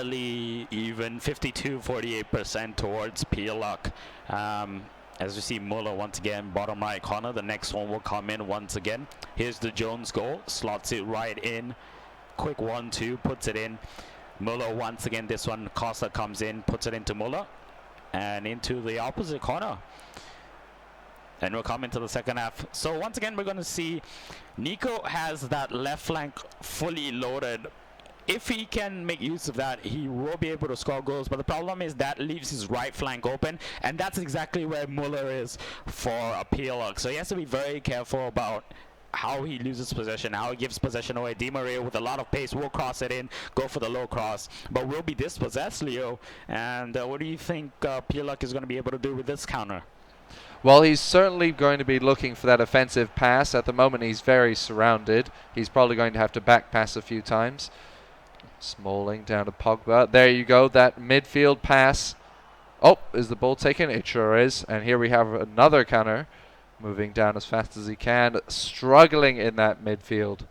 Even 52-48% towards Pialak. As you see, Muller once again, bottom right corner. The next one will come in once again. Here's the Jones goal. Slots it right in. Quick 1-2, puts it in. Muller once again, this one, Costa comes in, puts it into Muller. And into the opposite corner. And we'll come into the second half. So once again, we're going to see Nico has that left flank fully loaded. If he can make use of that, he will be able to score goals. But the problem is that leaves his right flank open. And that's exactly where Muller is for a Pialak. So he has to be very careful about how he loses possession, how he gives possession away. Di Maria with a lot of pace will cross it in, go for the low cross, but will be dispossessed, Leo. And what do you think Pialak is going to be able to do with this counter? Well, he's certainly going to be looking for that offensive pass. At the moment, he's very surrounded. He's probably going to have to back pass a few times. Smalling down to Pogba. There you go, that midfield pass. Oh, is the ball taken? It sure is. And here we have another counter. Moving down as fast as he can. Struggling in that midfield.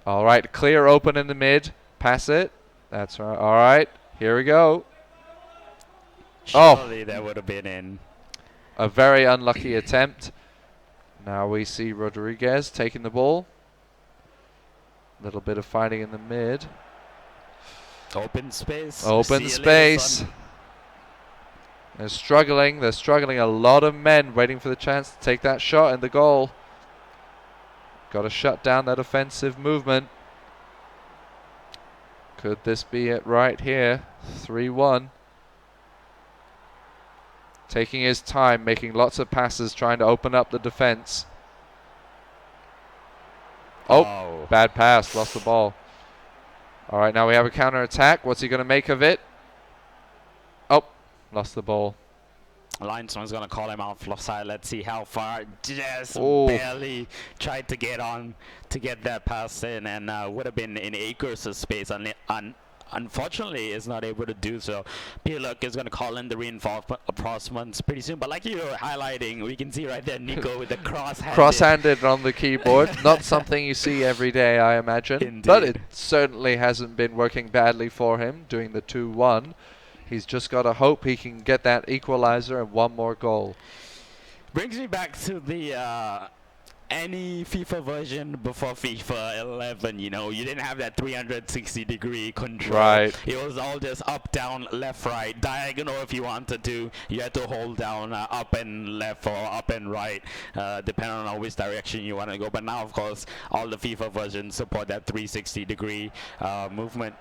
All right, clear open in the mid. Pass it. That's right. All right, here we go. Surely that would have been in. A very unlucky attempt. Now we see Rodriguez taking the ball. Little bit of fighting in the mid. Open space. Open space. They're struggling. They're struggling. A lot of men waiting for the chance to take that shot and the goal. Got to shut down that offensive movement. Could this be it right here? 3-1. Taking his time, making lots of passes, trying to open up the defense. Oh, bad pass, lost the ball. All right, now we have a counter attack. What's he going to make of it? Oh, lost the ball. Linesman's going to call him out for offside. Let's see how far. Just barely tried to get on to get that pass in, and would have been in acres of space. Unfortunately, is not able to do so. Pialak is going to call in the reinforcements pretty soon. But like you were highlighting, we can see right there Nico with the cross-handed. Cross-handed on the keyboard. Not something you see every day, I imagine. Indeed. But it certainly hasn't been working badly for him, doing the 2-1. He's just got to hope he can get that equalizer and one more goal. Brings me back to the any FIFA version before FIFA 11, you know, you didn't have that 360-degree control. Right. It was all just up, down, left, right, diagonal if you wanted to. You had to hold down up and left or up and right, depending on which direction you want to go. But now, of course, all the FIFA versions support that 360-degree movement.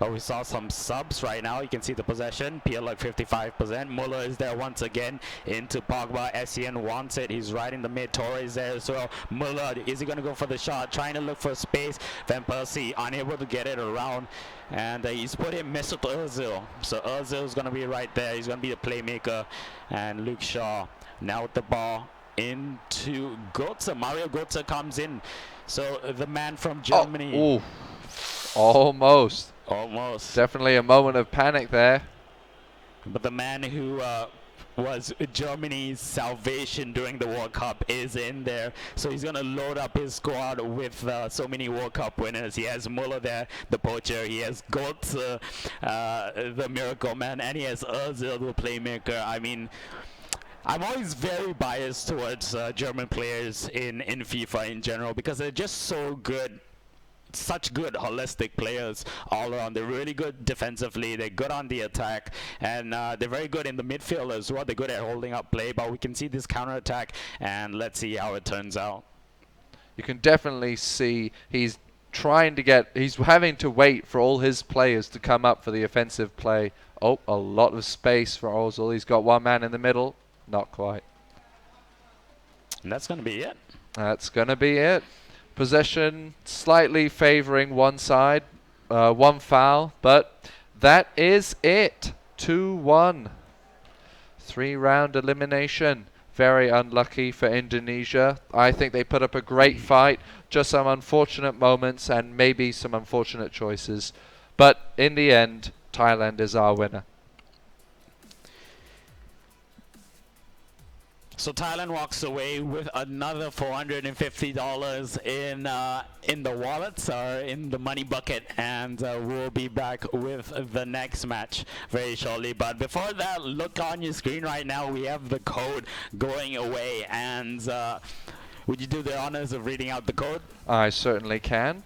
But we saw some subs right now. You can see the possession. Pialak 55%. Muller is there once again into Pogba. Essien wants it. He's right in the mid. Torres there as well. Muller, is he going to go for the shot? Trying to look for space. Van Persie unable to get it around. And he's put in Mesut Ozil. So Ozil is going to be right there. He's going to be the playmaker. And Luke Shaw now with the ball into Götze. Mario Götze comes in. So the man from Germany. Oh, almost. Almost. Definitely a moment of panic there. But the man who was Germany's salvation during the World Cup is in there. So he's going to load up his squad with so many World Cup winners. He has Muller there, the poacher. He has Götze, the miracle man. And he has Ozil, the playmaker. I mean, I'm always very biased towards German players in FIFA in general because they're just so good. Such good holistic players all around. They're really good defensively, they're good on the attack, and they're very good in the midfield as well. They're good at holding up play, but we can see this counter-attack, and let's see how it turns out. You can definitely see he's having to wait for all his players to come up for the offensive play. Oh, a lot of space for Ozil. He's got one man in the middle. Not quite. And that's going to be it. That's going to be it. Possession slightly favoring one side, one foul, but that is it. 2-1. 3-round elimination. Very unlucky for Indonesia. I think they put up a great fight, just some unfortunate moments and maybe some unfortunate choices. But in the end, Thailand is our winner. So Thailand walks away with another $450 in the wallets or in the money bucket, and we'll be back with the next match very shortly. But before that, look on your screen right now. We have the code going away, and would you do the honors of reading out the code? I certainly can.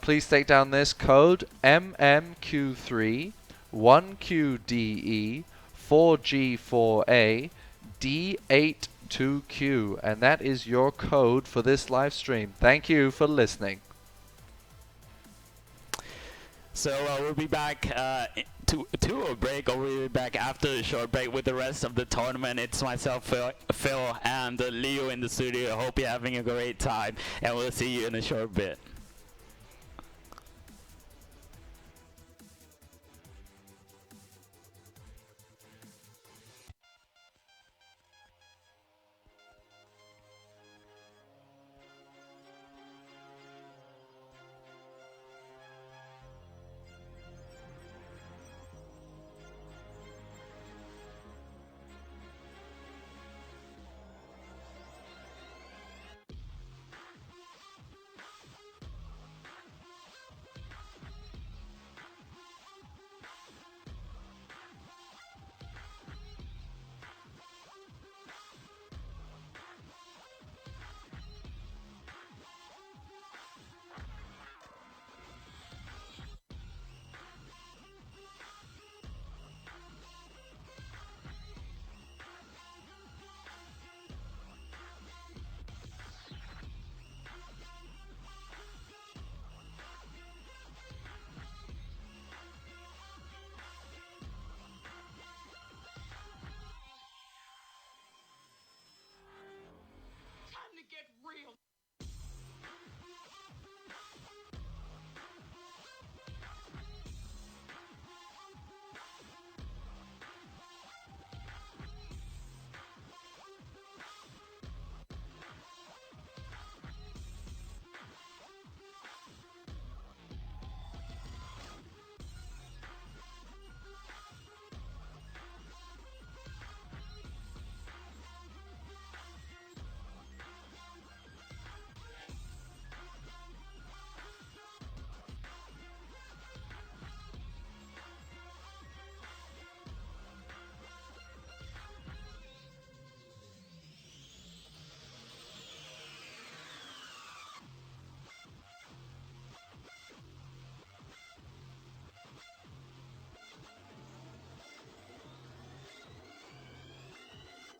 Please take down this code MMQ3 1QDE 4G4A D82Q, and that is your code for this live stream. Thank you for listening. So we'll be back to a break, or we'll be back after a short break with the rest of the tournament. It's myself, Phil, and Leo in the studio. I hope you're having a great time, and we'll see you in a short bit.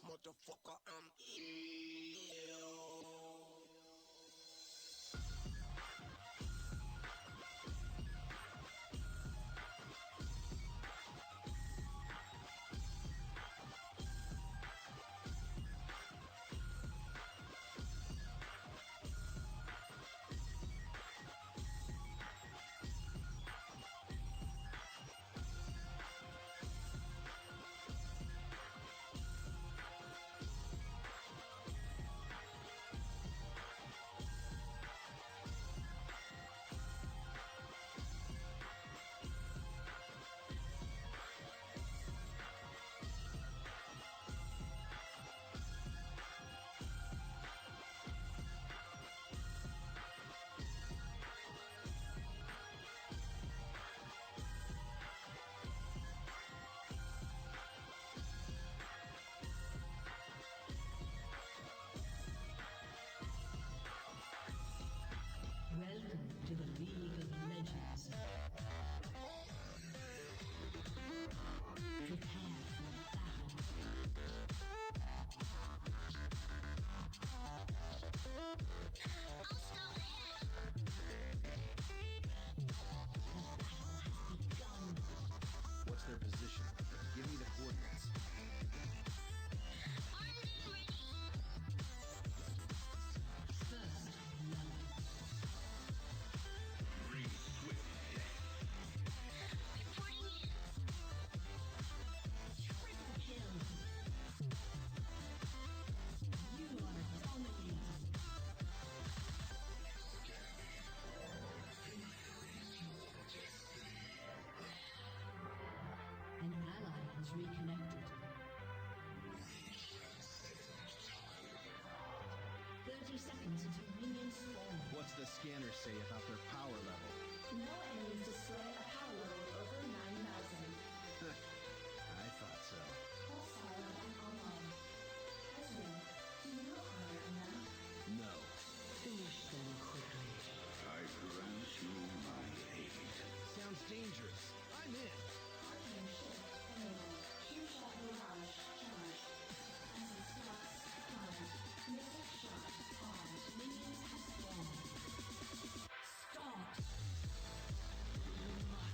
Motherfucker, I'm seconds until minions spawn. What's the scanner say about their power level? No enemies display a power level over 9,000. I thought so. Hostile event online. President, do you require a map? No. Finish them quickly. I grant you my aid. Sounds dangerous. I'm in. Arcane shift enabled. True shot barrage charged. Essence flux armed. Mystic shot armed. Minions have spawned. Stop! You must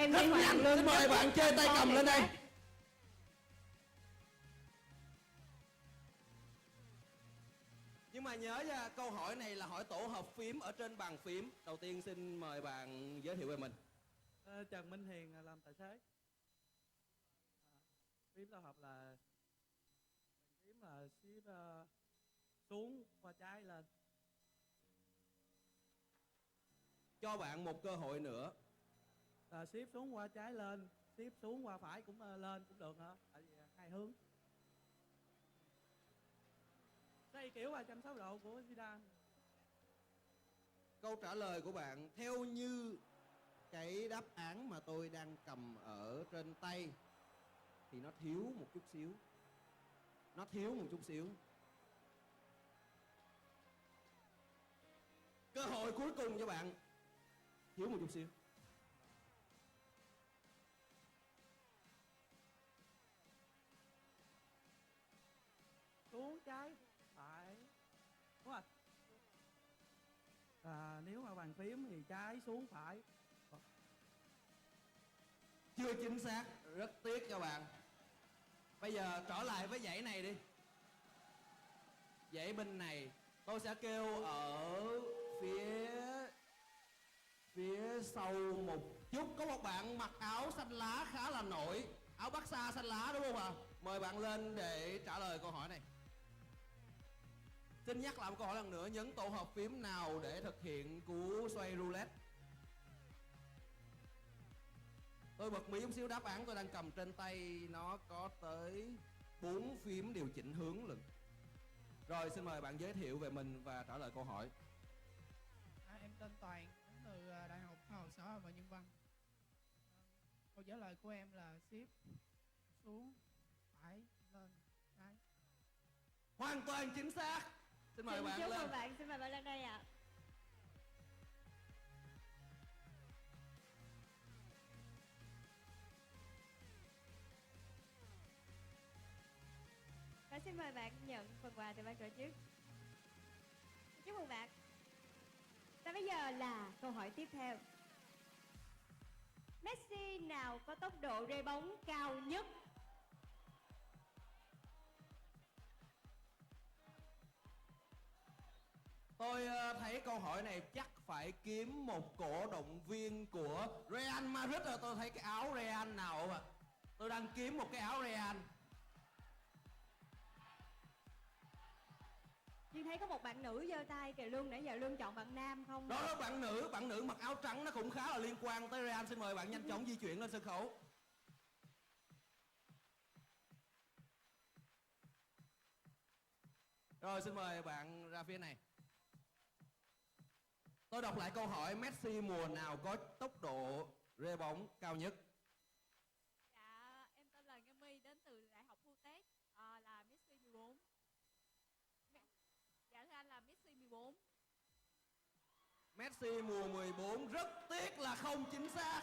em Rất đi Hoàng nhanh, Luân xin mời rất bạn thích chơi tay con cầm này lên đây. khác. Nhưng mà nhớ nha, câu hỏi này là hỏi tổ hợp phím ở trên bàn phím. Đầu tiên xin mời bạn giới thiệu về mình. Trần Minh Hiền làm tài xế. Phím tổ hợp là phím là shift xuống qua trái lên. Cho bạn một cơ hội nữa. Shift xuống qua trái lên, shift xuống qua phải cũng lên cũng được hả? Tại vì hai hướng. Xoay kiểu 360 độ của Zidane. Câu trả lời của bạn theo như cái đáp án mà tôi đang cầm ở trên tay thì nó thiếu một chút xíu. Nó thiếu một chút xíu. Cơ hội cuối cùng cho bạn. Thiếu một chút xíu. Xuống trái phải. Đúng rồi. Nếu mà bàn phím thì trái xuống phải. Chưa chính xác, rất tiếc cho bạn. Bây giờ trở lại với dãy này đi. Dãy bên này tôi sẽ kêu ở phía sau một chút. Có một bạn mặc áo xanh lá khá là nổi. Áo Bắc Sa xanh lá đúng không ạ? Mời bạn lên để trả lời câu hỏi này. Xin nhắc lại một câu hỏi lần nữa. Nhấn tổ hợp phím nào để thực hiện cú xoay roulette? Tôi bật mí chút xíu, đáp án tôi đang cầm trên tay nó có tới 4 phím điều chỉnh hướng lận. Rồi xin mời bạn giới thiệu về mình và trả lời câu hỏi. Em tên Toàn, đến từ Đại học Khoa học Xã hội và Nhân văn. Câu trả lời của em là shift xuống phải lên trái. Hoàn toàn chính xác. Xin mời bạn Chúc lên. mừng bạn, xin mời bạn lên đây ạ. Và xin mời bạn nhận phần quà từ ban tổ chức. Chúc mừng bạn. Và bây giờ là câu hỏi tiếp theo. Messi nào có tốc độ rê bóng cao nhất? Tôi thấy câu hỏi này chắc phải kiếm một cổ động viên của Real Madrid rồi. Tôi thấy cái áo Real nào mà. Tôi đang kiếm một cái áo Real. Nhưng thấy có một bạn nữ giơ tay kìa Luân, nãy giờ Luân chọn bạn nam không? Đó là bạn nữ mặc áo trắng, nó cũng khá là liên quan tới Real. Xin mời bạn nhanh chóng di chuyển lên sân khấu. Rồi xin mời bạn ra phía này. Tôi đọc lại câu hỏi. Messi mùa nào có tốc độ rê bóng cao nhất? Dạ, em tên là Nga My, đến từ Đại học Utrecht, là Messi 14. Dạ thưa anh là Messi 14. Messi mùa 14. Rất tiếc là không chính xác.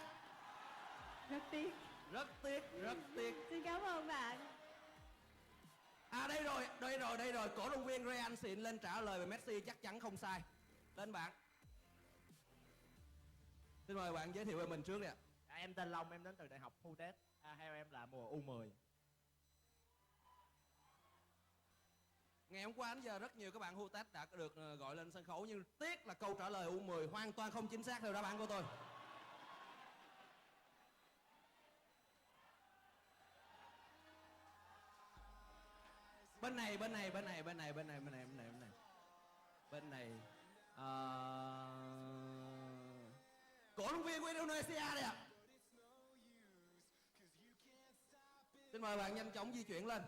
Rất tiếc. Rất tiếc, rất tiếc. Xin cảm ơn bạn. Đây rồi. Cổ động viên Real xịn lên trả lời về Messi chắc chắn không sai. Lên bạn. Xin mời bạn giới thiệu về mình trước đi ạ. Em tên Long, em đến từ Đại học Utrecht. Theo em là mùa U10. Ngày hôm qua đến giờ rất nhiều các bạn Utrecht đã được gọi lên sân khấu, nhưng tiếc là câu trả lời U10 hoàn toàn không chính xác theo đáp án của tôi. Bên này. Cổ động viên của Indonesia đây ạ. Xin mời bạn nhanh chóng di chuyển lên.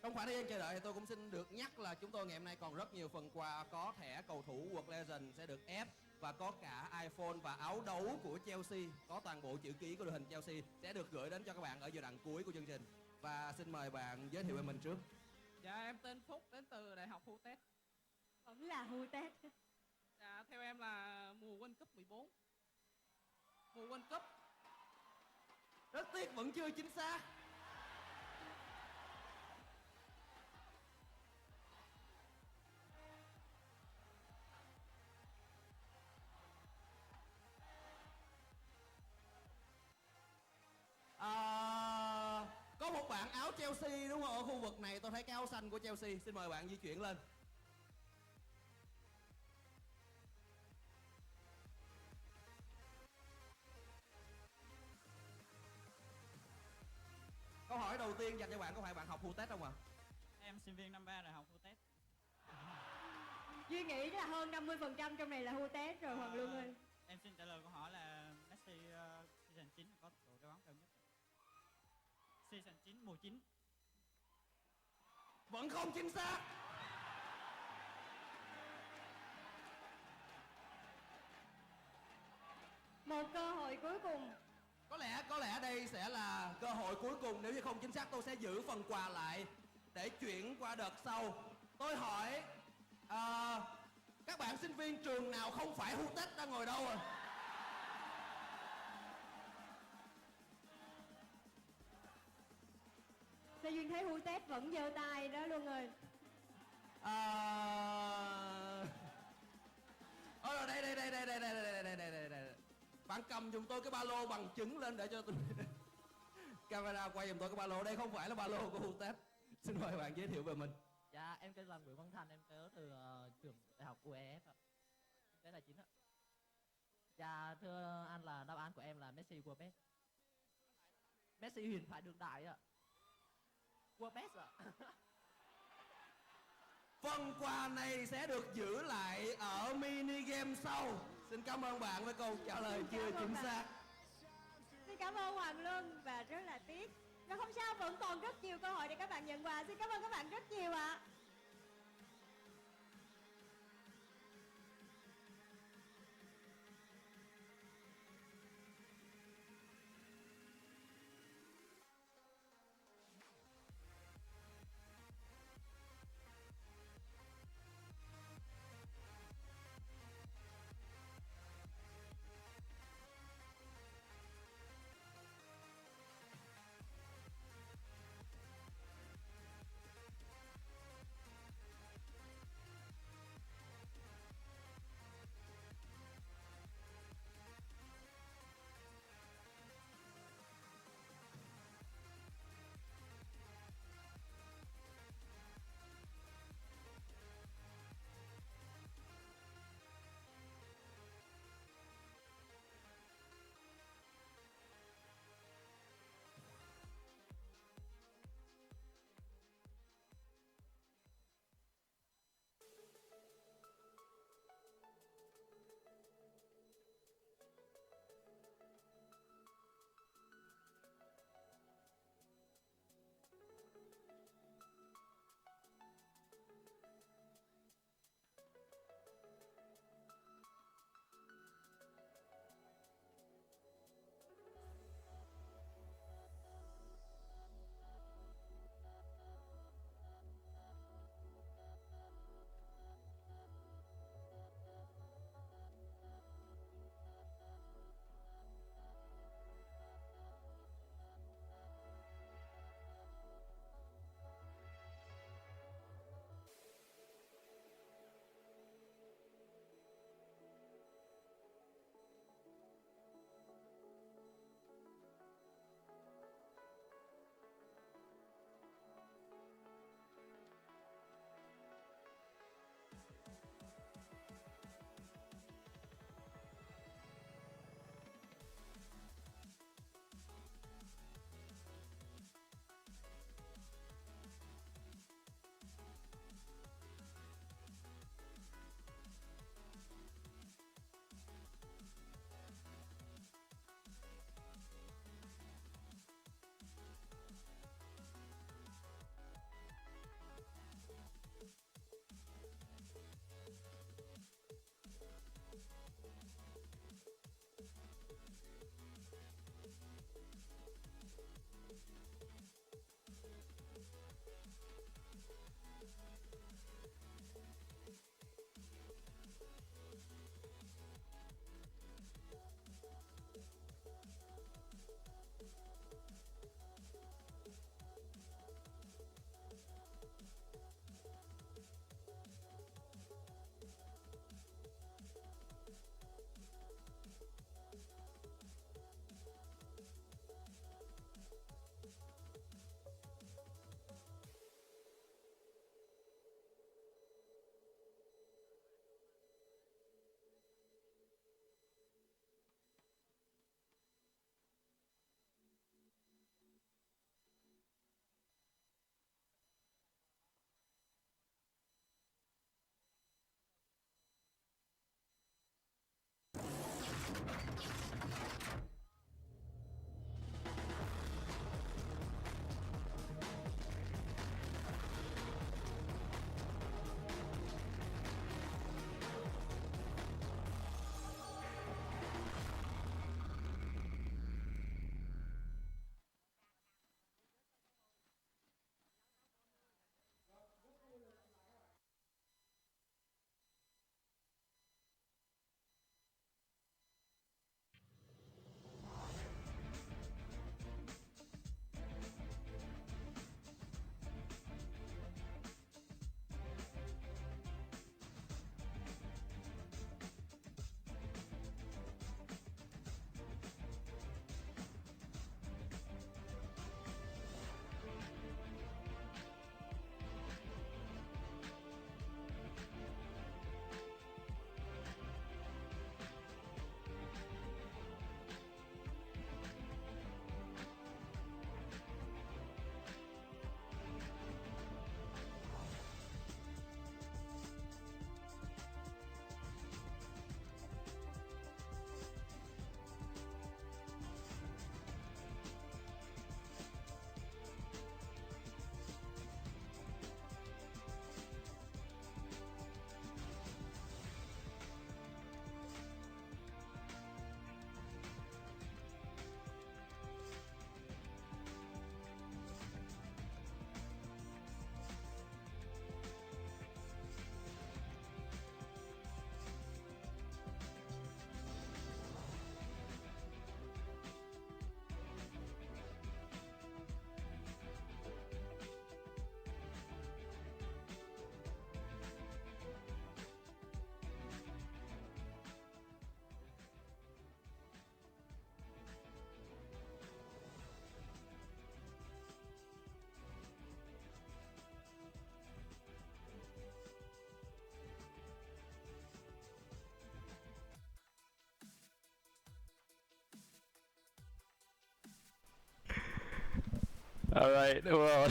Trong khoảng thời gian chờ đợi thì tôi cũng xin được nhắc là chúng tôi ngày hôm nay còn rất nhiều phần quà. Có thẻ cầu thủ World Legend sẽ được ép, và có cả iPhone và áo đấu của Chelsea, có toàn bộ chữ ký của đội hình Chelsea sẽ được gửi đến cho các bạn ở giai đoạn cuối của chương trình. Và xin mời bạn giới thiệu về mình trước. Dạ em tên Phúc, đến từ Đại học Utrecht. Vẫn là Utrecht. Dạ theo em là mùa World Cup 14. Mùa World Cup. Rất tiếc vẫn chưa chính xác. bạn áo Chelsea đúng không? Ở khu vực này tôi thấy cái áo xanh của Chelsea. Xin mời bạn di chuyển lên. Câu hỏi đầu tiên dành cho bạn, có phải bạn học khu Tết không ạ? Em sinh viên năm 3 đại học Hồ Tết. Duy nghĩ là hơn 50% trong này là hưu Tết rồi Hoàng Luân ơi. Em xin trả lời câu hỏi là Messi season 9 có độ đá bóng cao nhất. Season 9 mùa 9. Vẫn không chính xác. Một cơ hội cuối cùng. Có lẽ đây sẽ là cơ hội cuối cùng. Nếu như không chính xác tôi sẽ giữ phần quà lại để chuyển qua đợt sau. Tôi hỏi các bạn sinh viên trường nào không phải hưu Tết đang ngồi đâu rồi? Lê Duyên thấy hưu Tết vẫn giơ tay đó Luân ơi. Rồi đây. Bạn cầm giùm tôi cái ba lô bằng chứng lên để cho tôi camera quay giùm tôi cái ba lô. Đây không phải là ba lô của hưu Tết. Xin mời bạn giới thiệu về mình. Dạ, em tên là Nguyễn Văn Thành, em tới từ trường đại học UEF ạ. Cái là chính ạ. Dạ, thưa anh là đáp án của em là Messi của Best. Messi huyền thoại đương đại ạ. Của Best ạ. Phần quà này sẽ được giữ lại ở mini game sau. Xin cảm ơn bạn với câu trả lời chưa chính xác. Xin cảm ơn Hoàng Luân và rất là tiếc. Nhưng không sao, vẫn còn rất nhiều cơ hội để các bạn nhận quà. Xin cảm ơn các bạn rất nhiều ạ. All right. Well,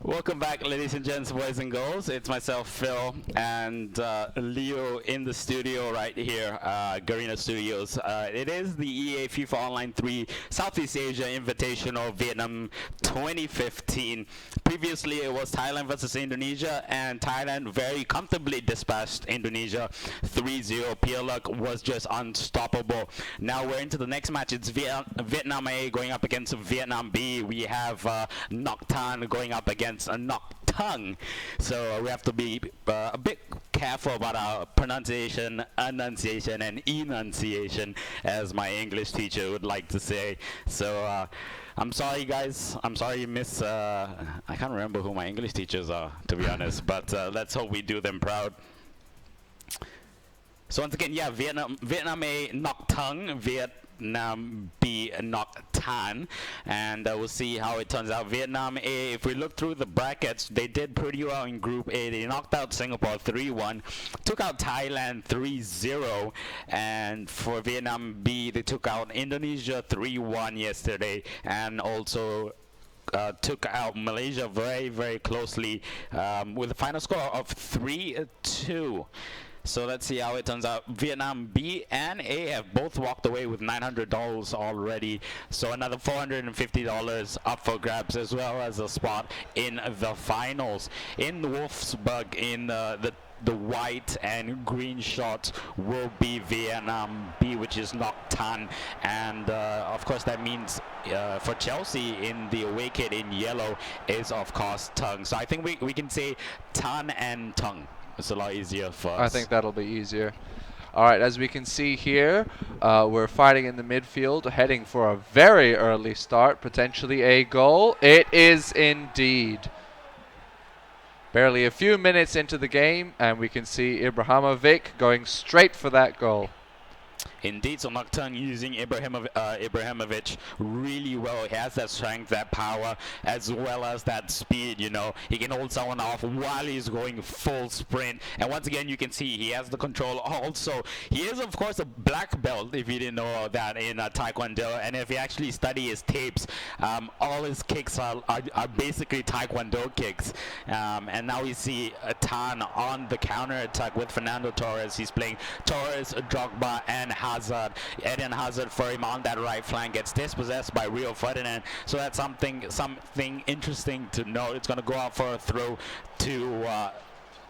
welcome back, ladies and gents, boys and girls. It's myself, Phil, and Leo in the studio right here, Garena Studios. It is the EA FIFA Online 3 Southeast Asia Invitational Vietnam 2015. Previously, it was Thailand versus Indonesia, and Thailand very comfortably dispatched Indonesia 3-0. Pialuk was just unstoppable. Now we're into the next match. It's Vietnam A going up against Vietnam B. We have Ngoc Tan going up against a Ngoc Tongue, so we have to be a bit careful about our pronunciation, enunciation, and enunciation, as my English teacher would like to say. So I'm sorry, guys. I'm sorry you miss. I can't remember who my English teachers are, to be honest. But let's hope we do them proud. So once again, yeah, Vietnam A Ngoc Tongue, Vietnam B Ngoc Tan, and we'll see how it turns out. Vietnam A, if we look through the brackets, they did pretty well in Group A. They knocked out Singapore 3-1, took out Thailand 3-0, and for Vietnam B, they took out Indonesia 3-1 yesterday, and also took out Malaysia very, very closely with a final score of 3-2. So let's see how it turns out. Vietnam B and A have both walked away with $900 already. So another $450 up for grabs, as well as a spot in the finals. In Wolfsburg, in the white and green shorts will be Vietnam B, which is Ngoc Tan, and of course that means for Chelsea in the away kit in yellow is of course Tongue. So I think we can say Tan and Tongue. It's a lot easier for us. I think that'll be easier. All right, as we can see here, we're fighting in the midfield, heading for a very early start, potentially a goal. It is indeed. Barely a few minutes into the game, and we can see Ibrahimovic going straight for that goal. Indeed, so Ngoc Tan using Ibrahimovic really well. He has that strength, that power, as well as that speed, you know. He can hold someone off while he's going full sprint. And once again, you can see he has the control. Also, he is, of course, a black belt, if you didn't know that, in Taekwondo. And if you actually study his tapes, all his kicks are basically Taekwondo kicks. And now we see Tan on the counter attack with Fernando Torres. He's playing Torres, Drogba, and Hazard. Eden Hazard for him on that right flank gets dispossessed by Rio Ferdinand. So that's something interesting to note. It's going to go out for a throw to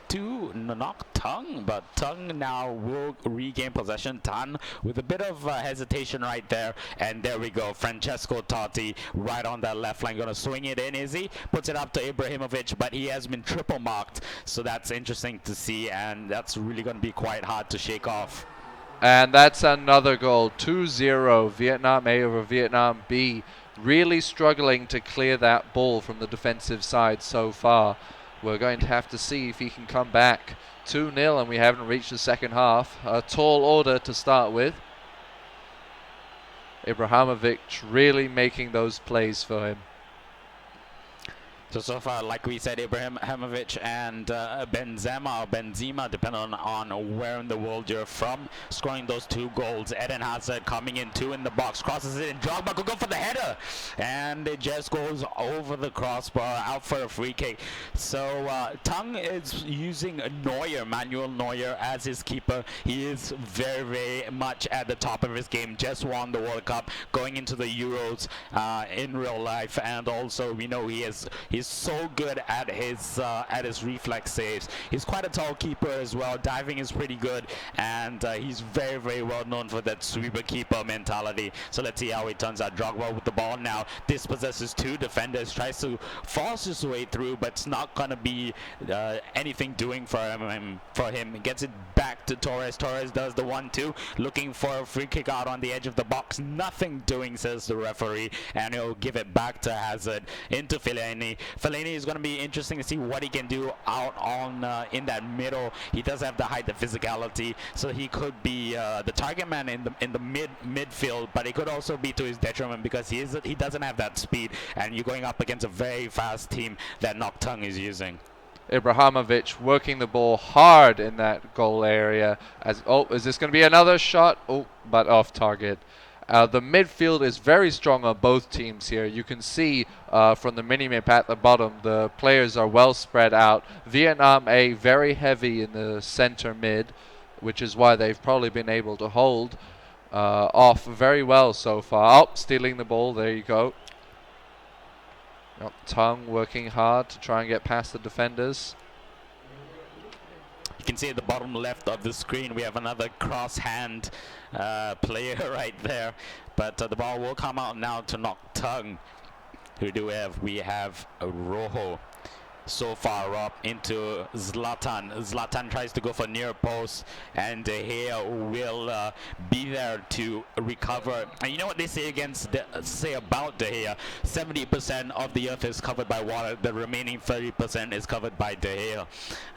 Ngoc Tongue, but Tongue now will regain possession. Tan with a bit of hesitation right there, and there we go. Francesco Totti right on that left flank, gonna swing it in. Is he? Puts it up to Ibrahimovic, but he has been triple marked, so that's interesting to see, and that's really gonna be quite hard to shake off. And that's another goal, 2-0, Vietnam A over Vietnam B. Really struggling to clear that ball from the defensive side so far. We're going to have to see if he can come back. 2-0, and we haven't reached the second half. A tall order to start with. Ibrahimovic really making those plays for him. So far, like we said, Ibrahimovic and Benzema, depending on where in the world you're from, scoring those 2 goals. Eden Hazard coming in, 2 in the box, crosses it in. Drogba could go for the header, and it just goes over the crossbar, out for a free kick. So Tongue is using Manuel Neuer, as his keeper. He is very, very much at the top of his game. Just won the World Cup, going into the Euros in real life, and also we know he's so good at his reflex saves. He's quite a tall keeper as well. Diving is pretty good, and he's very, very well known for that sweeper keeper mentality. So let's see how he turns out. Drogba with the ball now, dispossesses 2 defenders, tries to force his way through, but it's not gonna be anything doing for him. Gets it back to Torres. Torres does the 1-2, looking for a free kick out on the edge of the box. Nothing doing, says the referee, and he'll give it back to Hazard into Fellaini. Fellaini is going to be interesting to see what he can do out on in that middle. He does have the height, the physicality, so he could be the target man in the midfield, but it could also be to his detriment because he doesn't have that speed, and you're going up against a very fast team that Ngoc Tongue is using. Ibrahimovic working the ball hard in that goal area. Is this going to be another shot? Oh, but off target. The midfield is very strong on both teams here. You can see from the mini-map at the bottom, the players are well spread out. Vietnam A very heavy in the center mid, which is why they've probably been able to hold off very well so far. Oh, stealing the ball, there you go. Tung working hard to try and get past the defenders. You can see at the bottom left of the screen we have another cross-hand player right there. But the ball will come out now to Nok Tung. Who do we have? We have Rojo. So far up into Zlatan. Zlatan tries to go for near post, and De Gea will be there to recover. And you know what they say about De Gea? 70% of the earth is covered by water. The remaining 30% is covered by De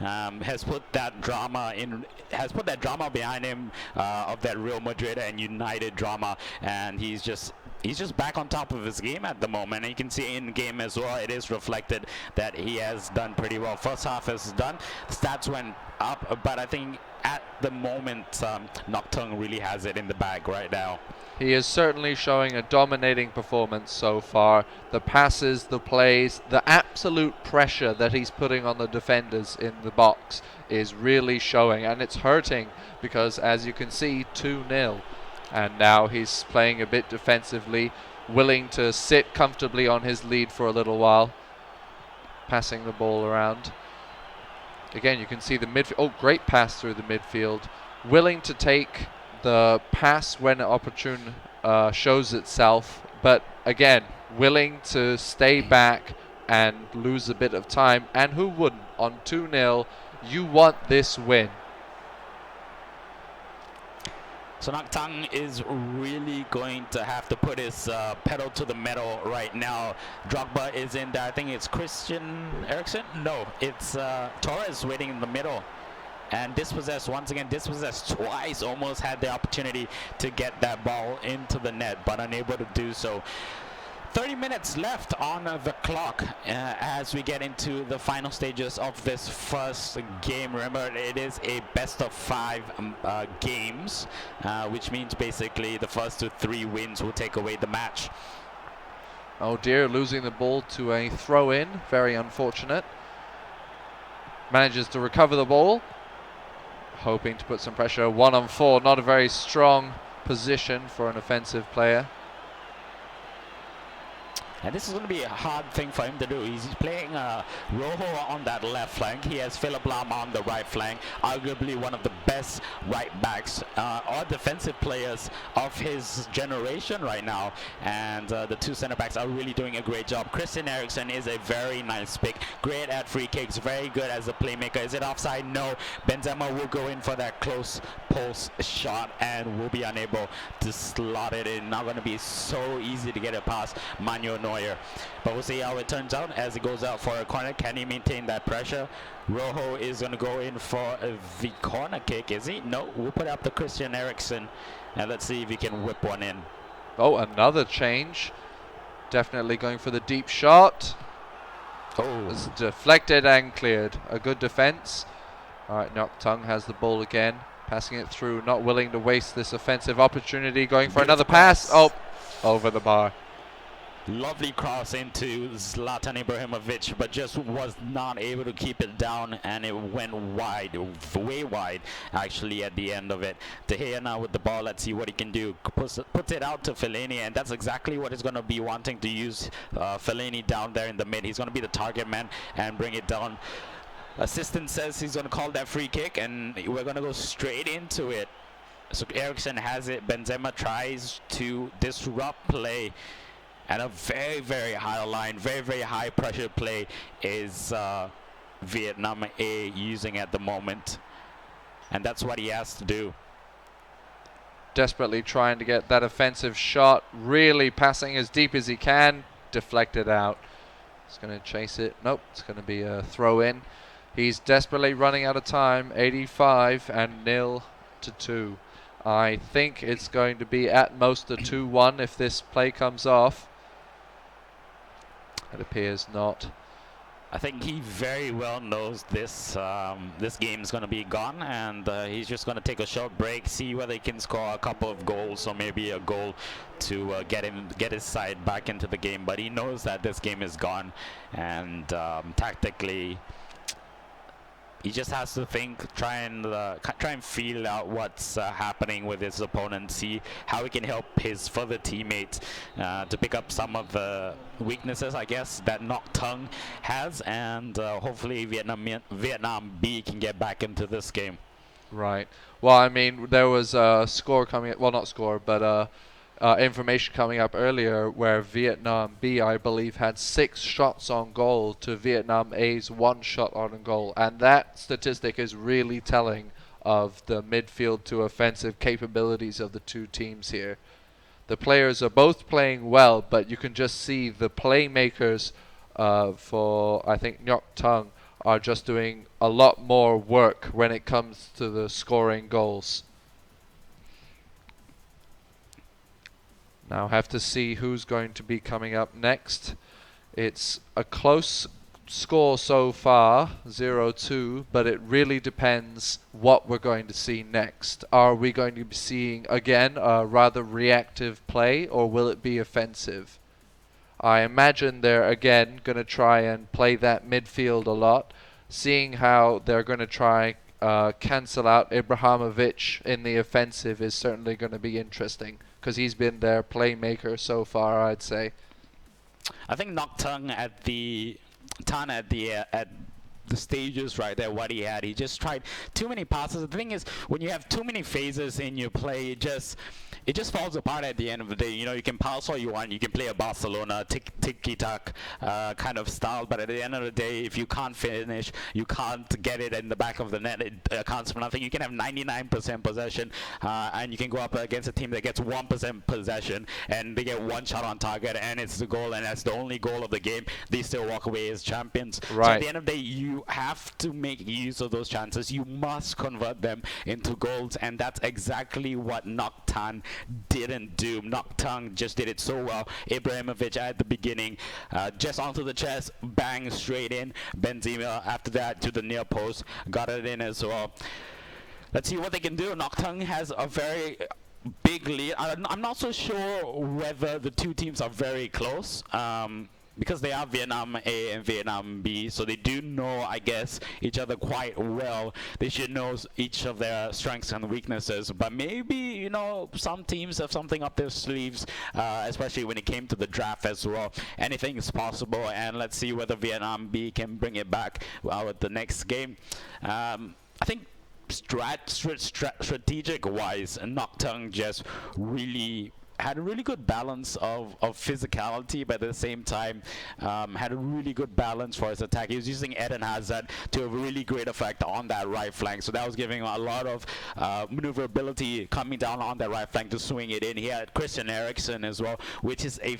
Gea. Has put that drama behind him of that Real Madrid and United drama, and he's just back on top of his game at the moment. And you can see in game as well, it is reflected that he has done pretty well. First half is done, stats went up, but I think at the moment Nok Tung really has it in the bag right now. He is certainly showing a dominating performance so far. The passes, the plays, the absolute pressure that he's putting on the defenders in the box is really showing, and it's hurting because, as you can see, 2-0. And now he's playing a bit defensively, willing to sit comfortably on his lead for a little while, passing the ball around. Again, you can see the midfield. Oh, great pass through the midfield. Willing to take the pass when opportune shows itself, but again, willing to stay back and lose a bit of time. And who wouldn't? On 2-0, you want this win. So Nok Tung is really going to have to put his pedal to the metal right now. Drogba is in there. I think it's Christian Eriksen? No, it's Torres waiting in the middle. And dispossessed once again, dispossessed twice, almost had the opportunity to get that ball into the net, but unable to do so. 30 minutes left on the clock as we get into the final stages of this first game. Remember, it is a best of 5 games, which means basically the first 3 wins will take away the match. Oh dear, losing the ball to a throw-in, very unfortunate. Manages to recover the ball, hoping to put some pressure. 1-on-4, not a very strong position for an offensive player. And this is going to be a hard thing for him to do. He's playing Rojo on that left flank. He has Philip Lahm on the right flank, arguably one of the best right backs or defensive players of his generation right now. And the 2 center backs are really doing a great job. Christian Eriksen is a very nice pick. Great at free kicks, very good as a playmaker. Is it offside? No. Benzema will go in for that close post shot and will be unable to slot it in. Not going to be so easy to get it past Manuel Neuer. But we'll see how it turns out as it goes out for a corner. Can he maintain that pressure? Rojo is going to go in for the corner kick, is he? No, we'll put up the Christian Eriksen, and let's see if he can whip one in. Oh, another change. Definitely going for the deep shot. Oh, it's deflected and cleared. A good defense. All right, Nok Tung has the ball again, passing it through, not willing to waste this offensive opportunity, going for another pass. Oh, over the bar. Lovely cross into Zlatan Ibrahimovic, but just was not able to keep it down, and it went wide, way wide, actually, at the end of it. De Gea now with the ball. Let's see what he can do. Puts it out to Fellaini, and that's exactly what he's going to be wanting to use Fellaini down there in the mid. He's going to be the target man and bring it down. Assistant says he's going to call that free kick, and we're going to go straight into it. So Eriksen has it. Benzema tries to disrupt play. And a very, very high line, very, very high pressure play is Vietnam A using at the moment. And that's what he has to do. Desperately trying to get that offensive shot, really passing as deep as he can, deflected out. He's going to chase it. Nope, it's going to be a throw in. He's desperately running out of time, 85 and 0-2. I think it's going to be at most a 2-1 if this play comes off. It appears not. I think he very well knows this game is going to be gone, and he's just going to take a short break, see whether he can score a couple of goals or maybe a goal to get his side back into the game. But he knows that this game is gone, and tactically, he just has to think, try and feel out what's happening with his opponent, see how he can help his further teammates to pick up some of the weaknesses, I guess, that Ngoc Tung has, and hopefully Vietnam B can get back into this game. Right. Well, I mean, there was a score coming. Well, not score, but information coming up earlier where Vietnam B, I believe, had 6 shots on goal to Vietnam A's 1 shot on goal, and that statistic is really telling of the midfield to offensive capabilities of the two teams here. The players are both playing well, but you can just see the playmakers for, I think, Ngoc Tung are just doing a lot more work when it comes to the scoring goals. Now have to see who's going to be coming up next. It's a close score so far, 0-2, but it really depends what we're going to see next. Are we going to be seeing, again, a rather reactive play, or will it be offensive? I imagine they're, again, going to try and play that midfield a lot, seeing how they're going to try cancel out Ibrahimovic in the offensive is certainly going to be interesting, because he's been their playmaker so far, I'd say. I think Ngoc Tung at the stages right there, what he had, he just tried too many passes. The thing is, when you have too many phases in your play, it just falls apart at the end of the day. You know, you can pass all you want, you can play a Barcelona tick-tack kind of style, but at the end of the day, if you can't finish, you can't get it in the back of the net, it counts for nothing. You can have 99% possession, and you can go up against a team that gets 1% possession, and they get 1 shot on target, and it's the goal, and that's the only goal of the game. They still walk away as champions. Right. So at the end of the day, you have to make use of those chances. You must convert them into goals, and that's exactly what Ngoc Tung didn't do. Ngoc Tung just did it so well. Ibrahimovic at the beginning, just onto the chest, bang, straight in. Benzema after that to the near post, got it in as well. Let's see what they can do. Ngoc Tung has a very big lead. I'm not so sure whether the two teams are very close. Because they are Vietnam A and Vietnam B, so they do know, I guess, each other quite well. They should know each of their strengths and weaknesses. But maybe, you know, some teams have something up their sleeves, especially when it came to the draft as well. Anything is possible, and let's see whether Vietnam B can bring it back with the next game. I think strategic-wise, Ngoc Tung just really had a really good balance of physicality, but at the same time had a really good balance for his attack. He was using Eden Hazard to a really great effect on that right flank, so that was giving him a lot of maneuverability coming down on that right flank to swing it in. He had Christian Eriksen as well, which is he's a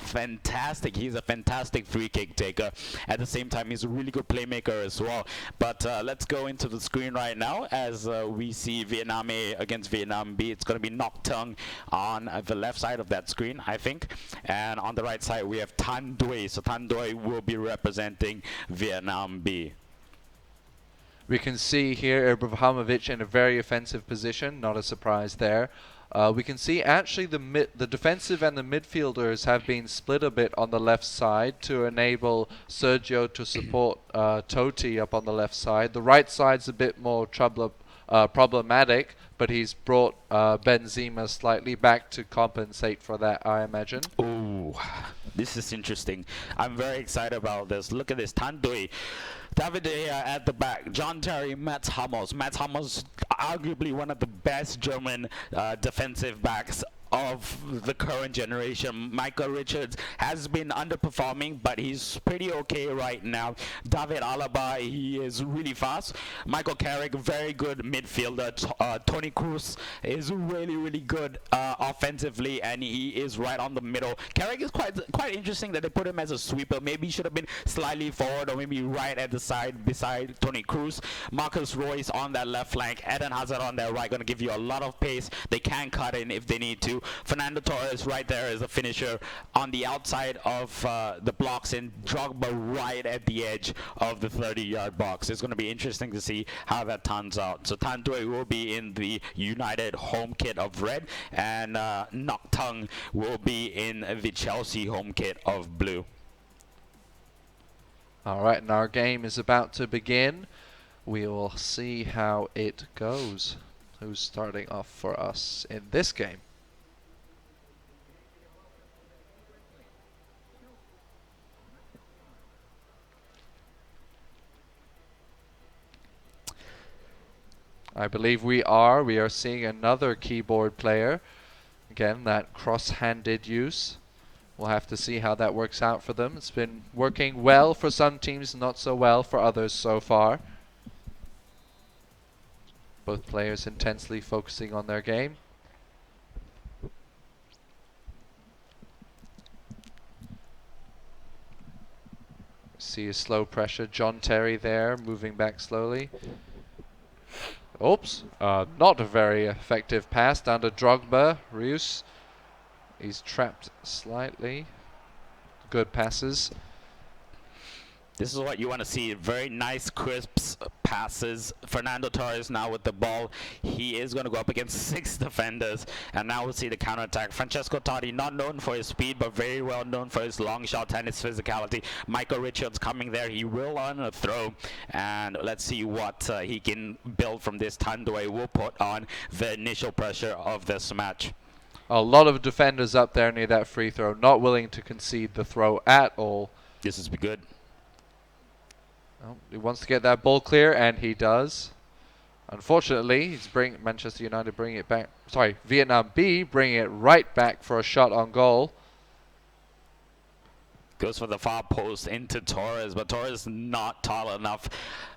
fantastic free kick taker. At the same time, he's a really good playmaker as well. But let's go into the screen right now as we see Vietnam A against Vietnam B. It's going to be Ngoc Tung on the left side of that screen, I think, and on the right side we have Thanh Duy. So Thanh Duy will be representing Vietnam B. We can see here Ibrahimovic in a very offensive position, not a surprise there. We can see actually the defensive and the midfielders have been split a bit on the left side to enable Sergio to support Totti up on the left side. The right side's a bit more problematic, but he's brought Benzema slightly back to compensate for that, I imagine. Ooh, this is interesting. I'm very excited about this. Look at this. Thanh Duy, David De Gea at the back, John Terry, Mats Hummels. Mats Hummels, arguably one of the best German defensive backs of the current generation. Michael Richards has been underperforming, but he's pretty okay right now. David Alaba, he is really fast. Michael Carrick, very good midfielder. Toni Kroos is really, really good offensively, and he is right on the middle. Carrick is quite interesting that they put him as a sweeper. Maybe he should have been slightly forward, or maybe right at the side beside Toni Kroos. Marcus Royce on that left flank. Eden Hazard on their right, going to give you a lot of pace. They can cut in if they need to. Fernando Torres right there is a finisher on the outside of the blocks, and Drogba right at the edge of the 30-yard box. It's going to be interesting to see how that turns out. So Tan Dui will be in the United home kit of red, and Nok Tung will be in the Chelsea home kit of blue. Alright, and our game is about to begin. We will see how it goes. Who's starting off for us in this game? I believe we are seeing another keyboard player. Again, that cross-handed use. We'll have to see how that works out for them. It's been working well for some teams, not so well for others so far. Both players intensely focusing on their game. See a slow pressure. John Terry there, moving back slowly. Oops, not a very effective pass down to Drogba. Reus, he's trapped slightly. Good passes. This is what you want to see. Very nice, crisp passes. Fernando Torres now with the ball. He is going to go up against 6 defenders. And now we'll see the counterattack. Francesco Totti, not known for his speed, but very well known for his long shot and his physicality. Michael Richards coming there. He will earn a throw. And let's see what he can build from this. Tan Dui will put on the initial pressure of this match. A lot of defenders up there near that free throw. Not willing to concede the throw at all. This is good. Oh, he wants to get that ball clear, and he does. Unfortunately, he's Manchester United bringing it back. Sorry, Vietnam B bringing it right back for a shot on goal. Goes for the far post into Torres, but Torres not tall enough.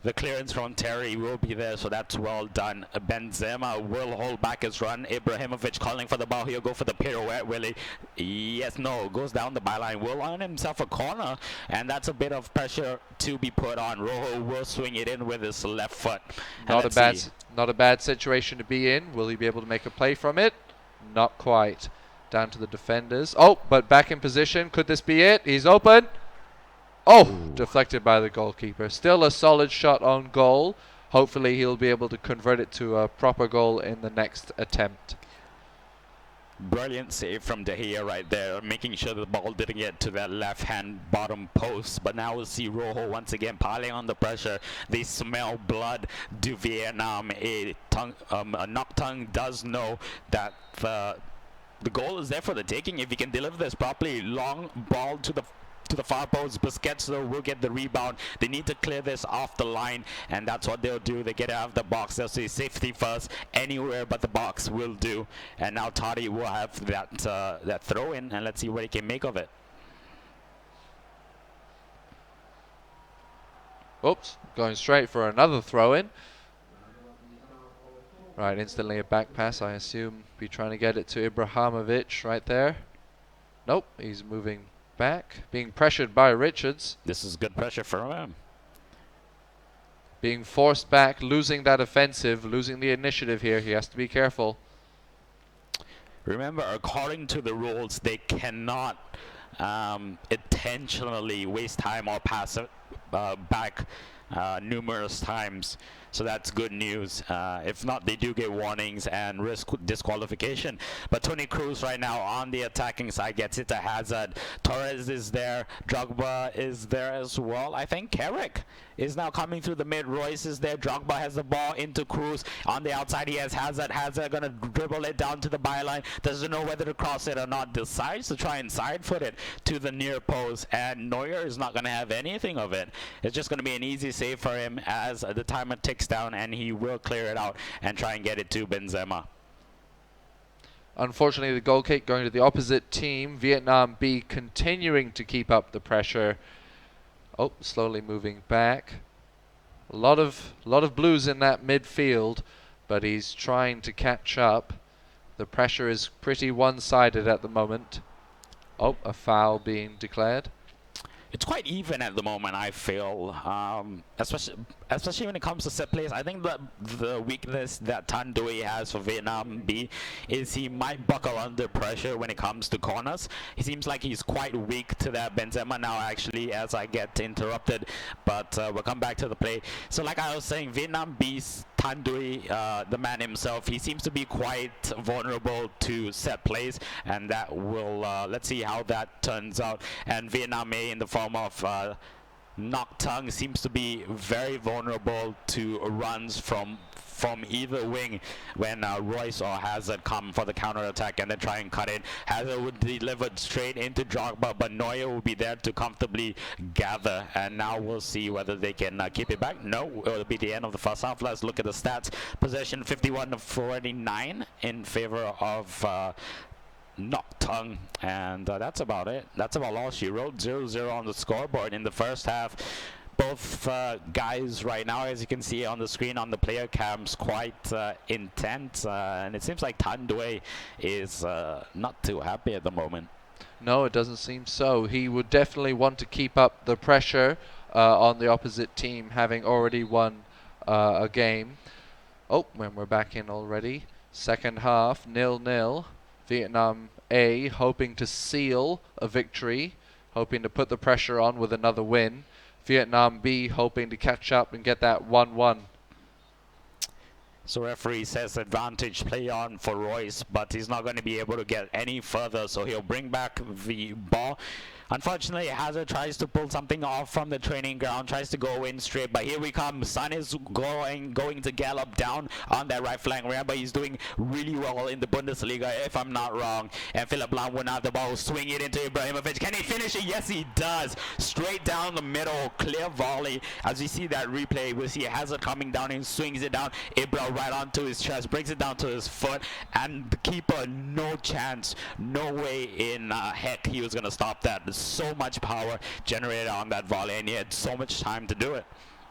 The clearance from Terry will be there, so that's well done. Benzema will hold back his run. Ibrahimovic calling for the ball. He'll go for the pirouette, really. Yes, no, goes down the byline. Will earn himself a corner, and that's a bit of pressure to be put on. Rojo will swing it in with his left foot. Not a bad situation to be in. Will he be able to make a play from it? Not quite. Down to the defenders. Oh, but back in position. Could this be it? He's open. Oh, deflected by the goalkeeper. Still a solid shot on goal. Hopefully he'll be able to convert it to a proper goal in the next attempt. Brilliant save from De Gea right there, making sure the ball didn't get to that left-hand bottom post. But now we'll see Rojo once again piling on the pressure. They smell blood to Vietnam. Nok Tung does know that the goal is there for the taking if he can deliver this properly. Long ball to the far post. Busquets though will get the rebound. They need to clear this off the line, and that's what they'll do. They get out of the box. They'll say safety first. Anywhere but the box will do. And now Totti will have that throw in, and let's see what he can make of it. Oops, going straight for another throw in. Right, instantly a back pass, I assume. Be trying to get it to Ibrahimovic right there. Nope, he's moving back. Being pressured by Richards. This is good pressure for him. Being forced back, losing that offensive, losing the initiative here. He has to be careful. Remember, according to the rules, they cannot intentionally waste time or pass it back numerous times. So that's good news. If not, they do get warnings and risk disqualification. But Toni Kroos right now on the attacking side gets it to Hazard. Torres is there. Drogba is there as well. I think Carrick is now coming through the mid. Royce is there. Drogba has the ball into Kroos. On the outside, he has Hazard. Hazard going to dribble it down to the byline. Doesn't know whether to cross it or not. Decides to try and side foot it to the near post. And Neuer is not going to have anything of it. It's just going to be an easy save for him as the timer ticks down, and he will clear it out and try and get it to Benzema. Unfortunately, the goal kick going to the opposite team. Vietnam B continuing to keep up the pressure. Oh, slowly moving back. A lot of blues in that midfield, but he's trying to catch up. The pressure is pretty one-sided at the moment. Oh, a foul being declared. It's quite even at the moment, I feel. Especially especially when it comes to set plays, I think the weakness that Tan Dui has for Vietnam B is he might buckle under pressure when it comes to corners. He seems like he's quite weak to that. Benzema now actually as I get interrupted, but we'll come back to the play. So like I was saying, Vietnam B's Tan Dui, the man himself, he seems to be quite vulnerable to set plays, and that will, let's see how that turns out. And Vietnam A in the form of Nok Tung seems to be very vulnerable to runs from either wing when Royce or Hazard come for the counter attack and then try and cut it. Hazard would deliver straight into Drogba, but Neuer will be there to comfortably gather, and now we'll see whether they can keep it back. No, it'll be the end of the first half. Let's look at the stats. Possession 51-49 in favor of Nok Tung, and that's about it. That's about all she wrote. 0-0 on the scoreboard in the first half. Both guys right now, as you can see on the screen on the player cams, quite intense, and it seems like Tan Dui is not too happy at the moment. No, it doesn't seem so. He would definitely want to keep up the pressure on the opposite team, having already won a game. Oh, when we're back in already. Second half, 0-0. Vietnam A hoping to seal a victory, hoping to put the pressure on with another win. Vietnam B hoping to catch up and get that 1-1. So referee says advantage play on for Royce, but he's not going to be able to get any further, so he'll bring back the ball. Unfortunately, Hazard tries to pull something off from the training ground, tries to go in straight, but here we come. Son is going to gallop down on that right flank. Remember, he's doing really well in the Bundesliga, if I'm not wrong. And Philip Lahm will have the ball, swing it into Ibrahimovic. Can he finish it? Yes, he does. Straight down the middle, clear volley. As we see that replay, we'll see Hazard coming down and swings it down. Ibra right onto his chest, brings it down to his foot, and the keeper, no chance, no way in heck he was going to stop that. So much power generated on that volley, and he had so much time to do it.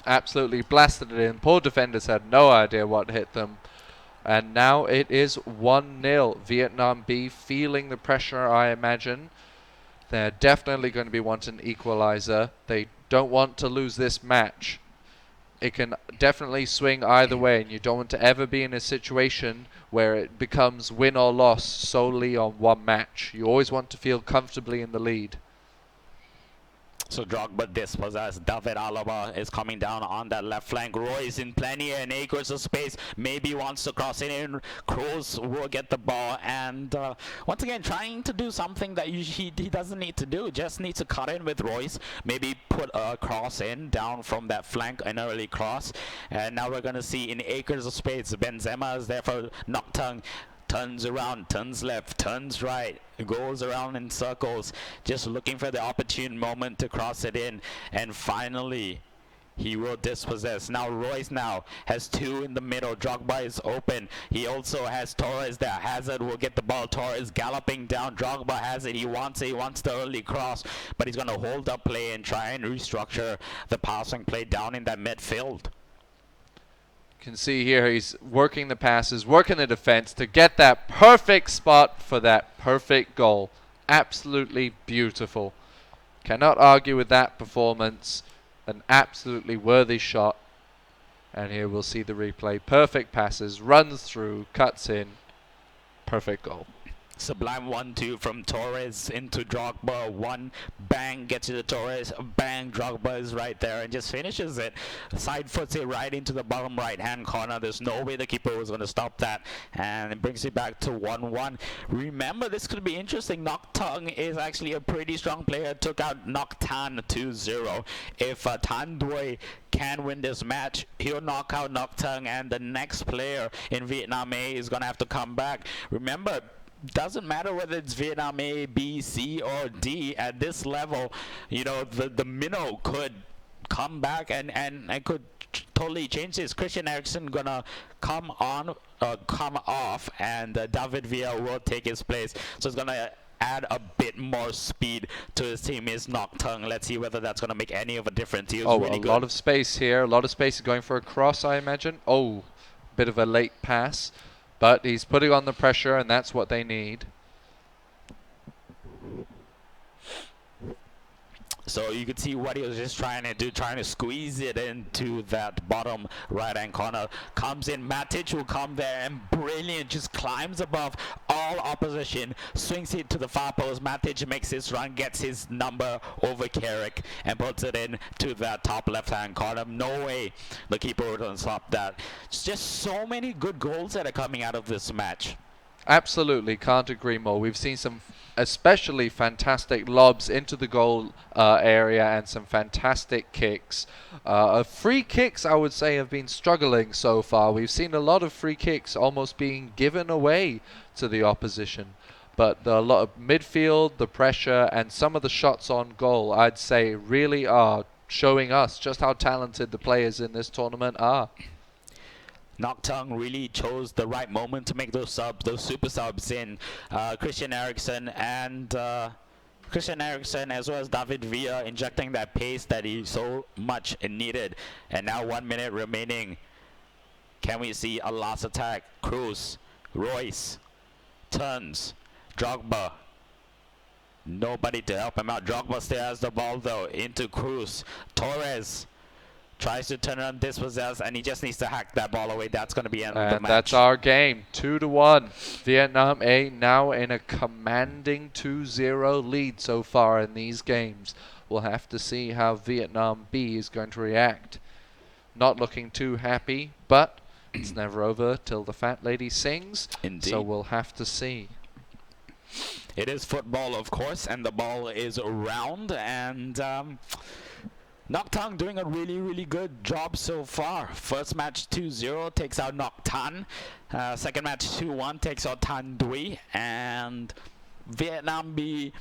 Absolutely blasted it in. Poor defenders had no idea what hit them. And now it is 1-0. Vietnam B feeling the pressure, I imagine. They're definitely going to be wanting an equalizer. They don't want to lose this match. It can definitely swing either way, and you don't want to ever be in a situation where it becomes win or loss solely on one match. You always want to feel comfortably in the lead. So Drogba dispossessed. David Alaba is coming down on that left flank. Royce in plenty and acres of space. Maybe wants to cross it in. Kroos will get the ball. And once again, trying to do something that he doesn't need to do. Just needs to cut in with Royce. Maybe put a cross in down from that flank, an early cross. And now we're going to see in acres of space. Benzema is there for Nok Tung. Turns around, turns left, turns right, goes around in circles, just looking for the opportune moment to cross it in, and finally he will dispossess. Now Royce now has two in the middle. Drogba is open. He also has Torres there. Hazard will get the ball. Torres galloping down. Drogba has it. He wants the early cross, but he's going to hold up play and try and restructure the passing play down in that midfield. Can see here he's working the passes, working the defense to get that perfect spot for that perfect goal. Absolutely beautiful. Cannot argue with that performance. An absolutely worthy shot. And here we'll see the replay. Perfect passes, runs through, cuts in. Perfect goal. Sublime 1-2 from Torres into Drogba. One bang, gets to Torres. Bang, Drogba is right there and just finishes it. Side foots it right into the bottom right hand corner. There's no way the keeper was going to stop that, and it brings it back to 1-1. Remember, this could be interesting. Nok Tung is actually a pretty strong player. Took out Nok Tan 2-0. If Tan Dui can win this match, he'll knock out Nok Tung, and the next player in Vietnam A is going to have to come back. Remember, doesn't matter whether it's Vietnam A, B, C, or D. At this level, you know, the minnow could come back and could totally change this. Christian Eriksen gonna come off, and David Villa will take his place. So it's gonna add a bit more speed to his team. Is Nok Tung. Let's see whether that's gonna make any of a difference. He was really good. Lot of space here. A lot of space going for a cross, I imagine. Oh, bit of a late pass. But he's putting on the pressure, and that's what they need. So you could see what he was just trying to do, trying to squeeze it into that bottom right-hand corner. Comes in, Matic will come there and brilliant, just climbs above all opposition, swings it to the far post. Matic makes his run, gets his number over Carrick and puts it in to that top left-hand corner. No way the keeper would stop that. It's just so many good goals that are coming out of this match. Absolutely, can't agree more. We've seen some especially fantastic lobs into the goal area and some fantastic kicks. Free kicks, I would say, have been struggling so far. We've seen a lot of free kicks almost being given away to the opposition. But a lot of midfield, the pressure, and some of the shots on goal, I'd say, really are showing us just how talented the players in this tournament are. Noctung really chose the right moment to make those subs, those super subs in Christian Eriksen and as well as David Villa, injecting that pace that he so much needed. And now 1 minute remaining. Can we see a last attack? Cruz, Royce, turns, Drogba. Nobody to help him out. Drogba still has the ball though, into Cruz. Torres tries to turn on dispossess, and he just needs to hack that ball away. That's going to be the end of the match. That's our game. 2-1. Vietnam A now in a commanding 2-0 lead so far in these games. We'll have to see how Vietnam B is going to react. Not looking too happy, but it's never over till the fat lady sings. Indeed. So we'll have to see. It is football, of course, and the ball is around, and Noctung doing a really good job so far. First match 2-0 takes out Noctan. Second match 2-1 takes out Tan Dui. And Vietnam B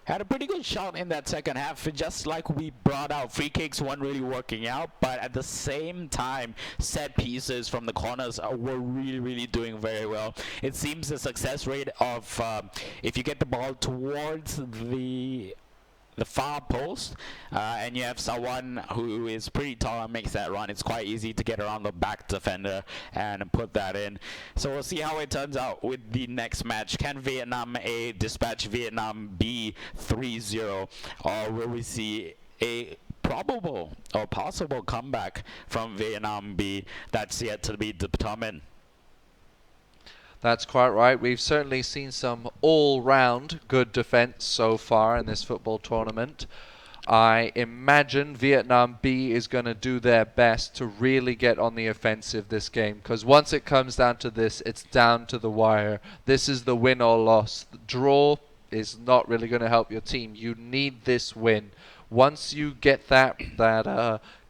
had a pretty good shot in that second half. Just like we brought out, free kicks weren't really working out, but at the same time, set pieces from the corners were really doing very well. It seems the success rate of if you get the ball towards the far post and you have someone who is pretty tall and makes that run, it's quite easy to get around the back defender and put that in. So we'll see how it turns out with the next match. Can Vietnam A dispatch Vietnam B 3-0, or will we see a probable or possible comeback from Vietnam B? That's yet to be determined. That's quite right. We've certainly seen some all-round good defense so far in this football tournament. I imagine Vietnam B is going to do their best to really get on the offensive this game, because once it comes down to this, it's down to the wire. This is the win or loss. The draw is not really going to help your team. You need this win. Once you get that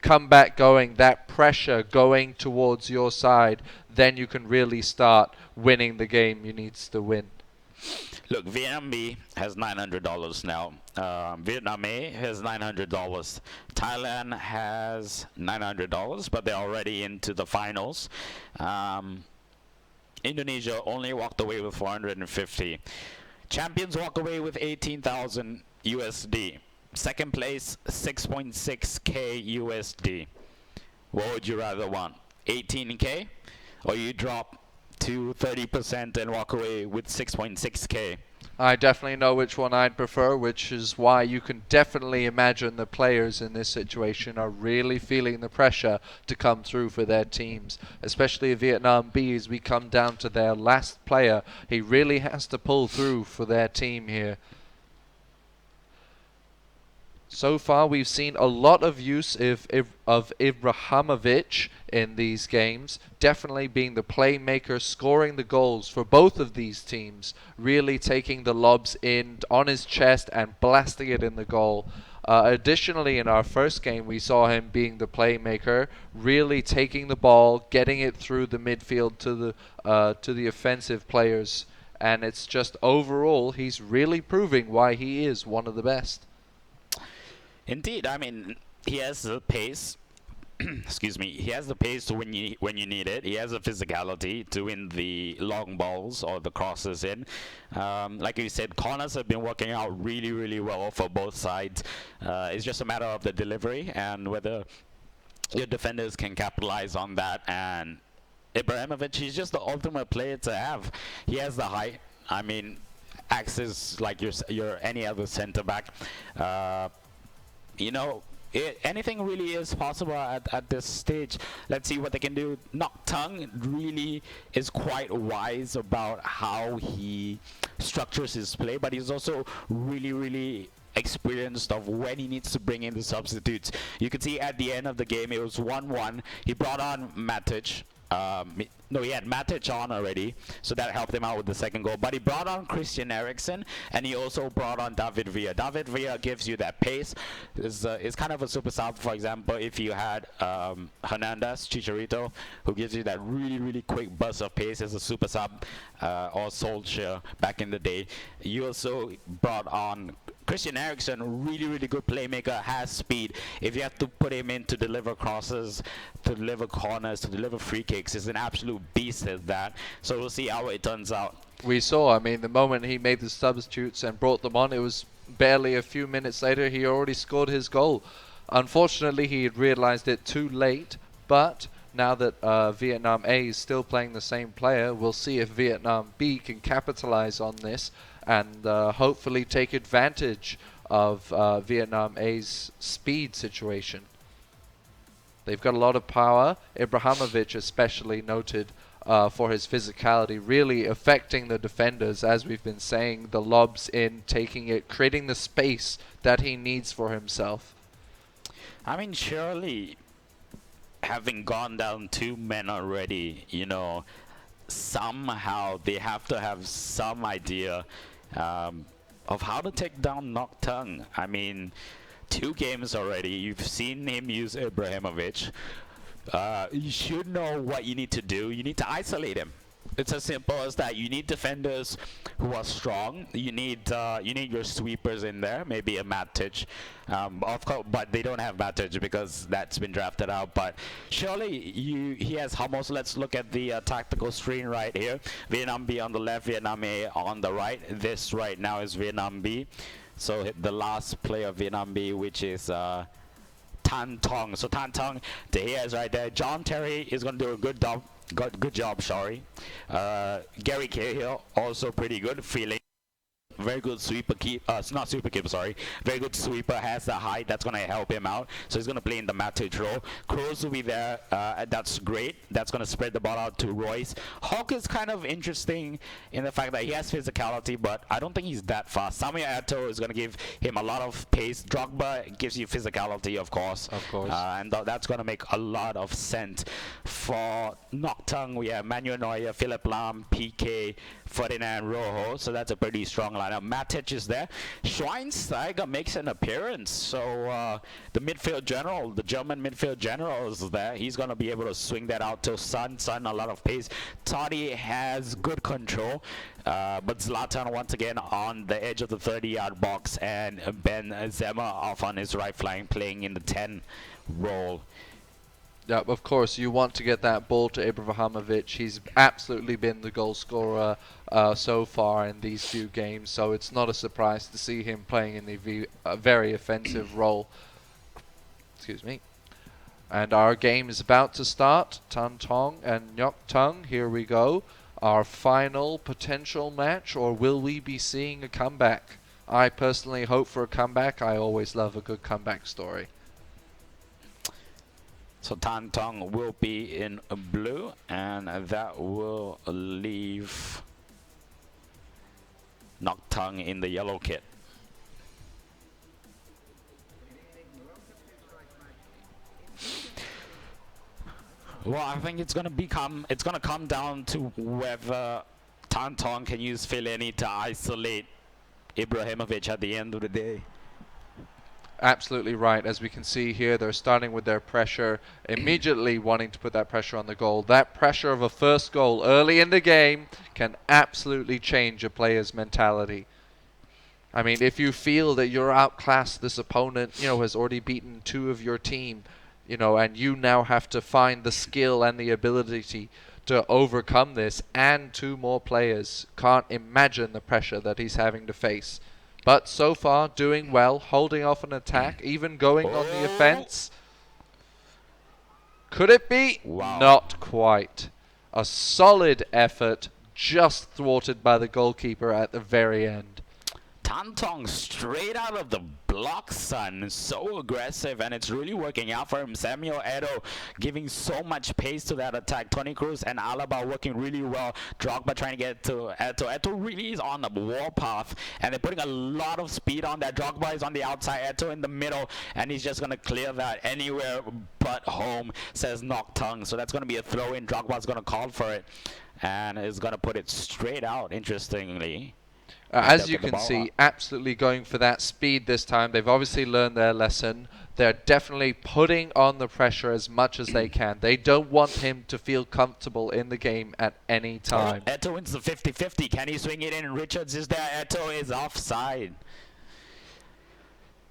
comeback going, that pressure going towards your side, then you can really start winning the game you need to win. Look, Vietnam B has $900 now. Vietnam A has $900. Thailand has $900, but they're already into the finals. Indonesia only walked away with 450. Champions walk away with 18,000 USD. Second place, 6.6K USD. What would you rather want? 18K? Or you drop to 30% and walk away with 6.6K? I definitely know which one I'd prefer, which is why you can definitely imagine the players in this situation are really feeling the pressure to come through for their teams. Especially Vietnam B, as we come down to their last player. He really has to pull through for their team here. So far, we've seen a lot of use of Ibrahimovic in these games, definitely being the playmaker, scoring the goals for both of these teams, really taking the lobs in on his chest and blasting it in the goal. Additionally, in our first game, we saw him being the playmaker, really taking the ball, getting it through the midfield to the offensive players, and it's just overall, he's really proving why he is one of the best. Indeed, I mean, he has the pace. Excuse me. He has the pace to when you need it. He has the physicality to win the long balls or the crosses in. Like you said, corners have been working out really well for both sides. It's just a matter of the delivery and whether your defenders can capitalize on that. And Ibrahimovic is just the ultimate player to have. He has the height. I mean, acts as like your any other center back. you know, anything really is possible at this stage. Let's see what they can do. Noctung really is quite wise about how he structures his play, but he's also really experienced of when he needs to bring in the substitutes. You can see at the end of the game it was 1-1. He brought on Matic. No, he had Matic on already, so that helped him out with the second goal. But he brought on Christian Eriksen, and he also brought on David Villa. David Villa gives you that pace. Is kind of a super sub. For example, if you had Hernandez, Chicharito, who gives you that really quick burst of pace as a super sub, or Solskjaer back in the day. You also brought on Christian Eriksen, really good playmaker, has speed. If you have to put him in to deliver crosses, to deliver corners, to deliver free kicks, is an absolute beast at that. So we'll see how it turns out. We saw, I mean, the moment he made the substitutes and brought them on, it was barely a few minutes later he already scored his goal. Unfortunately, he had realized it too late, but now that Vietnam A is still playing the same player, we'll see if Vietnam B can capitalize on this and hopefully take advantage of Vietnam A's speed situation. They've got a lot of power. Ibrahimovic especially noted for his physicality, really affecting the defenders, as we've been saying, the lobs in, taking it, creating the space that he needs for himself. I mean, surely having gone down 2 men already, you know, somehow they have to have some idea of how to take down Noctung. I mean, 2 games already. You've seen him use Ibrahimovic. You should know what you need to do. You need to isolate him. It's as simple as that. You need defenders who are strong. You need your sweepers in there. Maybe a Matic, of course, but they don't have Matic because that's been drafted out. But surely he has Hummels. Let's look at the tactical screen right here. Vietnam B on the left, Vietnam A on the right. This right now is Vietnam B. So the last player of Vietnam B, which is Tan Tong. So Tan Tong, De Gea is right there. John Terry is going to do a good job. Good job, sorry. Gary Cahill also pretty good. Feeling very good sweeper not super keeper, sorry. Very good sweeper, has the height that's going to help him out. So he's going to play in the Matic role. Kroos will be there. That's great. That's going to spread the ball out to Royce. Hawk is kind of interesting in the fact that he has physicality, but I don't think he's that fast. Samuel Eto'o is going to give him a lot of pace. Drogba gives you physicality, of course. And that's going to make a lot of sense. For Noctung, we have Manuel Neuer, Philip Lahm, PK, Ferdinand Rojo. So that's a pretty strong lineup. Matic is there. Schweinsteiger makes an appearance. So the midfield general, the German midfield general is there. He's going to be able to swing that out to Son, a lot of pace. Toddy has good control. But Zlatan once again on the edge of the 30-yard box, and Ben Zema off on his right flank playing in the 10 role. Yeah, of course, you want to get that ball to Ibrahimovic. He's absolutely been the goal scorer so far in these few games, so it's not a surprise to see him playing in the very offensive role. Excuse me. And our game is about to start. Tan Tong and Nhok Tung, here we go. Our final potential match, or will we be seeing a comeback? I personally hope for a comeback. I always love a good comeback story. So Tan Tong will be in blue, and that will leave Nhok Tung in the yellow kit. Well, I think it's gonna come down to whether Tan Tong can use Fellaini to isolate Ibrahimovic at the end of the day. Absolutely right. As we can see here, they're starting with their pressure, immediately wanting to put that pressure on the goal. That pressure of a first goal early in the game can absolutely change a player's mentality. I mean, if you feel that you're outclassed, this opponent, has already beaten 2 of your team, and you now have to find the skill and the ability to overcome this, and 2 more players, can't imagine the pressure that he's having to face. But so far, doing well, holding off an attack, even going on the offense. Could it be? Wow. Not quite. A solid effort, just thwarted by the goalkeeper at the very end. Tan Tong straight out of the block, son. So aggressive, and it's really working out for him. Samuel Eto'o giving so much pace to that attack. Tony Cruz and Alaba working really well. Drogba trying to get to Eto'o. Eto'o really is on the warpath, and they're putting a lot of speed on that. Drogba is on the outside, Eto'o in the middle, and he's just going to clear that anywhere but home, says Noctung. So that's going to be a throw-in. Drogba's going to call for it, and is going to put it straight out, interestingly. As you can see, absolutely going for that speed this time. They've obviously learned their lesson. They're definitely putting on the pressure as much as they can. They don't want him to feel comfortable in the game at any time. Eto'o wins the 50-50. Can he swing it in? Richards is there. Eto'o is offside.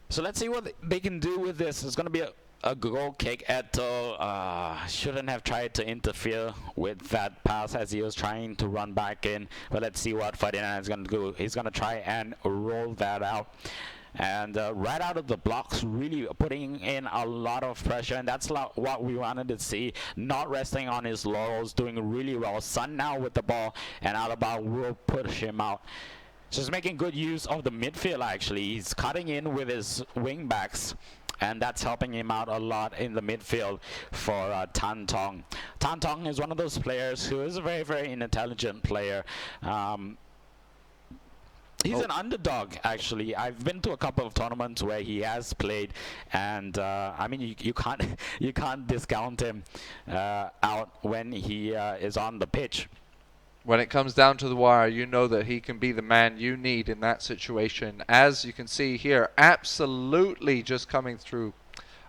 So let's see what they can do with this. It's going to be a goal kick. Eto'o shouldn't have tried to interfere with that pass as he was trying to run back in. But let's see what Ferdinand is going to do. He's going to try and roll that out. And right out of the blocks, really putting in a lot of pressure. And that's what we wanted to see. Not resting on his laurels, doing really well. Son now with the ball, and Alaba will push him out. Just making good use of the midfield, actually. He's cutting in with his wing backs, and that's helping him out a lot in the midfield for Tan Tong. Tan Tong is one of those players who is a very, very intelligent player. He's an underdog, actually. I've been to a couple of tournaments where he has played, and I mean, you can't discount him out when he is on the pitch. When it comes down to the wire, you know that he can be the man you need in that situation. As you can see here, absolutely just coming through.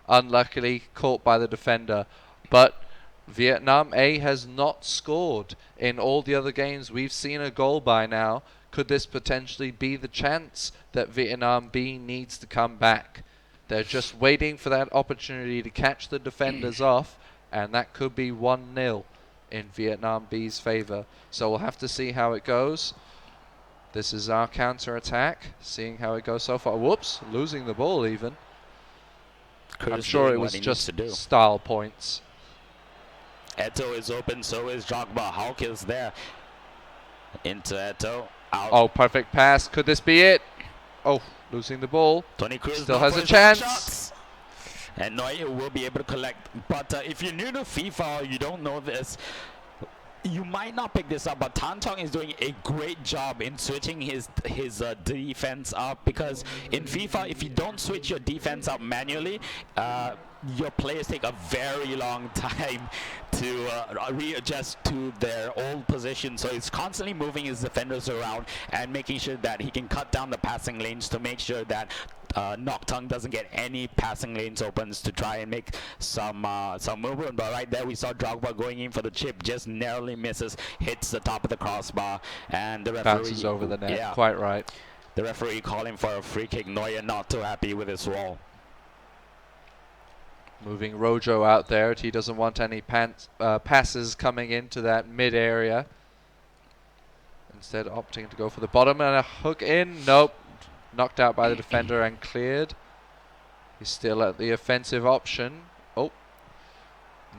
Unluckily caught by the defender. But Vietnam A has not scored in all the other games. We've seen a goal by now. Could this potentially be the chance that Vietnam B needs to come back? They're just waiting for that opportunity to catch the defenders off, and that could be 1-0 in Vietnam B's favor. So we'll have to see how it goes. This is our counter-attack, seeing how it goes so far. Whoops, losing the ball even. I'm sure it was just style points. Eto'o is open, so is Drogba. Hulk is there. Into Eto'o. Out. Oh, perfect pass. Could this be it? Oh, losing the ball. Tony Cruz still has a chance. And Neuer will be able to collect. But if you're new to FIFA or you don't know this, you might not pick this up, but Tan Tong is doing a great job in switching his defense up, because in FIFA, if you don't switch your defense up manually, your players take a very long time to readjust to their old position. So he's constantly moving his defenders around and making sure that he can cut down the passing lanes to make sure that Noctung doesn't get any passing lanes opens to try and make some movement. But right there we saw Drogba going in for the chip, just narrowly misses, hits the top of the crossbar, and the referee bounces over the net. Yeah. Quite right. The referee calling for a free kick. Neuer not too happy with his roll. Moving Rojo out there. He doesn't want any passes coming into that mid area. Instead opting to go for the bottom, and a hook in. Nope. Knocked out by the defender and cleared. He's still at the offensive option. Oh.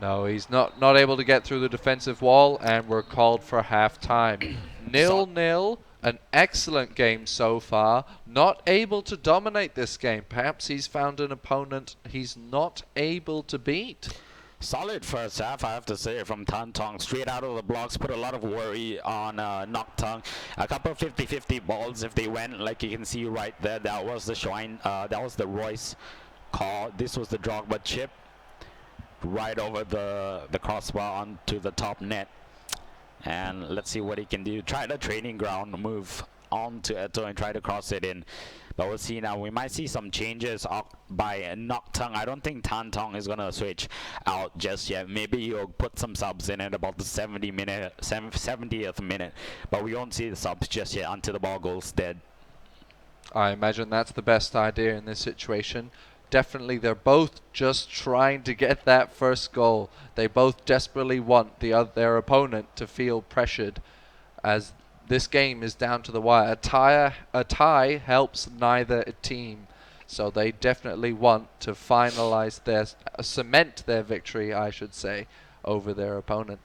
No, he's not able to get through the defensive wall, and we're called for half time. 0-0. An excellent game so far. Not able to dominate this game. Perhaps he's found an opponent he's not able to beat. Solid first half, I have to say, from Tan Tong. Straight out of the blocks, put a lot of worry on Noctung. A couple of 50-50 balls if they went, like you can see right there. That was the Schwein, that was the Royce call. This was the Drogba chip. Right over the crossbar onto the top net. And let's see what he can do. Try the training ground move on to Eto'o and try to cross it in. But we'll see now. We might see some changes by Noctung. I don't think Tan Tong is going to switch out just yet. Maybe he'll put some subs in at about the 70th minute. But we won't see the subs just yet until the ball goes dead. I imagine that's the best idea in this situation. Definitely, they're both just trying to get that first goal. They both desperately want their opponent to feel pressured, as this game is down to the wire. A tie helps neither team, so they definitely want to finalize cement their victory, I should say, over their opponent.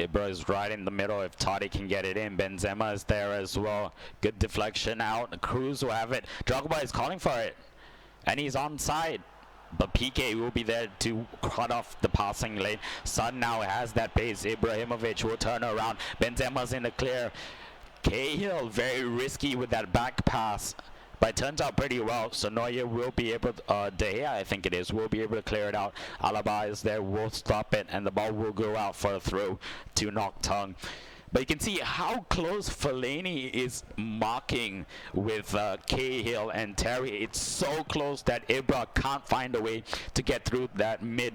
Ibra is right in the middle. If Toddy can get it in, Benzema is there as well. Good deflection out. Cruz will have it. Drogba is calling for it, and he's onside. But PK will be there to cut off the passing lane. Son now has that pace. Ibrahimovic will turn around. Benzema's in the clear. Cahill very risky with that back pass, but it turns out pretty well. So Neuer will be able to, De Gea, I think it is, will be able to clear it out. Alaba is there, will stop it, and the ball will go out for a throw to Noctung. But you can see how close Fellaini is marking with Cahill and Terry. It's so close that Ibra can't find a way to get through that mid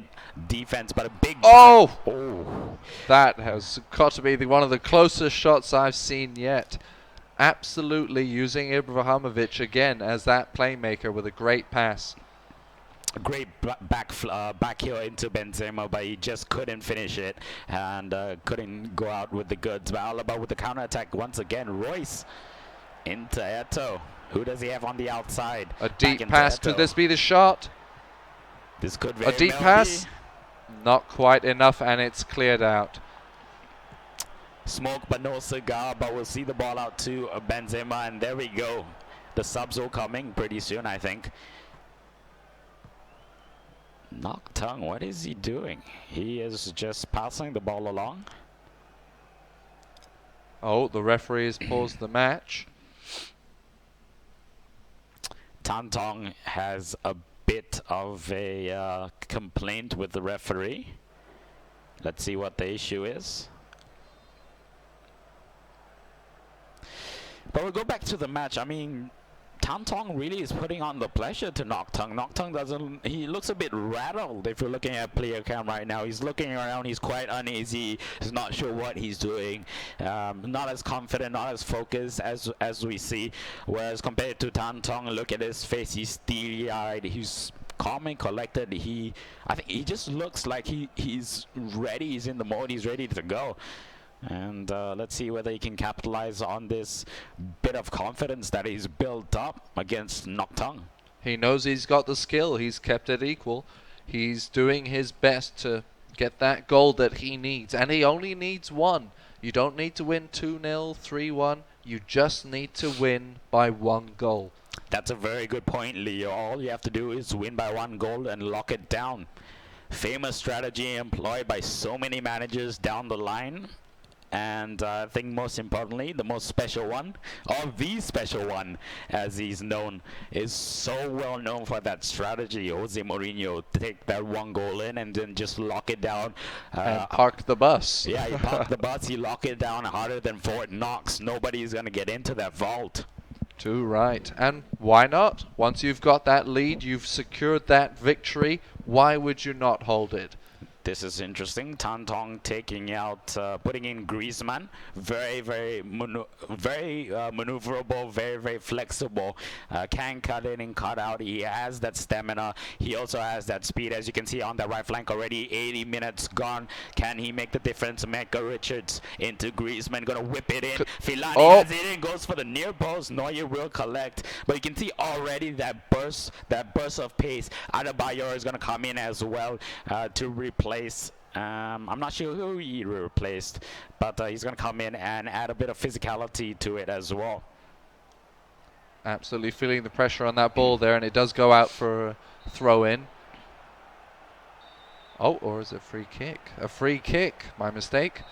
defense. But a big... Oh! Oh! That has got to be one of the closest shots I've seen yet. Absolutely using Ibrahimovic again as that playmaker with a great pass. Great back heel into Benzema, but he just couldn't finish it and couldn't go out with the goods. But Alaba with the counter attack once again. Royce into Eto'o. Who does he have on the outside? A deep pass. Could this be the shot? This could very a deep well pass. Be. Not quite enough, and it's cleared out. Smoke but no cigar, but we'll see the ball out to Benzema, and there we go. The subs will coming pretty soon, I think. Noctung, what is he doing? He is just passing the ball along. Oh, the referee has paused the match. Tan Tong has a bit of a complaint with the referee. Let's see what the issue is. But we'll go back to the match. I mean, Tan Tong really is putting on the pressure to Noctung. Noctung doesn't, he looks a bit rattled if you're looking at player cam right now. He's looking around, he's quite uneasy, he's not sure what he's doing. Not as confident, not as focused as we see. Whereas compared to Tan Tong, look at his face, he's steely-eyed, he's calm and collected. I think he just looks like he's ready, he's in the mode, he's ready to go. And let's see whether he can capitalize on this bit of confidence that he's built up against Noctung. He knows he's got the skill. He's kept it equal. He's doing his best to get that goal that he needs. And he only needs one. You don't need to win 2-0, 3-1. You just need to win by 1 goal. That's a very good point, Leo. All you have to do is win by 1 goal and lock it down. Famous strategy employed by so many managers down the line. And I think most importantly, the most special one, or the special one, as he's known, is so well known for that strategy. Jose Mourinho, take that 1 goal in and then just lock it down. And park the bus. Yeah, you park the bus, you lock it down harder than Fort Knox. Nobody's going to get into that vault. Too right. And why not? Once you've got that lead, you've secured that victory, why would you not hold it? This is interesting. Tan Tong taking out, putting in Griezmann. Very maneuverable, very flexible. Can cut in and cut out. He has that stamina. He also has that speed. As you can see on the right flank already, 80 minutes gone. Can he make the difference? Mecca Richards into Griezmann. Gonna whip it in. Fellaini has it in. Goes for the near post. Neuer will collect. But you can see already that burst of pace. Adebayor is gonna come in as well to replace. I'm not sure who he replaced, but he's going to come in and add a bit of physicality to it as well. Absolutely feeling the pressure on that ball there, and it does go out for a throw-in. Oh, or is it a free kick? A free kick, my mistake.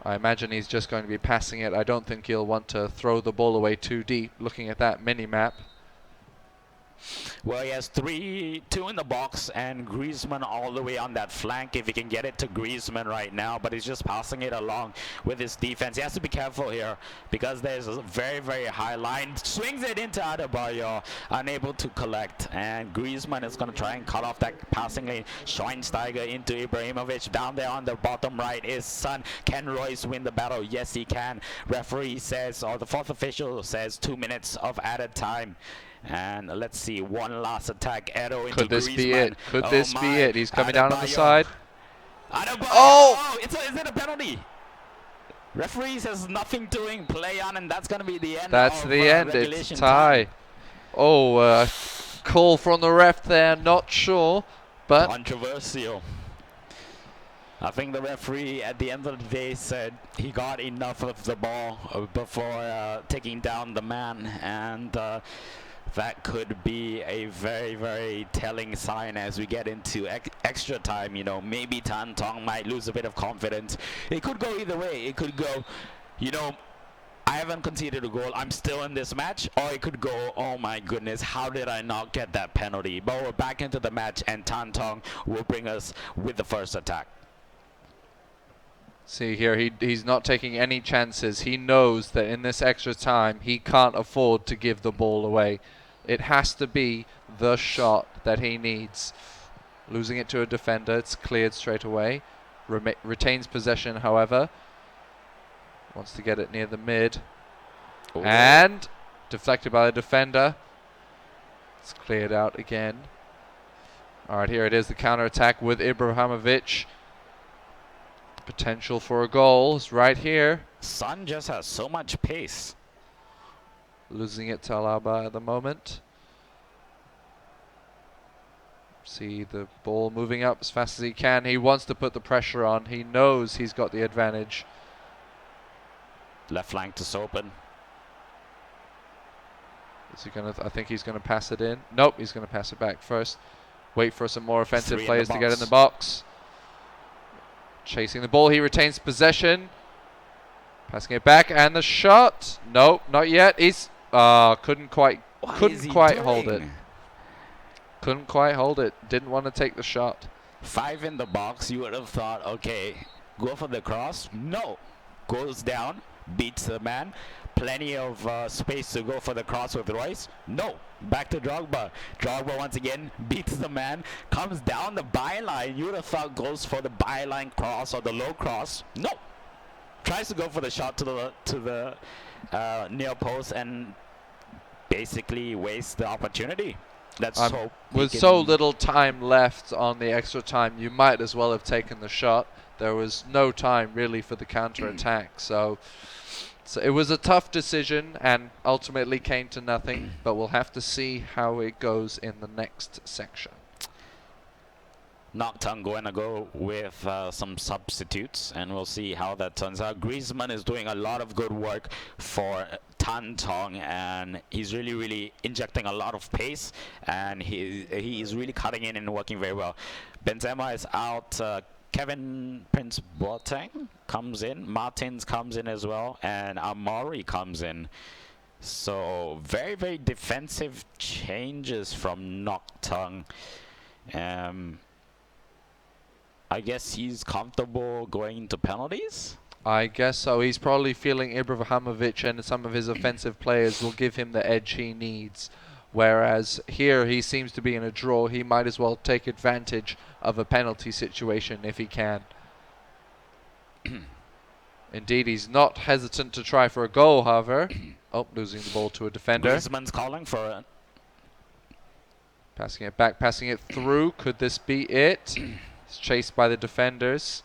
I imagine he's just going to be passing it. I don't think he'll want to throw the ball away too deep, looking at that mini-map. Well, he has 2 in the box, and Griezmann all the way on that flank. If he can get it to Griezmann right now, but he's just passing it along with his defense. He has to be careful here because there's a very high line. Swings it into Adebayor, unable to collect, and Griezmann is going to try and cut off that passing lane. Schweinsteiger into Ibrahimovic. Down there on the bottom right is Son. Can Royce win the battle? Yes, he can. Referee says, or the 4th official says, 2 minutes of added time. And let's see, one last attack. Eto'o into Griezmann. Could this be it? Could this be it? He's coming down on the Adebayor. side. Adebayor. Oh! Is it a penalty? Referee says nothing doing. Play on, and that's going to be the end. That's of, the end. regulation It's tie. time. Oh, call from the ref there. Not sure, but Controversial. I think the referee at the end of the day said he got enough of the ball before taking down the man, and that could be a very, very telling sign as we get into extra time. You know, maybe Tan Tong might lose a bit of confidence. It could go either way. It could go, you know, I haven't conceded a goal, I'm still in this match, or it could go, oh my goodness, how did I not get that penalty? But we're back into the match, and Tan Tong will bring us with the first attack. See here, he's not taking any chances. He knows that in this extra time, he can't afford to give the ball away. It has to be the shot that he needs. Losing it to a defender, it's cleared straight away. Retains possession, however. Wants to get it near the mid. Ooh. And deflected by the defender. It's cleared out again. Alright, here it is, the counter-attack with Ibrahimovic. Potential for a goal is right here. Son just has so much pace. Losing it to Alaba at the moment. See the ball moving up as fast as he can. He wants to put the pressure on. He knows he's got the advantage. Left flank is open. Is he gonna? I think he's gonna pass it in. Nope, he's gonna pass it back first. Wait for some more offensive players to get in the box. Chasing the ball, he retains possession. Passing it back, and the shot. Nope, not yet. He's couldn't quite hold it. Couldn't quite hold it. Didn't want to take the shot. 5 in the box. You would have thought, okay, go for the cross. No, goes down. Beats the man. Plenty of space to go for the cross with Royce. No. Back to Drogba. Drogba once again beats the man. Comes down the byline. You would have thought goes for the byline cross or the low cross. No. Tries to go for the shot to the near post and basically wastes the opportunity. Let's hope. With so little time left on the extra time, you might as well have taken the shot. There was no time really for the counter-attack. So it was a tough decision and ultimately came to nothing, but we'll have to see how it goes in the next section. Noctung going to go with some substitutes, and we'll see how that turns out. Griezmann is doing a lot of good work for Tan Tong, and he's really, really injecting a lot of pace, and he is really cutting in and working very well. Benzema is out. Kevin Prince Boateng comes in, Martins comes in as well, and Amori comes in. So very, very defensive changes from Noctung. I guess he's comfortable going into penalties? I guess so. He's probably feeling Ibrahimovic and some of his offensive players will give him the edge he needs. Whereas here he seems to be in a draw. He might as well take advantage of a penalty situation if he can. Indeed, he's not hesitant to try for a goal, however. Oh, losing the ball to a defender. Griezmann's calling for it. Passing it back, passing it through. Could this be it? It's chased by the defenders.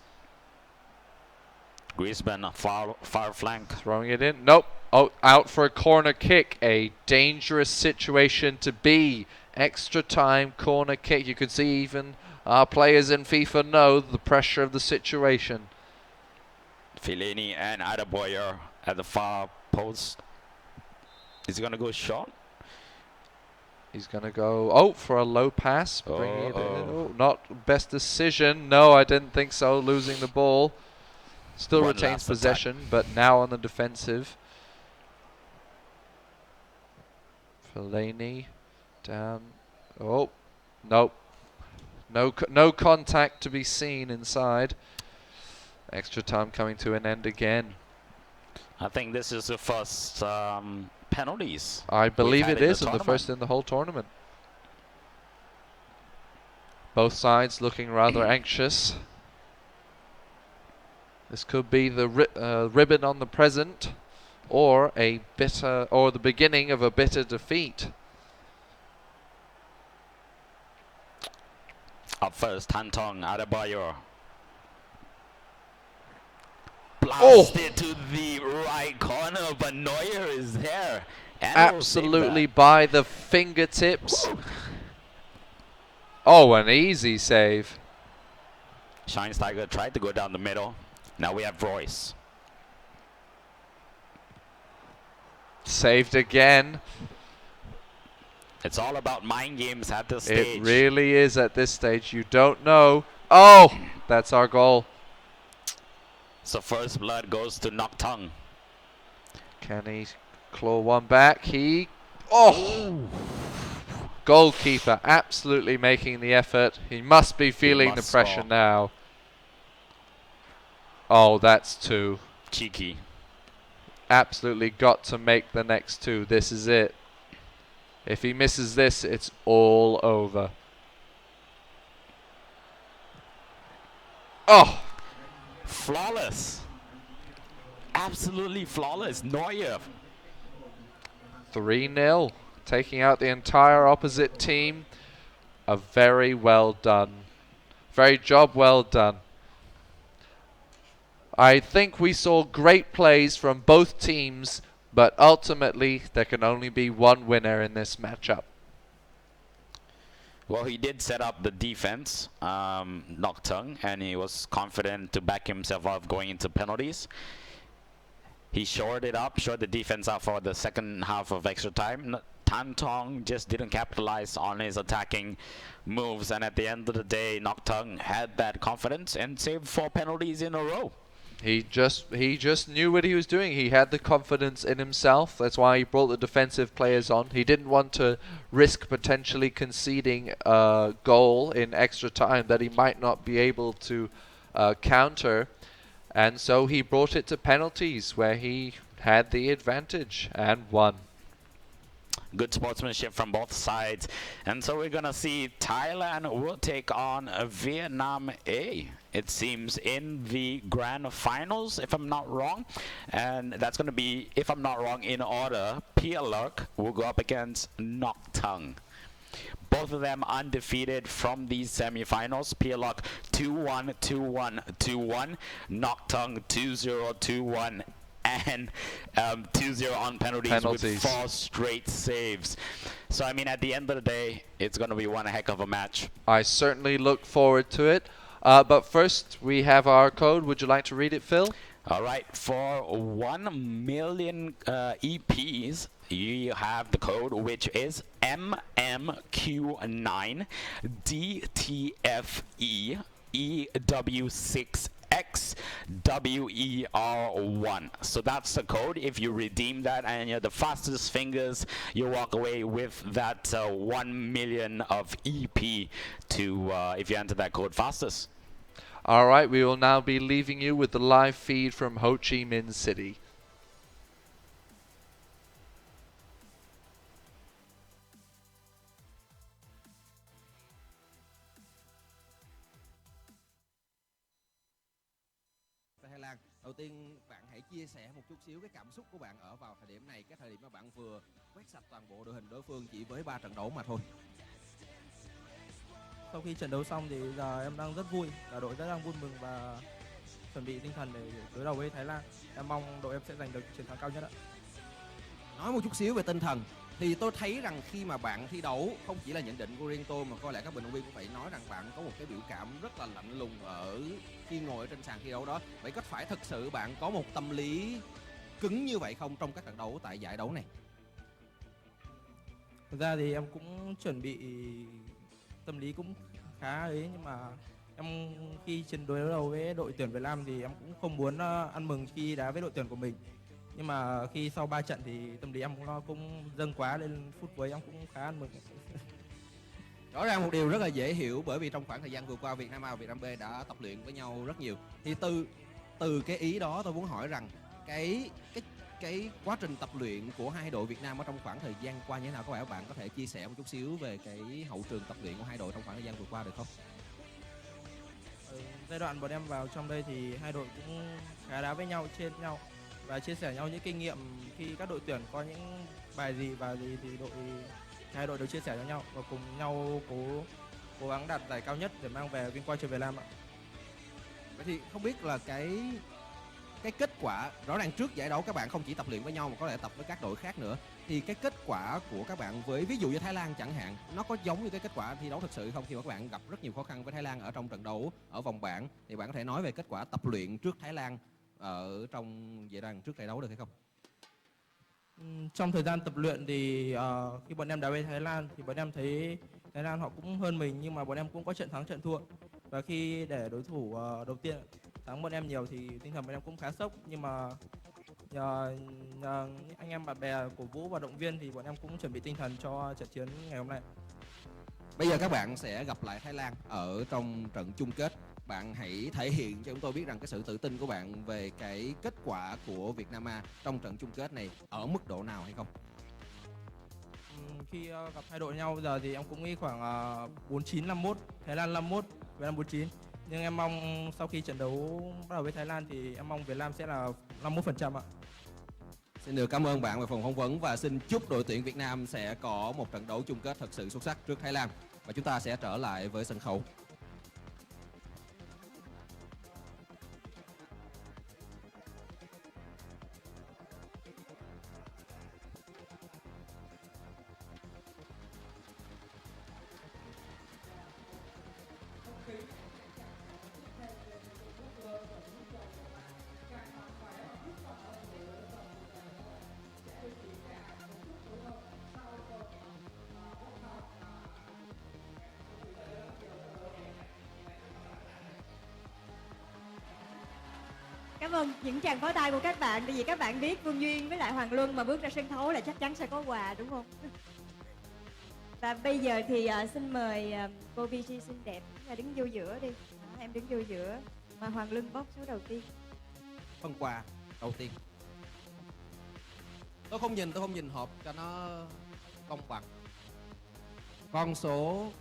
Griezmann, far flank. Throwing it in. Nope. Oh, out for a corner kick. A dangerous situation to be. Extra time corner kick. You could see even our players in FIFA know the pressure of the situation. Fellaini and Adebayor at the far post. Is he going to go short? He's going to go, for a low pass. Bringing it in. Oh, not best decision. No, I didn't think so. Losing the ball. Still retains possession, but now on the defensive. Fellaini down. Oh, nope. No contact to be seen inside. Extra time coming to an end again. I think this is the first penalties. I believe it is, and the first in the whole tournament. Both sides looking rather anxious. This could be the ribbon on the present, or the beginning of a bitter defeat. Up first, Tan Tong, Adebayor. Blasted to the right corner, but Neuer is there. Absolutely by the fingertips. Woo. Oh, an easy save. Schweinsteiger tried to go down the middle. Now we have Royce. Saved again. It's all about mind games at this stage. It really is at this stage. You don't know. Oh, that's our goal. So first blood goes to Noctung. Can he claw one back? Oh! Goalkeeper absolutely making the effort. He must be feeling the pressure score. now. Oh, that's two. Cheeky. Absolutely got to make the next two. This is it. If he misses this, it's all over. Oh! Flawless. Absolutely flawless. Neuer. 3-0. Taking out the entire opposite team. A very well done. Very job well done. I think we saw great plays from both teams, but ultimately there can only be one winner in this matchup. Well, he did set up the defense, Noctung, and he was confident to back himself up going into penalties. He shored it up, shored the defense up for the second half of extra time. Tan Tong just didn't capitalize on his attacking moves, and at the end of the day, Noctung had that confidence and saved 4 penalties in a row. He just knew what he was doing. He had the confidence in himself. That's why he brought the defensive players on. He didn't want to risk potentially conceding a goal in extra time that he might not be able to counter. And so he brought it to penalties where he had the advantage and won. Good sportsmanship from both sides. And so we're going to see Thailand will take on Vietnam A, it seems, in the grand finals, if I'm not wrong. And that's going to be, if I'm not wrong, in order. Pialuk will go up against Noctung. Both of them undefeated from these semifinals. Pialuk 2-1, 2-1, 2-1. Noctung 2-0, 2-1. And 2-0 on penalties with 4 straight saves. So, I mean, at the end of the day, it's going to be one heck of a match. I certainly look forward to it. But first, we have our code. Would you like to read it, Phil? All right. For 1 million EPs, you have the code, which is MMQ9 DTFE EW6 XWER1. So that's the code. If you redeem that and you're the fastest fingers, you walk away with that 1 million of EP to if you enter that code fastest. All right, we will now be leaving you with the live feed from Ho Chi Minh City. Thái Lan. Đầu tiên bạn hãy chia sẻ một chút xíu cái cảm xúc của bạn ở vào thời điểm này, cái thời điểm mà bạn vừa quét sạch toàn bộ đội hình đối phương chỉ với 3 trận đấu mà thôi. Sau khi trận đấu xong thì giờ em đang rất vui, cả đội rất đang vui mừng và chuẩn bị tinh thần để đối đầu với Thái Lan. Em mong đội em sẽ giành được chiến thắng cao nhất ạ. Nói một chút xíu về tinh thần thì tôi thấy rằng khi mà bạn thi đấu, không chỉ là nhận định của riêng tôi mà có lẽ các bình luận viên cũng phải nói rằng bạn có một cái biểu cảm rất là lạnh lùng ở khi ngồi ở trên sàn thi đấu đó. Vậy có phải thực sự bạn có một tâm lý cứng như vậy không trong các trận đấu tại giải đấu này? Thực ra thì em cũng chuẩn bị tâm lý cũng khá ấy, nhưng mà em khi chiến đối đầu với đội tuyển Việt Nam thì em cũng không muốn ăn mừng khi đá với đội tuyển của mình. Nhưng mà khi sau 3 trận thì tâm lý em cũng dâng quá, lên phút cuối em cũng khá ăn mừng. Rõ ràng một điều rất là dễ hiểu, bởi vì trong khoảng thời gian vừa qua Việt Nam A và Việt Nam B đã tập luyện với nhau rất nhiều. Thì từ cái ý đó tôi muốn hỏi rằng cái quá trình tập luyện của hai đội Việt Nam ở trong khoảng thời gian qua như thế nào? Có lẽ bạn có thể chia sẻ một chút xíu về cái hậu trường tập luyện của hai đội trong khoảng thời gian vừa qua được không? Giai đoạn bọn em vào trong đây thì hai đội cũng khá đá với nhau, trên nhau và chia sẻ nhau những kinh nghiệm khi các đội tuyển có những bài gì và gì thì hai đội đều chia sẻ cho nhau và cùng nhau cố gắng đạt giải cao nhất để mang về vinh quang cho Việt Nam ạ. Vậy thì không biết là cái cái kết quả rõ ràng trước giải đấu các bạn không chỉ tập luyện với nhau mà có thể tập với các đội khác nữa, thì cái kết quả của các bạn với ví dụ như Thái Lan chẳng hạn, nó có giống như cái kết quả thi đấu thực sự không, khi mà các bạn gặp rất nhiều khó khăn với Thái Lan ở trong trận đấu ở vòng bảng, thì bạn có thể nói về kết quả tập luyện trước Thái Lan ở trong giai đoạn trước giải đấu được hay không? Trong thời gian tập luyện thì khi bọn em đá với Thái Lan thì bọn em thấy Thái Lan họ cũng hơn mình, nhưng mà bọn em cũng có trận thắng trận thua. Và khi để đối thủ đầu tiên thắng bọn em nhiều thì tinh thần bọn em cũng khá sốc, nhưng mà nhờ anh em bạn bè cổ vũ và động viên thì bọn em cũng chuẩn bị tinh thần cho trận chiến ngày hôm nay. Bây giờ các bạn sẽ gặp lại Thái Lan ở trong trận chung kết. Bạn hãy thể hiện cho chúng tôi biết rằng cái sự tự tin của bạn về cái kết quả của Việt Nam A trong trận chung kết này ở mức độ nào hay không? Khi gặp hai đội nhau bây giờ thì em cũng nghĩ khoảng 49-51, Thái Lan 51, Việt Nam 49. Nhưng em mong sau khi trận đấu bắt đầu với Thái Lan thì em mong Việt Nam sẽ là 51% ạ. Xin được cảm ơn bạn về phần phỏng vấn và xin chúc đội tuyển Việt Nam sẽ có một trận đấu chung kết thật sự xuất sắc trước Thái Lan. Và chúng ta sẽ trở lại với sân khấu. Cảm ơn những tràng pháo tay của các bạn, tại vì các bạn biết Vương Duyên với lại Hoàng Luân mà bước ra sân khấu là chắc chắn sẽ có quà, đúng không? Và bây giờ thì xin mời cô VG xinh đẹp là đứng vô giữa đi. Đó, em đứng vô giữa mà Hoàng Luân bóc số đầu tiên. Phần quà đầu tiên. Tôi không nhìn hộp cho nó công bằng. Con số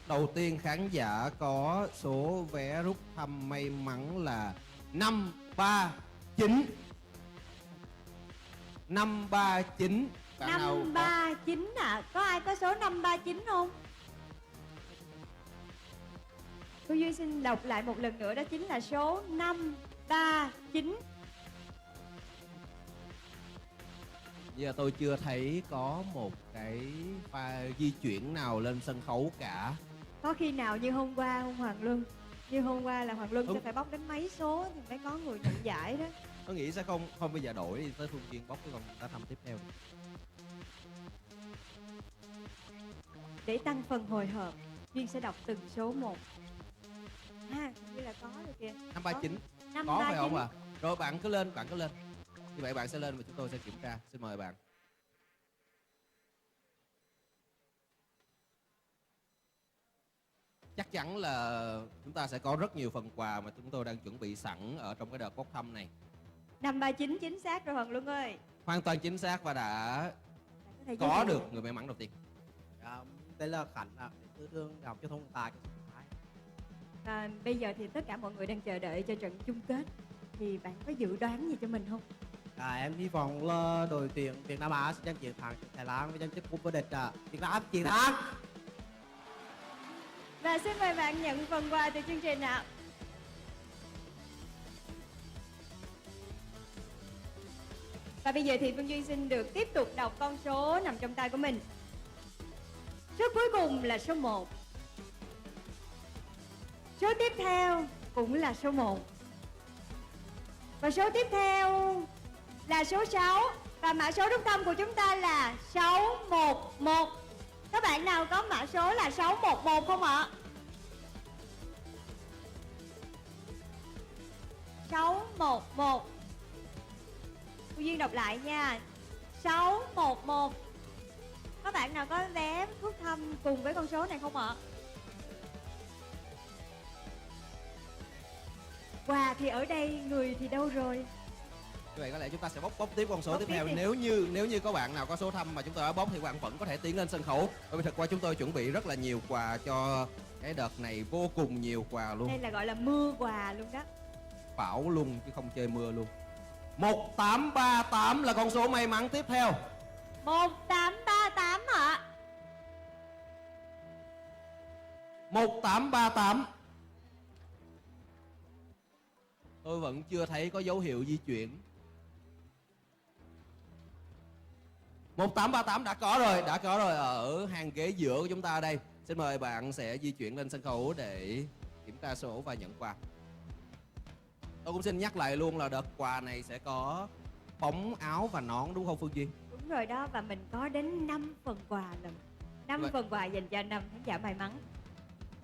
đầu tiên khán giả có số vé rút thăm may mắn là 539. 539. Bạn nào 539 à? Có ai có số 539 không? Cô Duy xin đọc lại một lần nữa, đó chính là số 539. Giờ tôi chưa thấy có một cái pha di chuyển nào lên sân khấu cả. Có khi nào như hôm qua không Hoàng Luân? Như hôm qua là Hoàng Luân sẽ phải bóc đến mấy số thì mới có người nhận giải đó. Tôi nghĩ sẽ không bây giờ đổi đi tới Phương Duyên bóc cái vòng đã thăm tiếp theo. Để tăng phần hồi hộp, Duyên sẽ đọc từng số một. Hình như là có rồi kìa. 539. Có Có phải không ạ? Rồi bạn cứ lên. Như vậy bạn sẽ lên và chúng tôi sẽ kiểm tra. Xin mời bạn. Chắc chắn là chúng ta sẽ có rất nhiều phần quà mà chúng tôi đang chuẩn bị sẵn ở trong cái đợt bốc thăm này. 539 chính xác rồi Hoàng Luân ơi. Hoàn toàn chính xác và đã có được người may mắn đầu tiên. Đây là Khánh tư thương học giao thông vận tải. Bây giờ thì tất cả mọi người đang chờ đợi cho trận chung kết. Thì bạn có dự đoán gì cho mình không? Em hy vọng là đội tuyển Việt Nam Á sẽ giành chiến thắng Thái Lan và giành chức vô địch. Việt Nam chiến thắng. Và xin mời bạn nhận phần quà từ chương trình ạ. Và bây giờ thì Phương Duyên xin được tiếp tục đọc con số nằm trong tay của mình. Số cuối cùng là số 1. Số tiếp theo cũng là số 1. Và số tiếp theo là số 6. Và mã số rút thăm của chúng ta là 611. Các bạn nào có mã số là 611 không ạ? 611. Cô Duyên đọc lại nha. 611. Các bạn nào có vé rút thăm cùng với con số này không ạ? Quà thì ở đây, người thì đâu rồi? Như vậy có lẽ chúng ta sẽ bóc tiếp con số tiếp theo. Nếu như có bạn nào có số thăm mà chúng tôi đã bóc thì bạn vẫn có thể tiến lên sân khấu. Bởi vì thật qua chúng tôi chuẩn bị rất là nhiều quà cho cái đợt này, vô cùng nhiều quà luôn. Đây là gọi là mưa quà luôn đó. Bão luôn chứ không chơi mưa luôn. 1838 là con số may mắn tiếp theo. 1838 ạ. 1838. Tôi vẫn chưa thấy có dấu hiệu di chuyển. 1838 đã có rồi ở hàng ghế giữa của chúng ta đây. Xin mời bạn sẽ di chuyển lên sân khấu để kiểm tra số và nhận quà. Tôi cũng xin nhắc lại luôn là đợt quà này sẽ có bóng, áo và nón, đúng không Phương Duyên? Đúng rồi đó, và mình có đến 5 phần quà lần. 5 Vậy- phần quà dành cho 5 khán giả may mắn.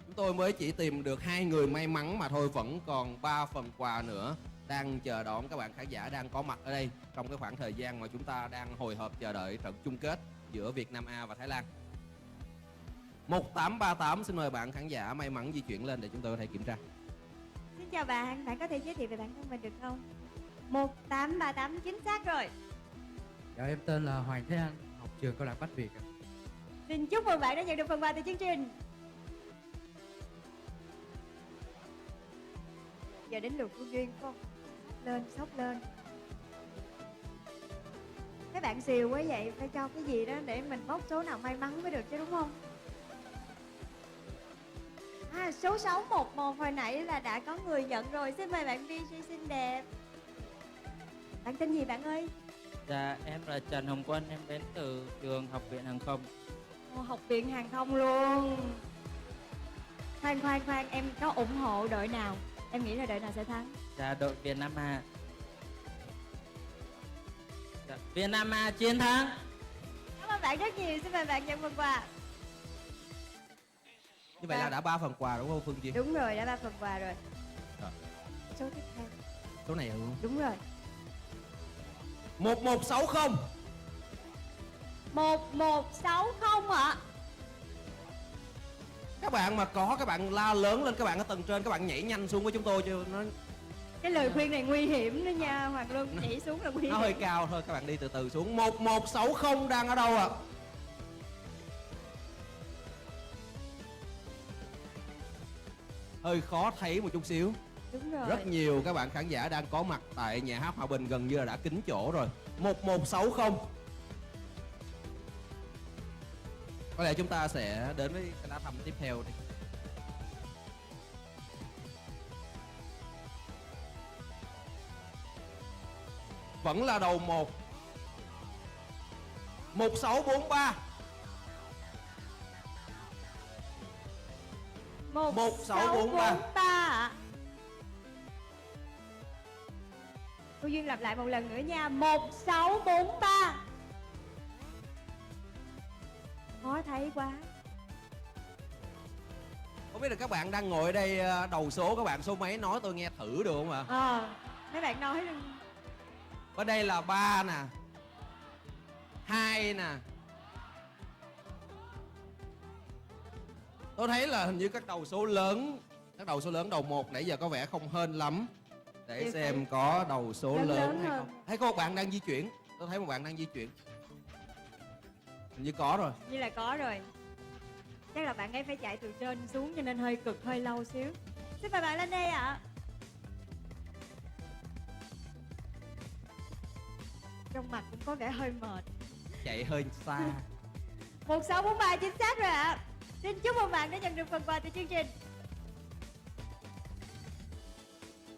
Chúng tôi mới chỉ tìm được 2 người may mắn mà thôi, vẫn còn 3 phần quà nữa đang chờ đón các bạn khán giả đang có mặt ở đây trong cái khoảng thời gian mà chúng ta đang hồi hộp chờ đợi trận chung kết giữa Việt Nam A và Thái Lan. 1838, xin mời bạn khán giả may mắn di chuyển lên để chúng tôi có thể kiểm tra. Xin chào bạn, bạn có thể giới thiệu về bản thân mình được không? 1838 chính xác rồi. Dạ em tên là Hoàng Thế Anh, học trường Cao đẳng Bách Việt ạ. Xin chúc mừng bạn đã nhận được phần quà từ chương trình. Giờ đến lượt Phương Duyên không? Sốc lên. Các bạn xìu quá vậy, phải cho cái gì đó để mình bốc số nào may mắn mới được chứ đúng không? Số 611 hồi nãy là đã có người nhận rồi. Xin mời bạn VJ xinh đẹp. Bạn tên gì bạn ơi? Dạ, em là Trần Hồng Quân, em đến từ trường Học viện Hàng không. Học viện Hàng không luôn. Khoan, em có ủng hộ đội nào? Em nghĩ là đội nào sẽ thắng? Dạ, đội Việt Nam A. Dạ, Việt Nam A chiến thắng. Cảm ơn bạn rất nhiều, xin mời bạn nhận phần quà. Như vậy là đã 3 phần quà đúng không Phương Duyên? Đúng rồi, đã 3 phần quà rồi. Rồi. Số tiếp theo. Số này đúng không? Đúng rồi. 1160. 1160 ạ. Các bạn mà có, các bạn la lớn lên, các bạn ở tầng trên, các bạn nhảy nhanh xuống với chúng tôi chứ nó Cái lời khuyên này nguy hiểm đó nha Hoàng Luân, nhảy xuống là nguy hiểm. nó hơi cao thôi, các bạn đi từ từ xuống. 1160 đang ở đâu ạ? Hơi khó thấy một chút xíu. Đúng rồi. Rất nhiều các bạn khán giả đang có mặt tại nhà hát Hòa Bình, gần như là đã kín chỗ rồi. 1160. Có lẽ chúng ta sẽ đến với cái lá thăm tiếp theo đi. Vẫn là đầu 1. 1643. 1643 ạ. Cô Duyên lặp lại một lần nữa nha. 1643. Khó thấy quá. Không biết là các bạn đang ngồi ở đây đầu số, các bạn số mấy nói tôi nghe thử được không ạ? Mấy bạn nói đi. Ở đây là 3 nè, 2 nè. Tôi thấy là hình như các đầu số lớn, đầu 1 nãy giờ có vẻ không hên lắm. Để Điều xem phải có đầu số lớn hay hơn. không. Thấy có một bạn đang di chuyển. Tôi thấy một bạn đang di chuyển. Hình như có rồi. Như là có rồi. Chắc là bạn ấy phải chạy từ trên xuống cho nên hơi cực, hơi lâu xíu. Xin mời bạn lên đây ạ. Trong mặt cũng có vẻ hơi mệt. Chạy hơi xa. 1643 chính xác rồi ạ. Xin chúc mừng bạn đã nhận được phần quà từ chương trình.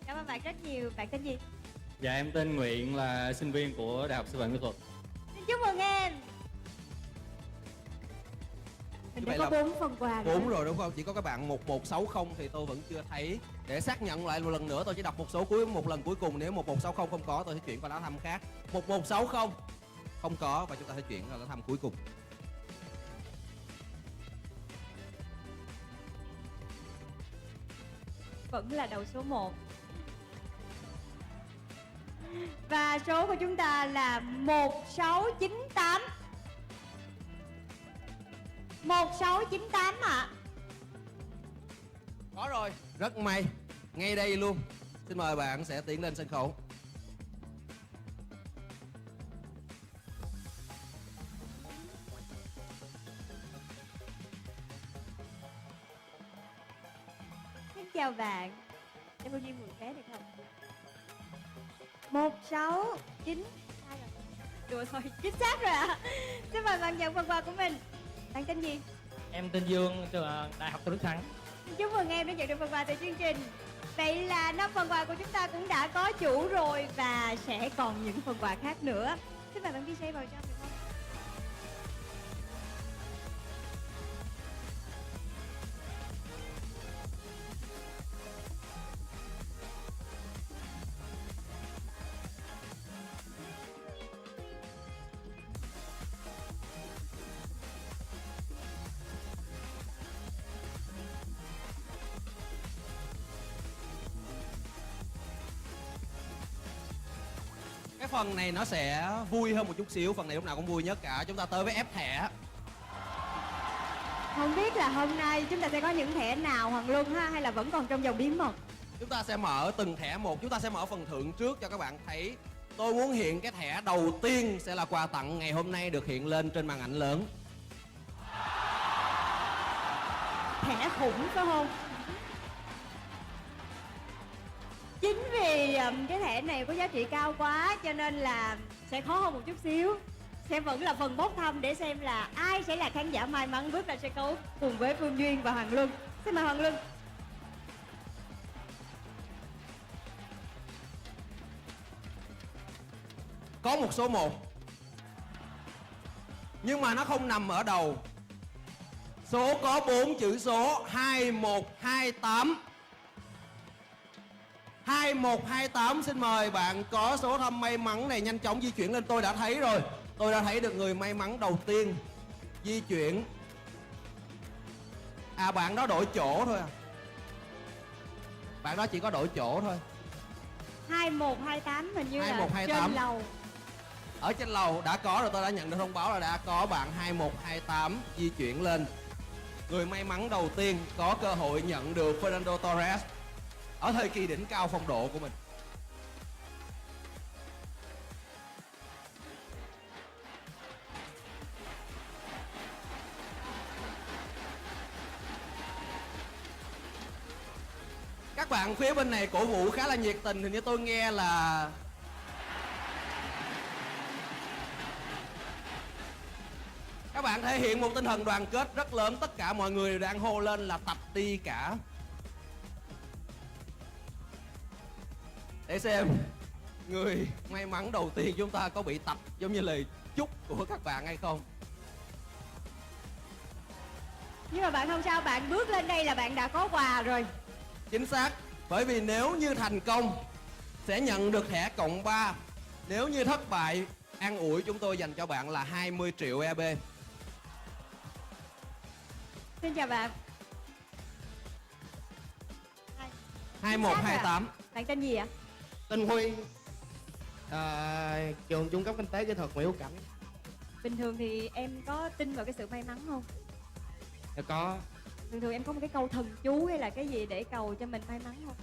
Cảm ơn bạn rất nhiều. Bạn tên gì? Dạ em tên Nguyện, là sinh viên của Đại học Sư phạm Kỹ thuật. Xin chúc mừng em. Mình đã có 4 phần quà rồi. 4 rồi đúng không? Chỉ có các bạn 1160 thì tôi vẫn chưa thấy. Để xác nhận lại một lần nữa, tôi chỉ đọc một số một lần cuối cùng. Nếu 1160 không có, tôi sẽ chuyển qua lá thăm khác. 1160 không có và chúng ta sẽ chuyển qua lá thăm cuối cùng. Vẫn là đầu số 1. Và số của chúng ta là 1698. 1698 ạ. Có rồi, rất may. Ngay đây luôn. Xin mời bạn sẽ tiến lên sân khấu. Xin chào bạn. Cho cô Duyên mượn vé được không? 169. Sai rồi. Đùa thôi, chính xác rồi ạ. Xin mời bạn nhận phần quà của mình. Bạn tên gì? Em tên Dương, từ Đại học Tôn Đức Thắng. Chúc mừng em đã nhận được phần quà từ chương trình. Vậy là 5 phần quà của chúng ta cũng đã có chủ rồi và sẽ còn những phần quà khác nữa. Xin mời bạn DJ vào trong được không? Cái phần này nó sẽ vui hơn một chút xíu, phần này lúc nào cũng vui nhất cả. Chúng ta tới với ép thẻ. Không biết là hôm nay chúng ta sẽ có những thẻ nào Hoàng Luân ha, hay là vẫn còn trong vòng bí mật? Chúng ta sẽ mở từng thẻ một. Chúng ta sẽ mở phần thưởng trước cho các bạn thấy. Tôi muốn hiện cái thẻ đầu tiên sẽ là quà tặng ngày hôm nay được hiện lên trên màn ảnh lớn. Thẻ khủng phải không? Chính vì cái thẻ này có giá trị cao quá cho nên là sẽ khó hơn một chút xíu. Sẽ vẫn là phần bốc thăm để xem là ai sẽ là khán giả may mắn bước ra sân khấu cùng với Phương Duyên và Hoàng Luân. Xin mời Hoàng Luân. Có một số 1, nhưng mà nó không nằm ở đầu. Số có 4 chữ số 2128. 2128, xin mời bạn có số thăm may mắn này nhanh chóng di chuyển lên. Tôi đã thấy rồi. Tôi đã thấy được người may mắn đầu tiên di chuyển. À, bạn đó đổi chỗ thôi à. Bạn đó chỉ có đổi chỗ thôi. 2128 hình như 2128. là trên lầu. Ở trên lầu đã có rồi, tôi đã nhận được thông báo là đã có bạn 2128 di chuyển lên. Người may mắn đầu tiên có cơ hội nhận được Fernando Torres ở thời kỳ đỉnh cao phong độ của mình. Các bạn phía bên này cổ vũ khá là nhiệt tình, hình như tôi nghe là các bạn thể hiện một tinh thần đoàn kết rất lớn. Tất cả mọi người đều đang hô lên là tập đi cả. Để xem người may mắn đầu tiên chúng ta có bị tập giống như lời chúc của các bạn hay không. Nhưng mà bạn không sao, bạn bước lên đây là bạn đã có quà rồi. Chính xác, bởi vì nếu như thành công sẽ nhận được thẻ cộng 3. Nếu như thất bại, an ủi chúng tôi dành cho bạn là 20 triệu EB. Xin chào bạn. 2128. Bạn tên gì ạ? Tên Huy, trường trung cấp kinh tế kỹ thuật Nguyễn Hữu Cảnh. Bình thường thì em có tin vào cái sự may mắn không? Dạ có. Thường thường em có một cái câu thần chú hay là cái gì để cầu cho mình may mắn không?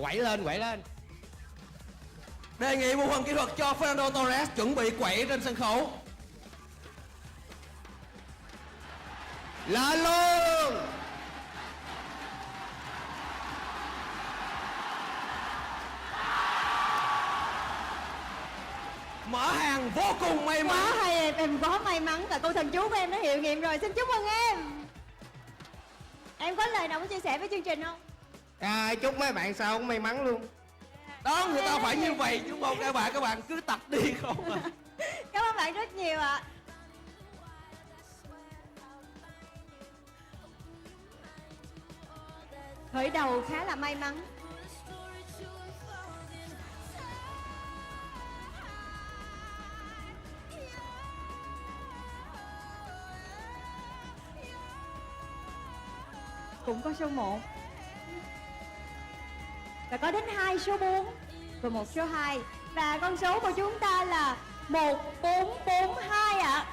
Quẩy lên, quẩy lên. Đề nghị bộ phận kỹ thuật cho Fernando Torres chuẩn bị quẩy trên sân khấu. Lên luôn. Mở hàng vô cùng may mắn. Quá hay, em có may mắn và câu thần chú của em đã hiệu nghiệm rồi. Xin chúc mừng em. Em có lời nào muốn chia sẻ với chương trình không? Chúc mấy bạn sau cũng may mắn luôn. Đó, người ta phải như vậy chứ không các bạn cứ tập đi không à. Cảm ơn bạn rất nhiều ạ. Khởi đầu khá là may mắn. Cũng có số 1 và có đến 2 số 4 và 1 số 2. Và con số của chúng ta là 1442 ạ.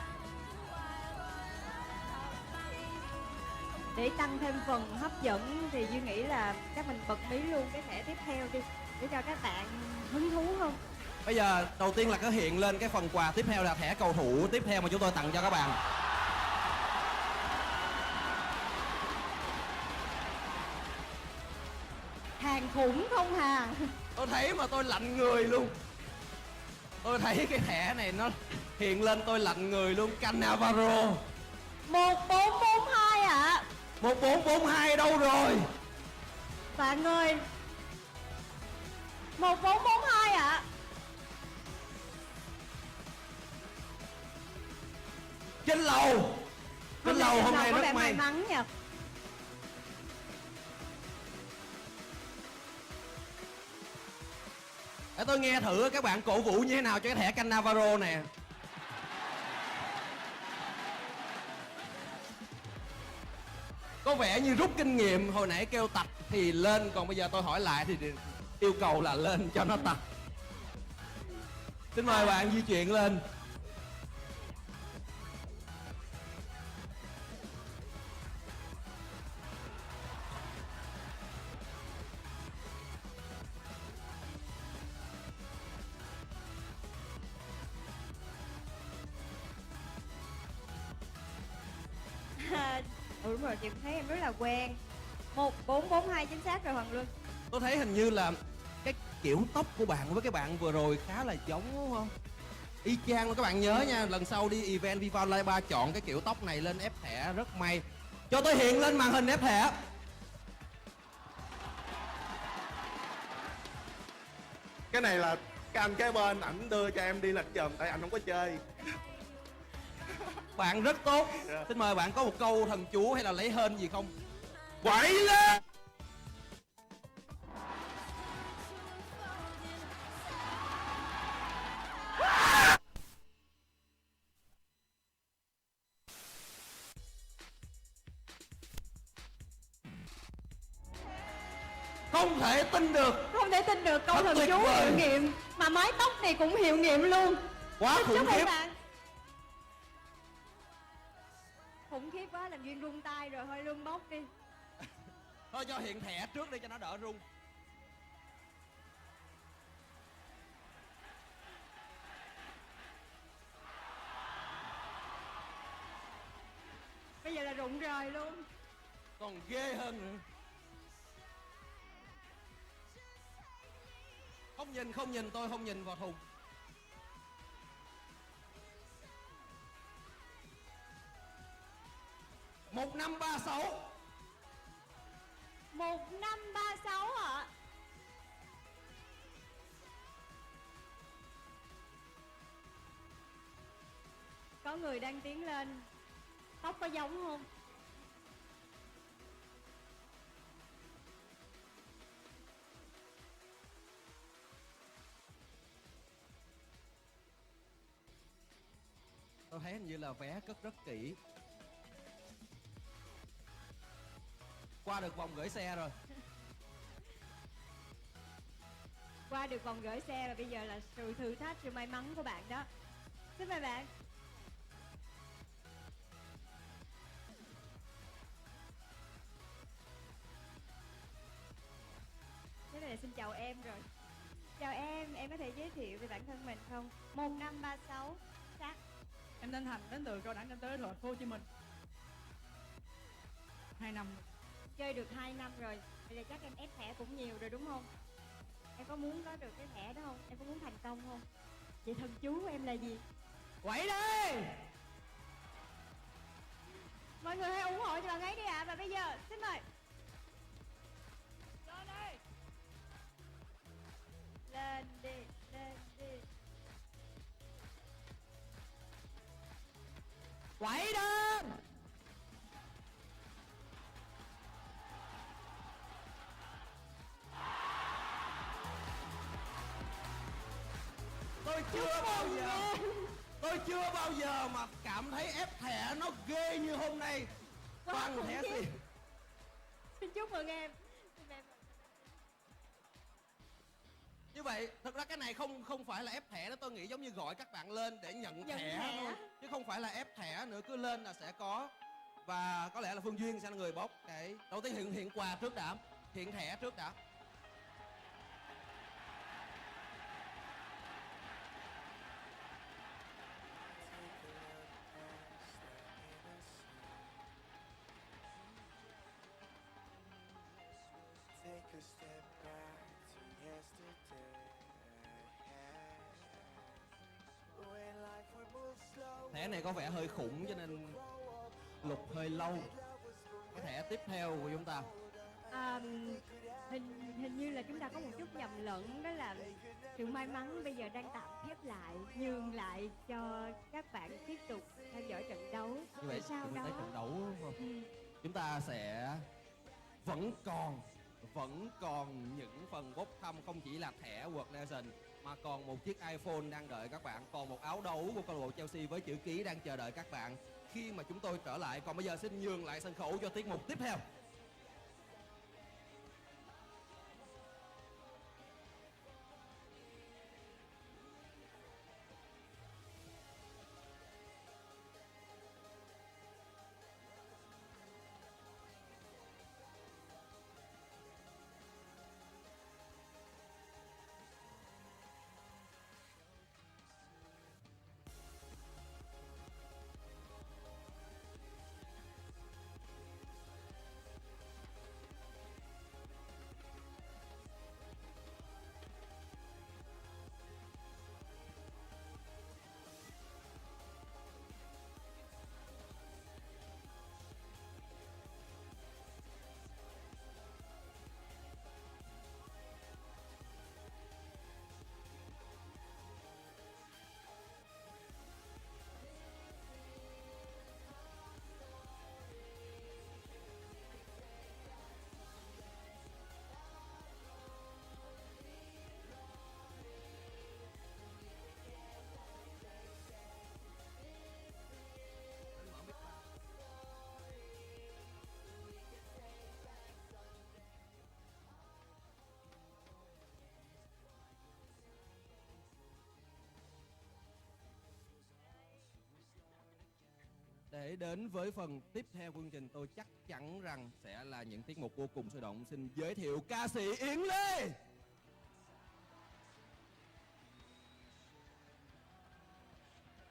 Để tăng thêm phần hấp dẫn thì Duy nghĩ là chắc mình bật mí luôn cái thẻ tiếp theo đi để cho các bạn hứng thú hơn. Bây giờ đầu tiên là có hiện lên cái phần quà tiếp theo là thẻ cầu thủ tiếp theo mà chúng tôi tặng cho các bạn. Hàng khủng không hà. Tôi thấy mà tôi lạnh người luôn. Tôi thấy cái thẻ này nó hiện lên tôi lạnh người luôn. Cannavaro 1442 ạ. 1442 đâu rồi? Bạn ơi, 1442 ạ. Trên lầu hôm nay có rất vẻ may. may mắn nha. Để tôi nghe thử các bạn cổ vũ như thế nào cho cái thẻ Cannavaro nè. Có vẻ như rút kinh nghiệm, hồi nãy kêu tập thì lên, còn bây giờ tôi hỏi lại thì yêu cầu là lên cho nó tập. Xin mời bạn di chuyển lên. Đúng rồi, chị thấy em rất là quen. 1442 chính xác rồi Hoàng Luân. Tôi thấy hình như là cái kiểu tóc của bạn với cái bạn vừa rồi khá là giống đúng không? Y chang luôn, các bạn nhớ nha, lần sau đi event FIFA Online 3 chọn cái kiểu tóc này lên ép thẻ rất may. Cho tôi hiện lên màn hình ép thẻ. Cái này là cái anh kế bên ảnh đưa cho em đi lịch giùm, tại anh không có chơi. Bạn rất tốt. Xin mời bạn có một câu thần chú hay là lấy hên gì không? Quậy lên! Không thể tin được. Không thể tin được, câu Thật thần tuyệt chú vời. hiệu nghiệm. Mà mái tóc này cũng hiệu nghiệm luôn. Quá Chúc khủng mừng khiếp. bạn. Khủng khiếp quá, làm Duyên run tay rồi, thôi Luân bóc đi. Thôi cho hiện thẻ trước đi cho nó đỡ run. Bây giờ là rụng rời luôn. Còn ghê hơn nữa. Không nhìn tôi không nhìn vào thùng. Một năm 36. 1536 ạ. Có người đang tiến lên. Tóc có giống không? Tôi thấy hình như là vé cất rất kỹ. Qua được vòng gửi xe rồi. Qua được vòng gửi xe rồi, bây giờ là sự thử thách, sự may mắn của bạn đó. Xin mời bạn. Thế này là xin chào em rồi. Chào em có thể giới thiệu về bản thân mình không? 1536 xác. Em tên Thành, đến từ Cao đẳng Kinh tế Thành phố Hồ Chí Minh. 2 năm. Chơi được 2 năm rồi. Bây giờ chắc em ép thẻ cũng nhiều rồi đúng không? Em có muốn có được cái thẻ đó không? Em có muốn thành công không? Vậy thần chú của em là gì? Quậy đi! Mọi người hãy ủng hộ cho bạn ấy đi ạ. Và bây giờ xin mời. Lên đi, lên đi. Quậy đi! Tôi chưa bao giờ mà cảm thấy ép thẻ nó ghê như hôm nay. Toàn thẻ xì. Xin chúc mừng em. Như vậy thực ra cái này không phải là ép thẻ đó, tôi nghĩ giống như gọi các bạn lên để nhận thẻ thôi, chứ không phải là ép thẻ nữa, cứ lên là sẽ có. Và có lẽ là Phương Duyên sẽ là người bóc cái đầu tiên. Hiện quà trước đã, hiện thẻ trước đã. Thẻ này có vẻ hơi khủng cho nên lục hơi lâu. Cái thẻ tiếp theo của chúng ta Hình như là chúng ta có một chút nhầm lẫn, đó là sự may mắn bây giờ đang tạm khép lại, nhường lại cho các bạn tiếp tục theo dõi trận đấu. Như vậy Sau chúng đó ta tới trận đấu đúng không? Chúng ta sẽ vẫn còn những phần bốc thăm, không chỉ là thẻ World Legend mà còn một chiếc iPhone đang đợi các bạn, còn một áo đấu của câu lạc bộ Chelsea với chữ ký đang chờ đợi các bạn khi mà chúng tôi trở lại. Còn bây giờ xin nhường lại sân khấu cho tiết mục tiếp theo. Để đến với phần tiếp theo của chương trình, tôi chắc chắn rằng sẽ là những tiết mục vô cùng sôi động. Xin giới thiệu ca sĩ Yến Lê.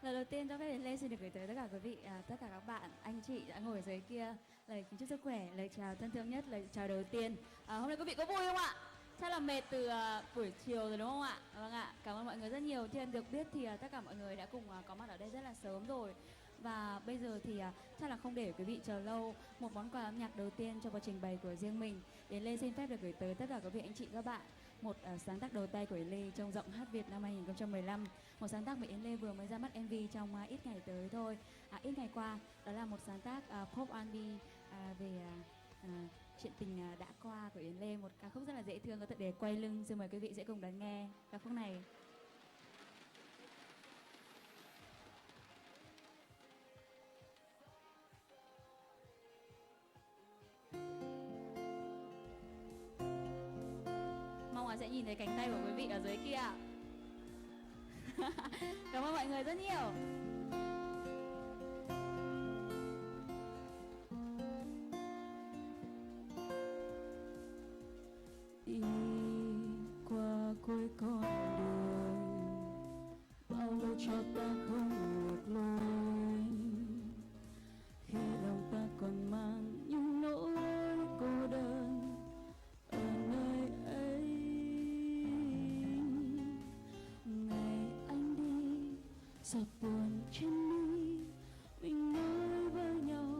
Lời đầu tiên cho phép Yến Lê xin được gửi tới tất cả quý vị, tất cả các bạn, anh chị đã ngồi ở dưới kia lời kính chúc sức khỏe, lời chào thân thương nhất, lời chào đầu tiên. Hôm nay quý vị có vui không ạ? Chắc là mệt từ buổi chiều rồi đúng không ạ? Vâng ạ, cảm ơn mọi người rất nhiều. Thì được biết thì tất cả mọi người đã cùng có mặt ở đây rất là sớm rồi. Và bây giờ thì chắc là không để quý vị chờ lâu. Một món quà âm nhạc đầu tiên cho vào trình bày của riêng mình. Yến Lê xin phép được gửi tới tất cả quý vị anh chị các bạn một sáng tác đầu tay của Yến Lê trong giọng hát Việt năm 2015. Một sáng tác mà Yến Lê vừa mới ra mắt MV trong ít ngày tới thôi, ít ngày qua. Đó là một sáng tác pop R&B về chuyện tình đã qua của Yến Lê. Một ca khúc rất là dễ thương có tựa đề Quay Lưng. Xin mời quý vị sẽ cùng đón nghe ca khúc này. Mong là sẽ nhìn thấy cánh tay của quý vị ở dưới kia. Cảm ơn mọi người rất nhiều. Đi qua cuối con đường, bao lâu cho ta không ngược lối, khi lòng ta còn mang những nỗi cô đơn ở nơi ấy. Ngày anh đi giọt buồn trên mi, mình nói với nhau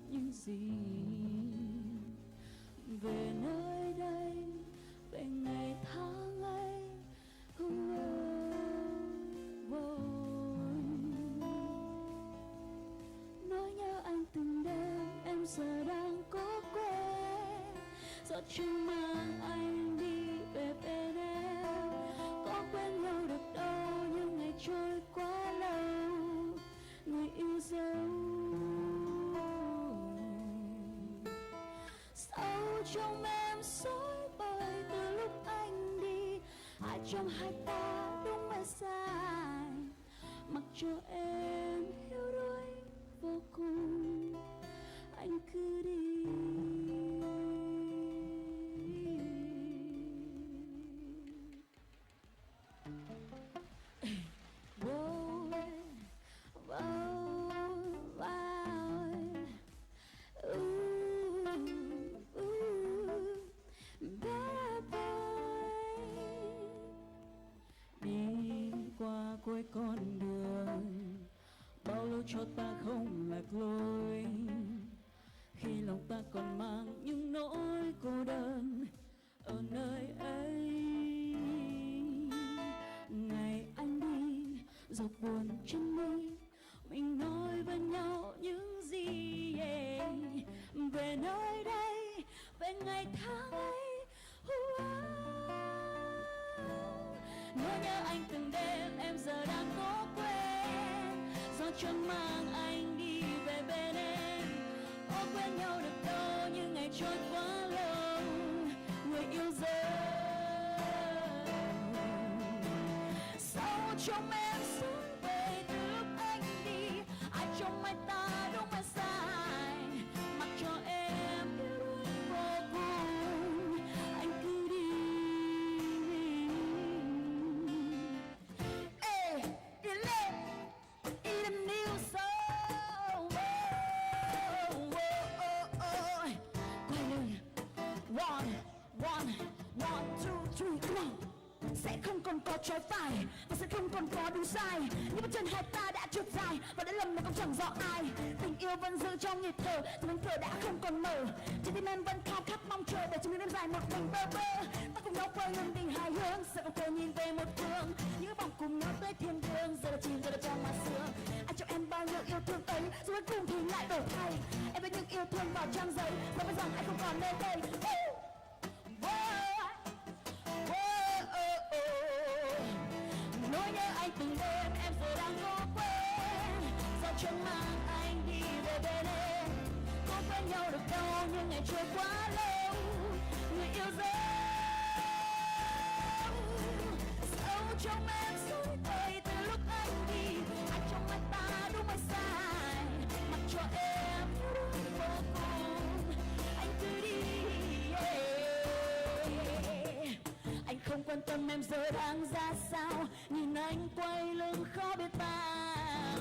những gì về nơi đây, về ngày tháng ấy. Nỗi nhớ anh từng đêm, em giờ đang có quên. Giọt chung mang anh đi về bên em, có quên nhau được đâu nhưng ngày trôi quá lâu, người yêu dấu. Sâu trong em dối bời từ lúc anh đi, ai trong hai ta đúng hay sai, mặc cho em yếu đuối vô cùng, anh cứ đi. Đi qua cuối con đường, bao lâu cho ta không lạc lối, khi lòng ta ta còn mang những nỗi cô đơn ở nơi ấy. Ngày anh đi dọc buồn chân mi, mình nói với nhau những gì về nơi đây, về ngày tháng ấy. Nỗi nhớ anh từng đêm em giờ đang có quên, gió chân mang anh đi về bên em. Có quên nhau được đâu nhưng ngày trôi quá lâu, người yêu dấu sâu trong em xuống về từ lúc anh đi. Ai trong mắt ta đúng hay sai, mặc cho em yêu đuối vô cùng, anh cứ đi. Ê, đi lên, đi lên yêu sâu. Quay lưng, one, two, three, come on. Sẽ không còn có trái phải và sẽ không còn có đúng sai. Những bước chân hai ta đã trượt dài và đã lầm mà cũng chẳng rõ ai. Tình yêu vẫn giữ trong nhịp thở, dù cánh cửa đã không còn mở. Trái tim em vẫn khao khát mong chờ để trong những đêm dài một mình bơ vơ. Ta cùng nhau quay lưng tình hai hướng, sẽ không thể nhìn về một phương. Những vòng cùng nhau tới thiên đường, giờ là chìm giờ là trong màn sương. Anh cho em bao nhiêu yêu thương ấy, rồi cuối cùng thì lại đổi thay. Em với những yêu thương vào trang giấy, và biết rằng anh không còn nơi đây. Nỗi nhớ anh từng đêm em giờ đang cố quên, sao chân mang anh đi về bên em. Có quen nhau được đâu nhưng ngày trôi quá lâu, người yêu dấu sâu trong em suốt đời từ lúc anh đi. Anh trong mắt ta đúng hay sai, mặc cho em yêu đuối vô cùng, anh cứ đi. Anh không quan tâm em giờ đang ra sao, nhìn anh quay lưng khó biết bao.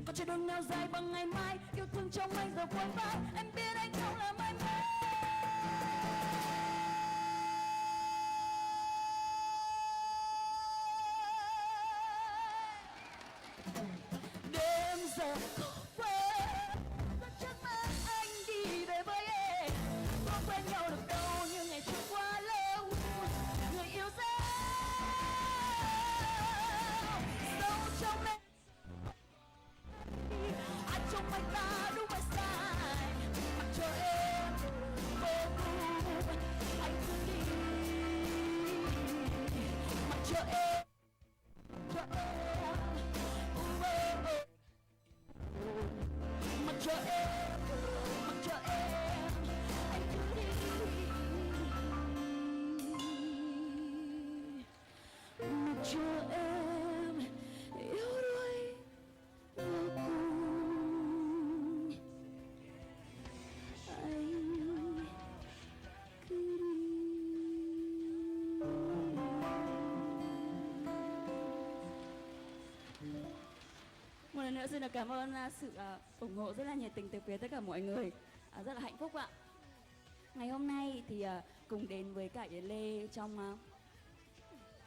Có trái đôi neo dài bằng ngày mai, yêu thương trong anh giờ quay vai. Em biết anh không là mãi mãi. Đêm giờ có quên, có chắc mang anh đi về với em. Có quen nhau được đâu nhưng ngày trôi quá lâu, người yêu dấu sâu trong em. Ai trong mắt ta đúng hay sai, mặc cho em vô cùng, anh cứ đi. Mặc cho em, cho em, mặc cho em, mặc cho em, anh cứ đi. Mặc cho em yêu đuối vô cùng, anh cứ đi. Một lần nữa xin được cảm ơn sự ủng hộ rất là nhiệt tình từ phía tất cả mọi người. Rất là hạnh phúc ạ. Ngày hôm nay thì cùng đến với cả Yến Lê trong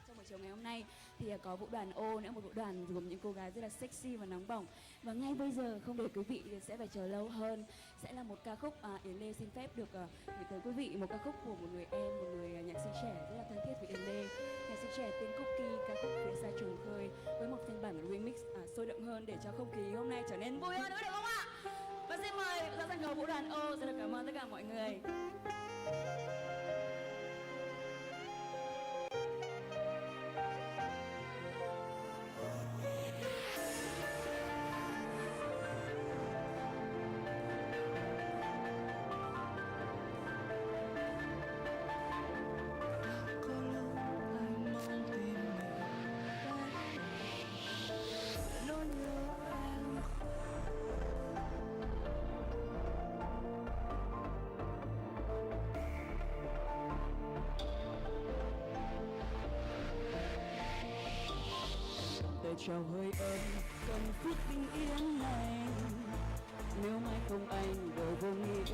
buổi chiều ngày hôm nay thì có vũ đoàn ô nữa, một vũ đoàn gồm những cô gái rất là sexy và nóng bỏng. Và ngay bây giờ không để quý vị sẽ phải chờ lâu hơn, sẽ là một ca khúc Yến Lê xin phép được gửi tới quý vị, một ca khúc của một người em, một người nhạc sĩ trẻ rất là thân thiết với Yến Lê, nhạc sĩ trẻ tên Cookie, ca khúc Phía xa trường khơi với một phiên bản remix sôi động hơn để cho không khí hôm nay trở nên vui hơn nữa, được không ạ? Và xin mời ra sân khấu vũ đoàn ô. Xin được cảm ơn tất cả mọi người. Trao hơi ấm cần phút bình yên này, nếu mai không anh đời vô nghĩa.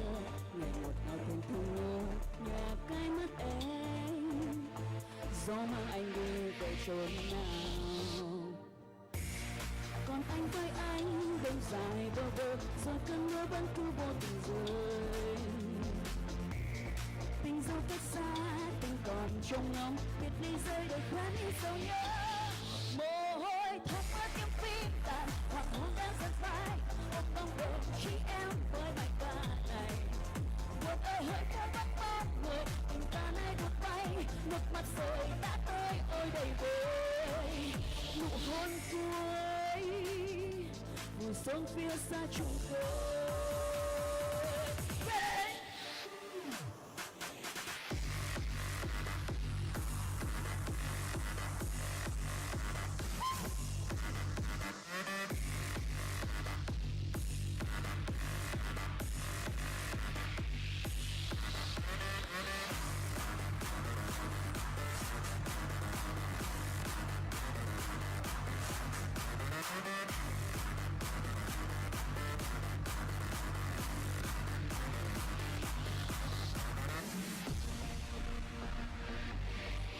Ngày một nào thêm thương nhớ nhòa cái mắt em, gió mang anh đi về chốn nào. Còn anh với anh bây đêm dài bơ vơ rồi cơn mưa vẫn cứ vô tình rơi. Tình dẫu cách xa tình còn trong ngóng biệt ly rơi đầy khoan đi sầu nhớ. Mồ hôi thấm ướt những phim tàn hoặc hôn đang dần phai ôm bóng đêm chỉ em với bài ca này. Buồn ơi hỡi phố vắng bóng người tình ta nay vụt bay nước mắt rơi đã tới ôi đầy vơi. Nụ hôn cuối vùi xuống phía xa chung khơi.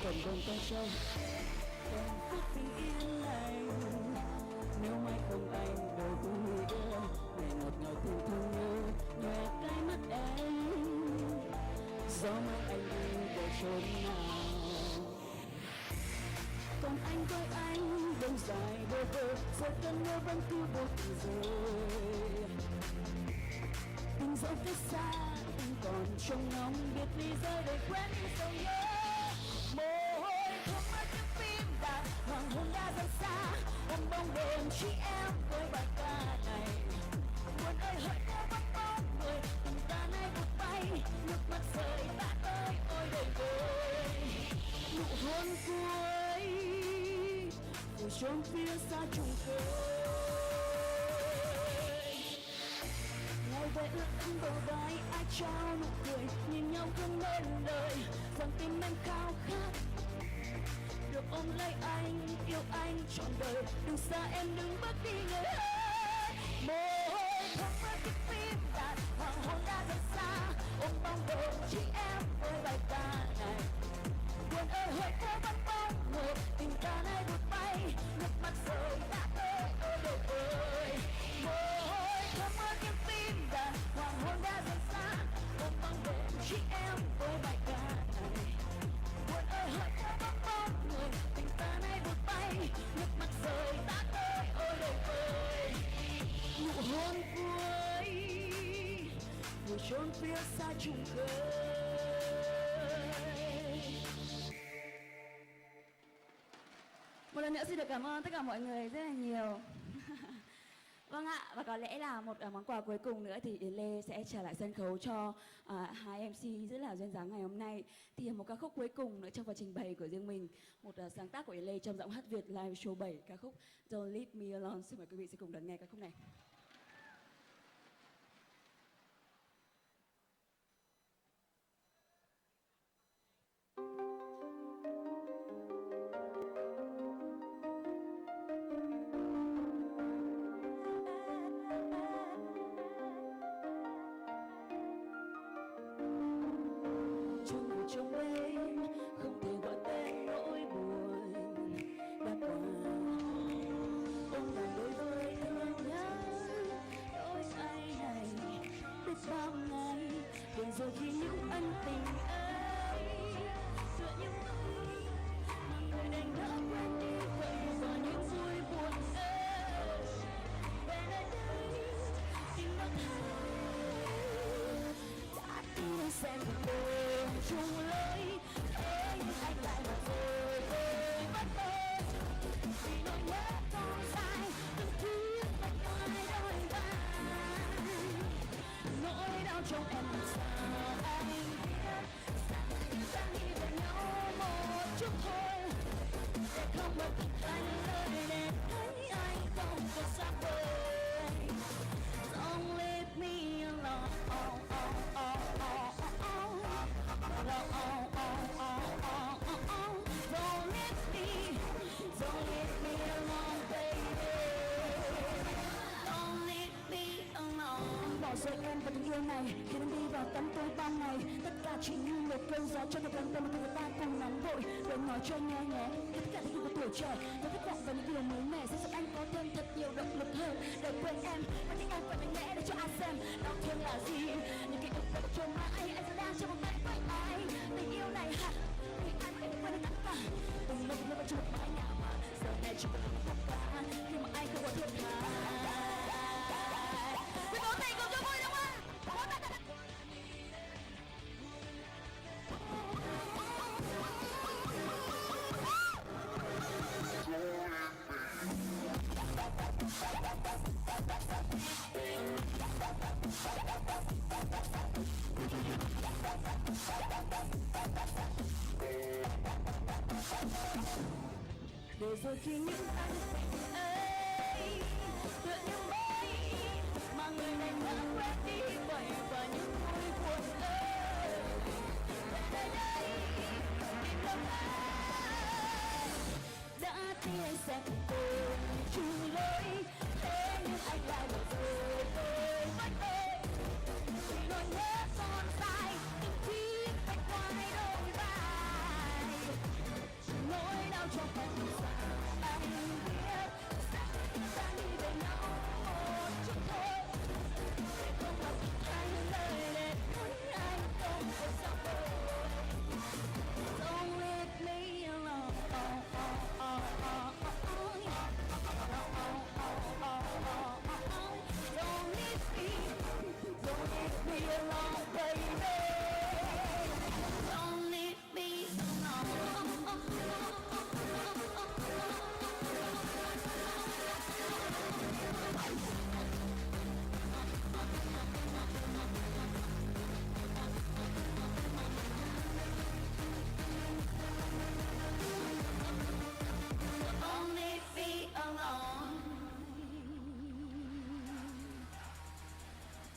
Còn đông con sông còn phút bình yên lành. Nếu mai không anh đâu vui đưa ngày ngọt ngào tình thương nhớ nhòe cái mắt em. Gió mang anh đi về chốn nào. Còn anh với anh đêm dài bơ vơ rồi cơn mưa vẫn cứ vô tình rơi. Tình dẫu cách xa tình còn trong ngóng biệt ly rơi đầy quen đi sầu nhớ. Mồ hôi thấm ướt những phim đàn hoàng hôn đã dần xa ôm bóng đêm chỉ em với bài ca này. Buồn ơi hỡi phố vắng bóng người tình ta nay vụt bay nước mắt rơi đã tới ôi đầy vơi. Nụ hôn cuối vùi chốn phía xa chung khơi. Ngày về ước ấm bầu vai ai trao nụ cười nhìn nhau không nên lời rằng tim em khao khát được ôm lấy anh yêu anh trọn đời. Đừng xa em đừng bước đi người ơi. Mồ hôi thấm ướt những phim đàn hoàng hôn đã dần xa ôm bóng đêm chỉ em với bài ca này. Buồn ơi hỡi phố vắng bóng người tình ta nay vụt bay nước mắt rơi đã tới ôi đời ơi. Mồ hôi thấm ướt những phim đàn hoàng hôn đã dần xa ôm bóng đêm chỉ em với bài ca này. Buồn ơi hỡi phố vắng bóng người tình ta nay vụt bay nước mắt rơi đã tới ôi đời ơi. Nụ hôn cuối vùi chốn phía xa chung khơi. Một lần nữa xin được cảm ơn tất cả mọi người rất là nhiều. Vâng ạ, và có lẽ là một món quà cuối cùng nữa thì Yến Lê sẽ trở lại sân khấu cho hai MC rất là duyên dáng ngày hôm nay. Thì một ca khúc cuối cùng nữa trong phần trình bày của riêng mình, một sáng tác của Yến Lê trong giọng hát Việt live show 7, ca khúc Don't Leave Me Alone. Xin mời quý vị sẽ cùng đón nghe ca khúc này. Trong đêm không thể gọi tên nỗi buồn đã qua ôm đàn đôi với thương nhớ đôi tay này biết bao ngày để rồi khi những ân tình ấy tựa như mây mà người đành đã quên đi vậy rồi những vui buồn ấy về nơi đây tim nó thấy đã tin sẽ cuộc đời chung lối thế nhưng anh lại mà rồi mất tôi vì nỗi nhớ còn dài từng thiết vạch ngoài đôi vai nỗi đau trong em làm sao anh biết ta nghĩ về nhau một chút thôi để không bật anh lời để thấy anh không còn xa vời. Don't leave me alone. Bỏ rơi em và tình yêu này khi em đi vào cắn tôi ban ngày. Tất cả chỉ như một cơn gió cho tôi gần tay mà người ta cùng nóng vội. Đừng nói cho nghe nhé, tất cả những điều của tuổi trẻ và thất vọng và những điều mới mẻ sẽ giúp anh có thêm thật nhiều động lực hơn để quên em. Và những em phải mạnh mẽ để cho ai xem đau thương là gì. Những ký ức vẫn cho mãi anh sẽ đang trong vòng tay với ai. Tình yêu này hả? Vì anh phải quên tất cả. Từng lúc nó vẫn chưa mãi nào mà giờ này chỉ còn tất cả khi mà anh không có thiết tha. Quý vỗ tay cùng cho vui đúng không? Vỗ tay thật. Để rồi khi những anh ấy tựa như mây mà người này đã quên đi vậy và những vui buồn ơi về đây tìm đâu ai đã tin anh sẽ cùng chung lối thế nhưng anh lại bỏ rơi tôi mất tôi vì nỗi nhớ còn dài từng khi phải qua hay đôi vai nỗi đau trong tâm xa anh biết ta đi về nhau một chút thôi để không gặp ai lời để muốn anh không có sao đâu. Don't leave me alone. Don't leave me alone, baby. Don't leave me alone. Don't leave me alone.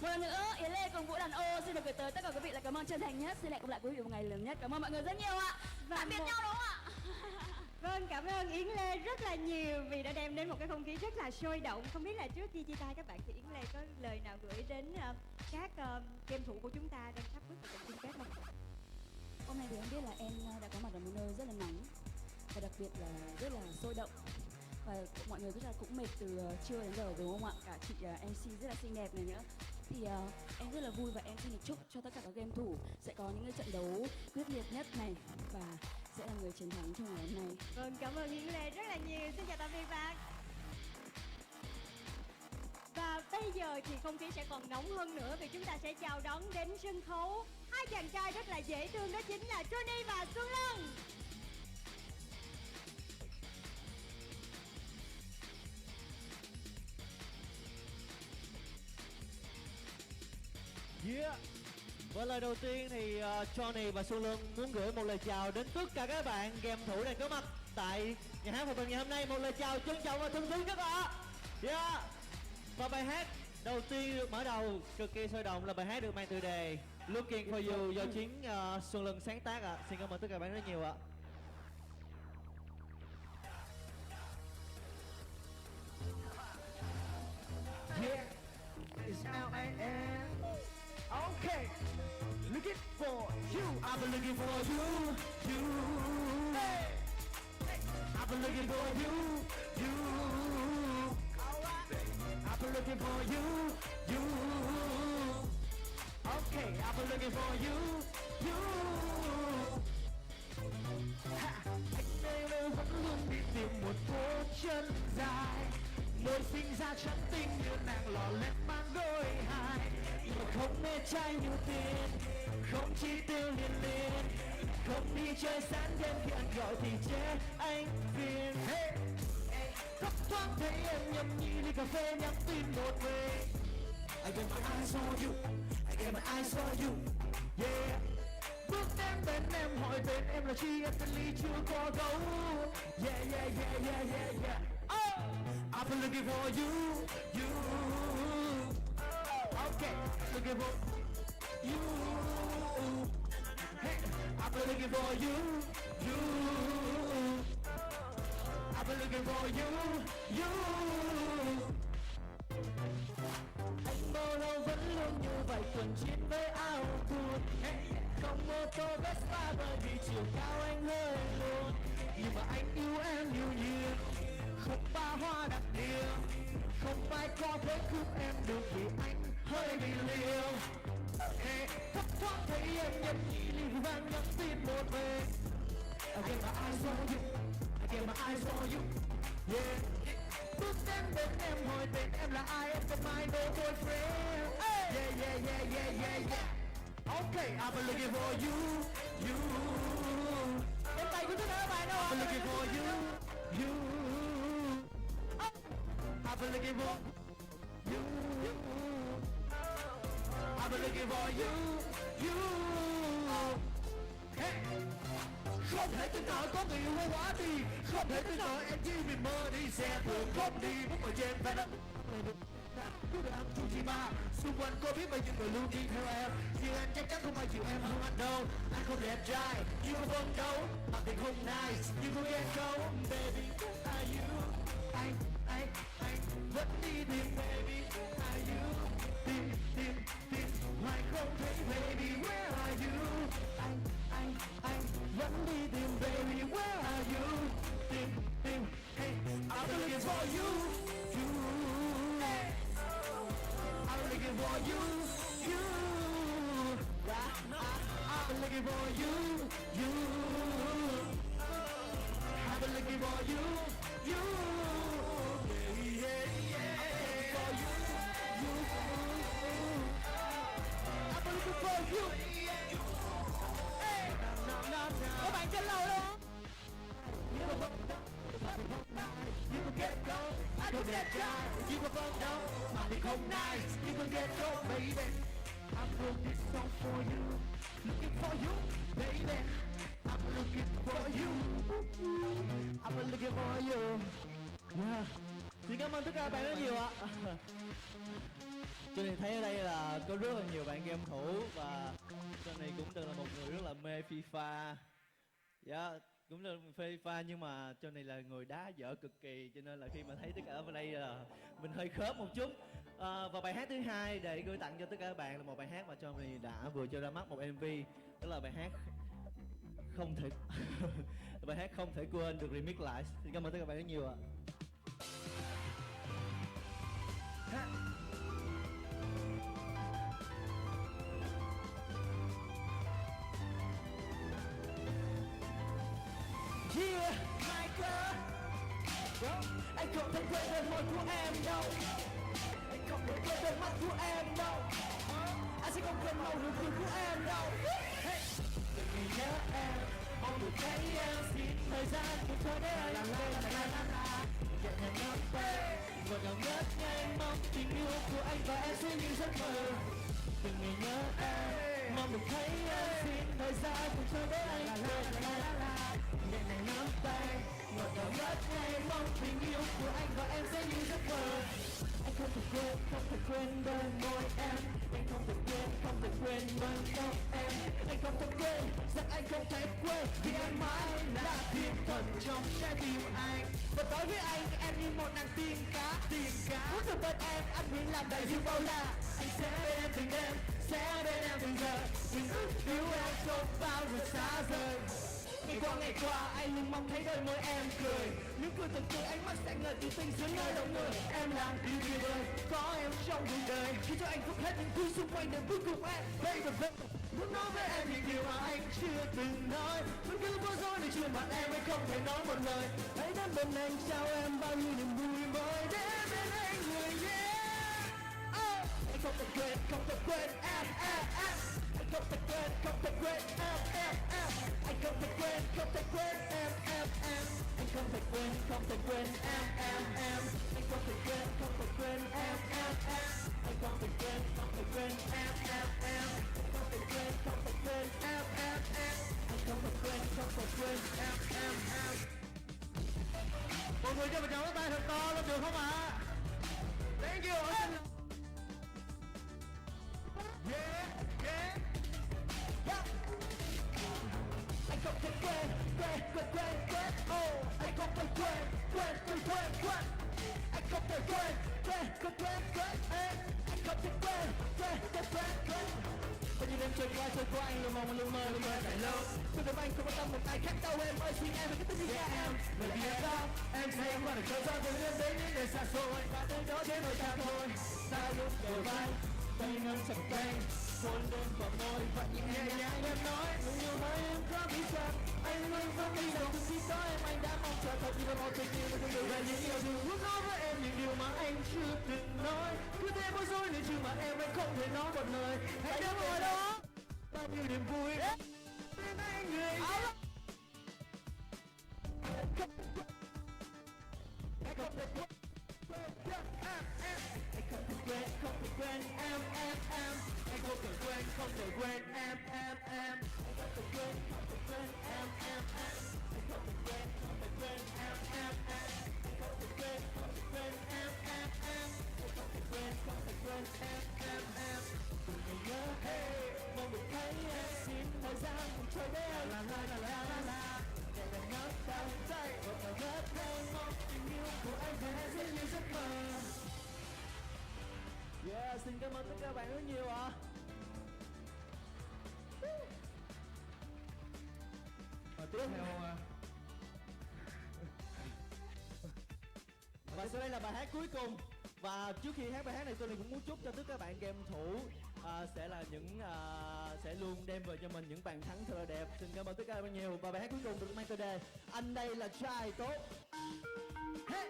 Một lần nữa, Yến Lê cùng Vũ Đàn Ô xin được gửi tới tất cả quý vị là cảm ơn chân thành nhất. Xin lại gặp lại quý vị một ngày lớn nhất. Cảm ơn mọi người rất nhiều ạ. Tạm biệt nhau đúng không ạ? Vâng, cảm ơn Yến Lê rất là nhiều vì đã đem đến một cái không khí rất là sôi động. Không biết là trước khi chia tay các bạn thì Yến Lê có lời nào gửi đến các game thủ của chúng ta đang sắp bước vào trận chung kết không? Hôm nay thì em biết là em đã có mặt ở một nơi rất là nóng và đặc biệt là rất là sôi động và mọi người cũng mệt từ trưa đến giờ đúng không ạ? Cả chị MC rất là xinh đẹp này nữa. Thì em rất là vui và em xin được chúc cho tất cả các game thủ sẽ có những cái trận đấu quyết liệt nhất này và sẽ là người chiến thắng trong ngày hôm nay. Vâng, cảm ơn Yến Lê rất là nhiều. Xin chào tạm biệt bạn. Và bây giờ thì không khí sẽ còn nóng hơn nữa vì chúng ta sẽ chào đón đến sân khấu hai chàng trai rất là dễ thương, đó chính là Johnny và Xuân Lân. Yeah. Và lời đầu tiên thì Johnny và Xuân Lân muốn gửi một lời chào đến tất cả các bạn game thủ đang có mặt tại nhà hát Hòa Bình ngày hôm nay. Một lời chào trân trọng và thân thương các bạn. Yeah. Và bài hát đầu tiên được mở đầu cực kỳ sôi động là bài hát được mang tựa đề Looking for You do chính Xuân Lân sáng tác ạ. Xin cảm ơn tất cả các bạn rất nhiều ạ. Yeah, it's L-A-N. Okay, looking for you. I've been looking for you, you. Hey, I've been looking for you, you. I've been looking for you, you. Okay, I've been looking for you, you. Ha, anh đây luôn vẫn luôn đi tìm một phố chân dài. Môi sinh ra trắng tinh như nàng lò lét mang đôi hai. Mà không mê trai như tiền, không chi tiêu liền liền, không đi chơi sáng đêm khi anh gọi thì chế anh phiền. Hey, thấp thoáng thấy em nhâm nhi ly cà phê nhắn tin một mình. I get my eyes on you, I get my eyes on you, yeah. Bước đến bên em hỏi bên em là chi, em tên ly chưa có gấu. Yeah, yeah, yeah, yeah, yeah, yeah. Oh, I've been looking for you, you. Okay, looking for you. Hey, I've been looking for you, you. I've been looking for you, you. Anh bao lâu vẫn luôn như vậy, quần jean với áo thun. tô Vespa bởi vì chiều cao anh hơi luôn. Nhưng mà anh yêu em nhiều nhiều, không ba hoa đặc điệu, không phải có thể cướp em được vì anh hơi bị liều. Hey, thấp thoáng thấy em nhấp nhị ly vang nhắn tin một về. I get my eyes on you, I get my eyes on you, yeah. Bước đến bên em hỏi tên em là ai, em có my no boyfriend. Yeah, yeah, yeah, yeah, yeah, yeah. Okay, I've been looking for you, you. Bên tay của chúng ta bạn đâu? I've been looking for you, you. I've been looking for you. I've been looking for you, you. Hey. Không thể tin nổi có người yêu quá đi, không thể tin nổi em chỉ vì mơ đi xe thường không đi muốn ngồi trên vai đất. Cứ để anh chú chi ma, xung quanh có biết bao nhiêu người luôn đi theo em, nhưng anh chắc chắn không ai chịu em hơn anh đâu. Anh không đẹp trai, nhưng không phấn đấu, mặt thì không nice, nhưng không ghen câu. Baby, where are you? Anh vẫn đi tìm baby, where are you? Tìm, hoài không thấy baby, where are you? Anh vẫn đi tìm baby, where are you? Tìm, hey, I've been looking for you, you. I've been looking for you, you. I've been looking for you, you. I've been looking for you, you. Yeah, yeah, yeah. For you, you. I've been looking for you. Hey, các bạn trên lầu luôn. You can get go, I don't get try. You can fuck no, mà thì không nice. You can get go, baby. I wrote this song for you, looking for you, baby. I'm looking for you. I'm looking for you. Yeah. Xin cảm ơn tất cả các bạn rất nhiều ạ. Cho nên thấy ở đây là có rất là nhiều bạn game thủ và cho này cũng từng là một người rất là mê FIFA. Dạ, cũng là phê FIFA nhưng mà cho này là người đá dở cực kỳ, cho nên là khi mà thấy tất cả ở đây là mình hơi khớp một chút. Và bài hát thứ hai để gửi tặng cho tất cả các bạn là một bài hát mà cho mình đã vừa cho ra mắt một MV, đó là bài hát không thể bài hát không thể quên được remix lại. Xin cảm ơn tất cả các bạn rất nhiều ạ. Yeah, my girl. Anh không thể quên được môi của em đâu, anh không thể quên được mắt của em đâu, anh sẽ không quên màu nụ cười của em đâu. Hey. Từng ngày nhớ em, mong được thấy em, xin thời gian cùng cho đến anh la la la la la. Nhẹ nhàng nắm tay, ngọt ngào ngất ngây, mong tình yêu của anh và em sẽ như giấc mơ. Từng ngày nhớ em, mong được thấy em, xin thời gian cùng cho đến anh la la la la la. Nhẹ nhàng nắm tay, ngọt ngào ngất ngây, mong tình yêu của anh và em sẽ như giấc mơ. Anh không thể quên đôi môi em, anh không thể quên mái tóc em, anh không thể quên rằng anh không thể quên vì em mãi là thiên thần trong trái tim anh. Và đối với anh em như một nàng tiên cá, muốn được bên em anh nguyện làm đầy yêu bao la. Anh sẽ bên em từng đêm, sẽ bên em từng giờ, nhưng ước yêu em không bao giờ xa rời. Ngày qua anh luôn mong thấy đôi môi em cười, những cười từng từ ánh mắt sáng ngời tự tin giữa nơi đông người. Em là điều tuyệt vời, có em trong cuộc đời, khi cho anh vứt hết những thứ xung quanh để bước cùng em. Baby, muốn nói với em những điều mà anh chưa từng nói, vẫn cứ bối rối để chưa mặt em, anh không thể nói một lời. Hãy đến bên anh trao em bao nhiêu niềm vui mới đến bên anh người nhé. Anh không thể quên em. Anh không thể quên em. Anh không thể quên em. Anh không thể quên em. Anh không thể quên em. Anh không thể quên em. Anh không thể quên em. Anh không thể quên em. Anh không thể quên em. Anh không thể quên em. Mọi người cho mình chào tay thật to lên được không ạ? Thank you. Yeah. Anh không thể quên, oh. Anh không thể quên. Anh không thể quên, Anh không thể quên. Bao nhiêu đêm trôi qua anh luôn mong luôn mơ luôn mơ dài lâu. Tôi đừng anh không quan tâm một ai khác đâu em ơi, xin em hãy cứ tin như em. Bởi vì em đó em thấy em qua được cơn gió từ đêm đến những nơi xa xôi, và tới đó đến nơi ta thôi. Ta lúc đầu vai tay nâng chặt tay hôn lên vào môi và nhẹ nhàng em nói người yêu hỡi em có biết rằng anh luôn không nghĩ rằng từ khi có em anh đã mong chờ thật nhiều một tình yêu từng điều về những yêu thương muốn nói với em những điều mà anh chưa từng nói, cứ thế bối rối nên chừng mà em anh không thể nói một lời. Hãy đứng ở đó bao nhiêu niềm vui bên anh người yêu. Hãy không thể quên không thể quên em anh không thể quên em anh không thể quên em anh không thể quên em anh không thể quên em anh không thể quên em đừng hề nhớ mong được thấy em xin thời gian cùng trôi đến la la la la la la để lại ngất đau tay một ngày ngất ngây mong tình yêu của anh sẽ dễ như giấc mơ. Yeah, xin cảm ơn tất cả các bạn rất nhiều ạ. Và tiếp theo và sau đây là bài hát cuối cùng. Và trước khi hát bài hát này tôi cũng muốn chúc cho tất cả các bạn game thủ sẽ là những sẽ luôn đem về cho mình những bàn thắng thật là đẹp. Xin cảm ơn tất cả các bạn nhiều. Và bài hát cuối cùng được mang tựa đề Anh Đây Là Trai Tốt. Hey,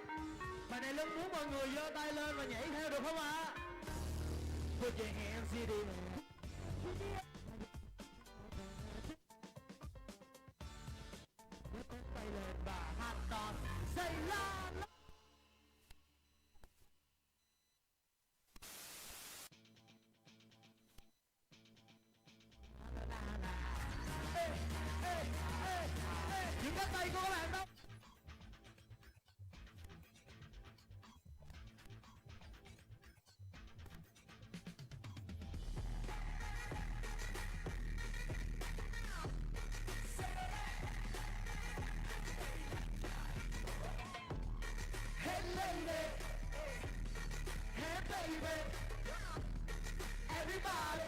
bài này luôn muốn mọi người giơ tay lên và nhảy theo được không ạ? Put your hands in it. Tay lên và hát to. Say la la. Những cái tay của các bạn đâu? Hey lady, hey baby, everybody,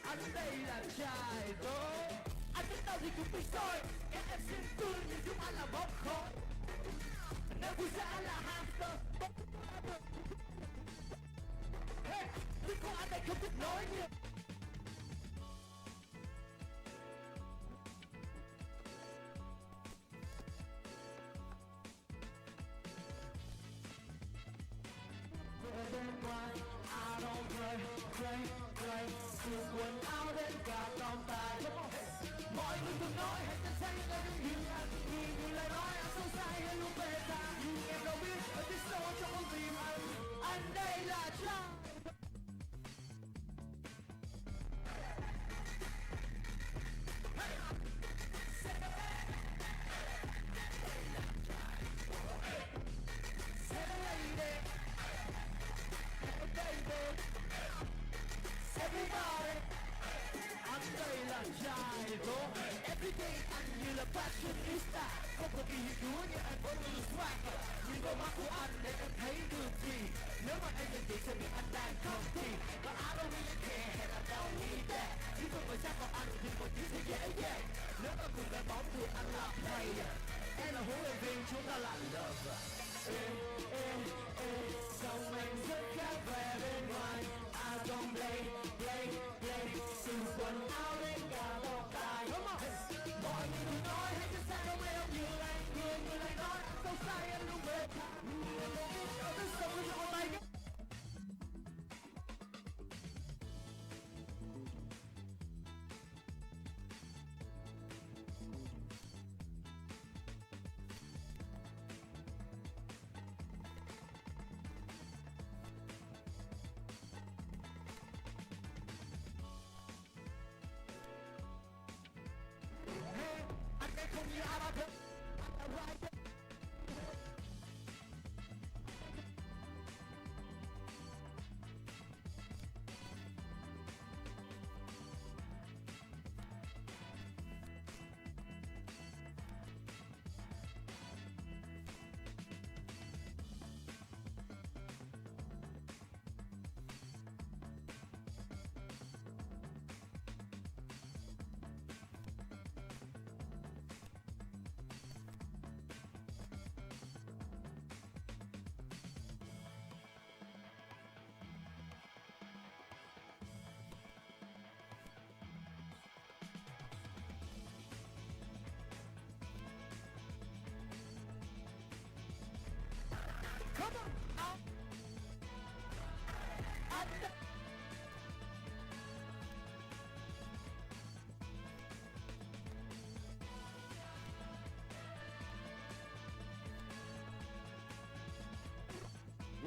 anh đây là trai tốt. Anh đến đâu thì cũng biết rồi, em xin tôi nhưng chúng anh là bốc khói. Nếu vui sẽ là hamster. Hey, tiếng của anh đây không thích nói nhiều. Bên ngoài, I don't play, sự quần áo đến cả tóc tai. Mọi người thường nói hãy chân xanh là những điều anh người lại nói anh sâu sai hay luôn bề ta. Nhưng em đâu biết ở phía sâu trong con tim anh đây là trai. Everybody, anh đây là trai tốt. Everyday anh như là fashionista, không có kỳ hiệu đúa nhưng anh vẫn luôn swagger. Nhìn vào mắt của anh để em thấy được gì. Nếu mà em nhận diện sẽ biết anh đang không thì. Và I don't really care hay là đâu need that. Chỉ cần ngồi sát vào anh thì mọi thứ sẽ dễ dàng. Nếu mà cùng đánh bóng thì anh là player, em là huấn luyện viên, chúng ta là lover. Dòng anh rất khác về bên ngoài. I don't play, từ quần áo đến cả tóc tai. Mọi người đừng nói hãy chân xa đâu em như anh. Người lại nói anh sâu sai em luôn bề tha. Ở tới sông với một tay.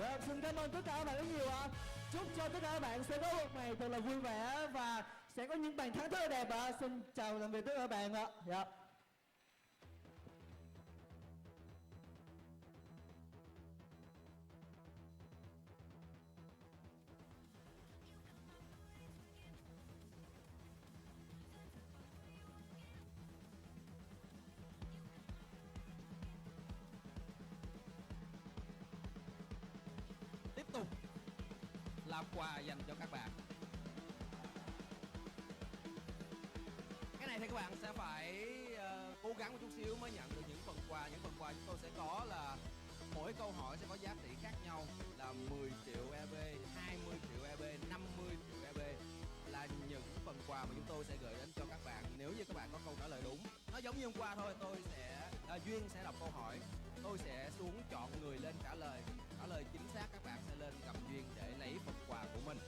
Vâng, xin cảm ơn tất cả các bạn rất nhiều ạ. Chúc cho tất cả các bạn sẽ có một ngày thật là vui vẻ và sẽ có những bàn thắng rất là đẹp ạ. Xin chào tạm biệt tất cả các bạn ạ. Dạ. Tiếp tục là quà dành cho các bạn. Cái này thì các bạn sẽ phải cố gắng một chút xíu mới nhận được những phần quà. Những phần quà chúng tôi sẽ có là mỗi câu hỏi sẽ có giá trị khác nhau, là 10 triệu EB, 20 triệu EB, 50 triệu EB là những phần quà mà chúng tôi sẽ gửi đến cho các bạn nếu như các bạn có câu trả lời đúng. Nó giống như hôm qua thôi, tôi sẽ Duyên sẽ đọc câu hỏi, tôi sẽ xuống chọn người lên trả lời chính xác các bạn sẽ lên gặp Duyên để lấy phần quà của mình.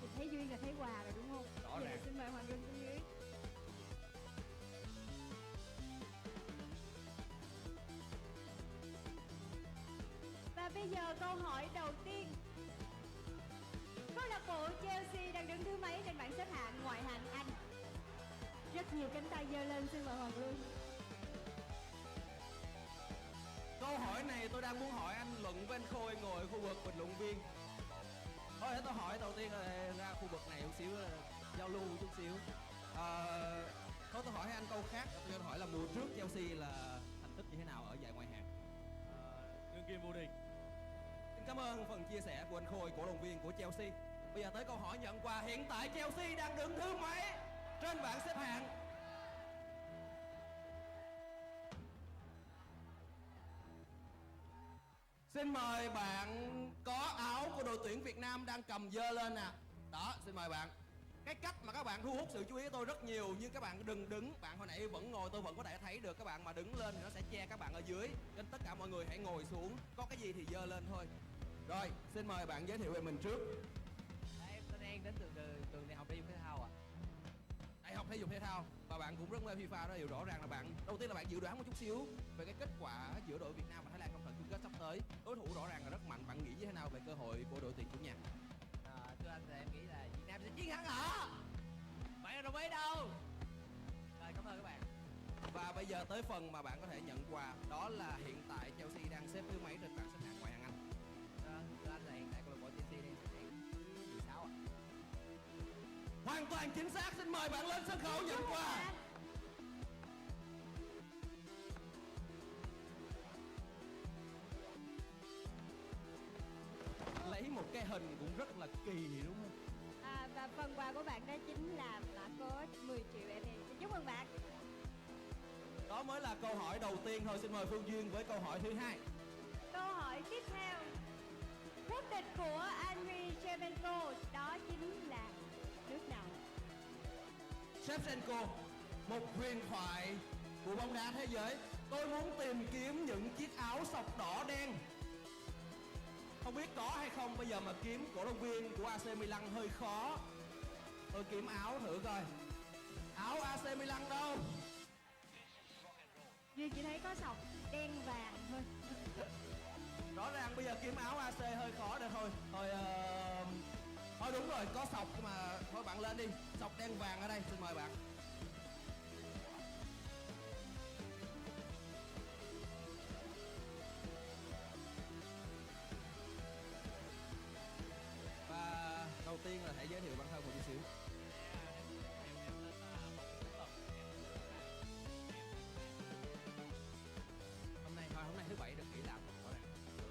Thì thấy Duyên là thấy quà rồi đúng không? Rõ Giờ ràng. xin mời Hoàng Linh xuống dưới. Và bây giờ câu hỏi đầu tiên. Câu lạc bộ Chelsea đang đứng thứ mấy trên bảng xếp hạng ngoại hạng Anh? Rất nhiều cánh tay giơ lên, xin mời Hoàng Linh. Câu hỏi này tôi đang muốn hỏi anh Luận với anh Khôi ngồi ở khu vực bình luận viên. Thôi để tôi hỏi đầu tiên là ra khu vực này một xíu, giao lưu chút xíu. Thôi tôi hỏi anh câu khác, tôi hỏi là mùa trước Chelsea là thành tích như thế nào ở giải ngoại hạng? Đương kim vô địch. Xin cảm ơn phần chia sẻ của anh Khôi, cổ động viên của Chelsea. Bây giờ tới câu hỏi nhận quà. Hiện tại Chelsea đang đứng thứ mấy trên bảng xếp hạng? Xin mời bạn có áo của đội tuyển Việt Nam đang cầm dơ lên nè. Đó, xin mời bạn. Cái cách mà các bạn thu hút sự chú ý của tôi rất nhiều, nhưng các bạn đừng đứng. Bạn hồi nãy vẫn ngồi, tôi vẫn có thể thấy được các bạn mà đứng lên thì nó sẽ che các bạn ở dưới. Nên tất cả mọi người hãy ngồi xuống, có cái gì thì dơ lên thôi. Rồi, xin mời bạn giới thiệu về mình trước. Em tên An đến từ trường đại học thể dục thể thao ạ. Đại học thể dục thể thao và bạn cũng rất mê FIFA đó, điều rõ ràng là bạn đầu tiên là bạn dự đoán một chút xíu về cái kết quả giữa đội Việt Nam và Thái Lan trong trận chung kết sắp tới. Đối thủ rõ ràng là rất mạnh, bạn nghĩ như thế nào về cơ hội của đội tuyển chủ nhà? Thưa anh thì em nghĩ là Việt Nam sẽ chiến thắng ạ. Bạn đồng ý đâu? Rồi, cảm ơn các bạn. Và bây giờ tới phần mà bạn có thể nhận quà, đó là hiện tại Chelsea đang xếp thứ mấy trên bảng xếp hạng ngoại hạng Anh? Thưa anh là hiện tại câu lạc bộ Chelsea đang xếp hạng thứ 16 ạ. Hoàn toàn chính xác, xin mời bạn lên sân khấu nhận quà. Lấy một cái hình cũng rất là kỳ đúng không? Và phần quà của bạn đó chính là có 10 triệu EB. Xin chúc mừng bạn. Đó mới là câu hỏi đầu tiên thôi, xin mời Phương Duyên với câu hỏi thứ hai. Câu hỏi tiếp theo. Quốc tịch của Andriy Shevchenko đó chính là nước nào? Shevchenko, một huyền thoại của bóng đá thế giới. Tôi muốn tìm kiếm những chiếc áo sọc đỏ đen. Không biết có hay không, bây giờ mà kiếm cổ động viên của AC Milan hơi khó. Tôi kiếm áo thử coi. Áo AC Milan đâu? Duyên chỉ thấy có sọc đen vàng thôi. Rõ ràng bây giờ kiếm áo AC hơi khó để thôi. Thôi đúng rồi, có sọc mà thôi bạn lên đi. Sọc đen vàng ở đây, xin mời bạn. Và đầu tiên là hãy giới thiệu bản thân một chút xíu. Hôm nay thứ bảy được nghỉ làm rồi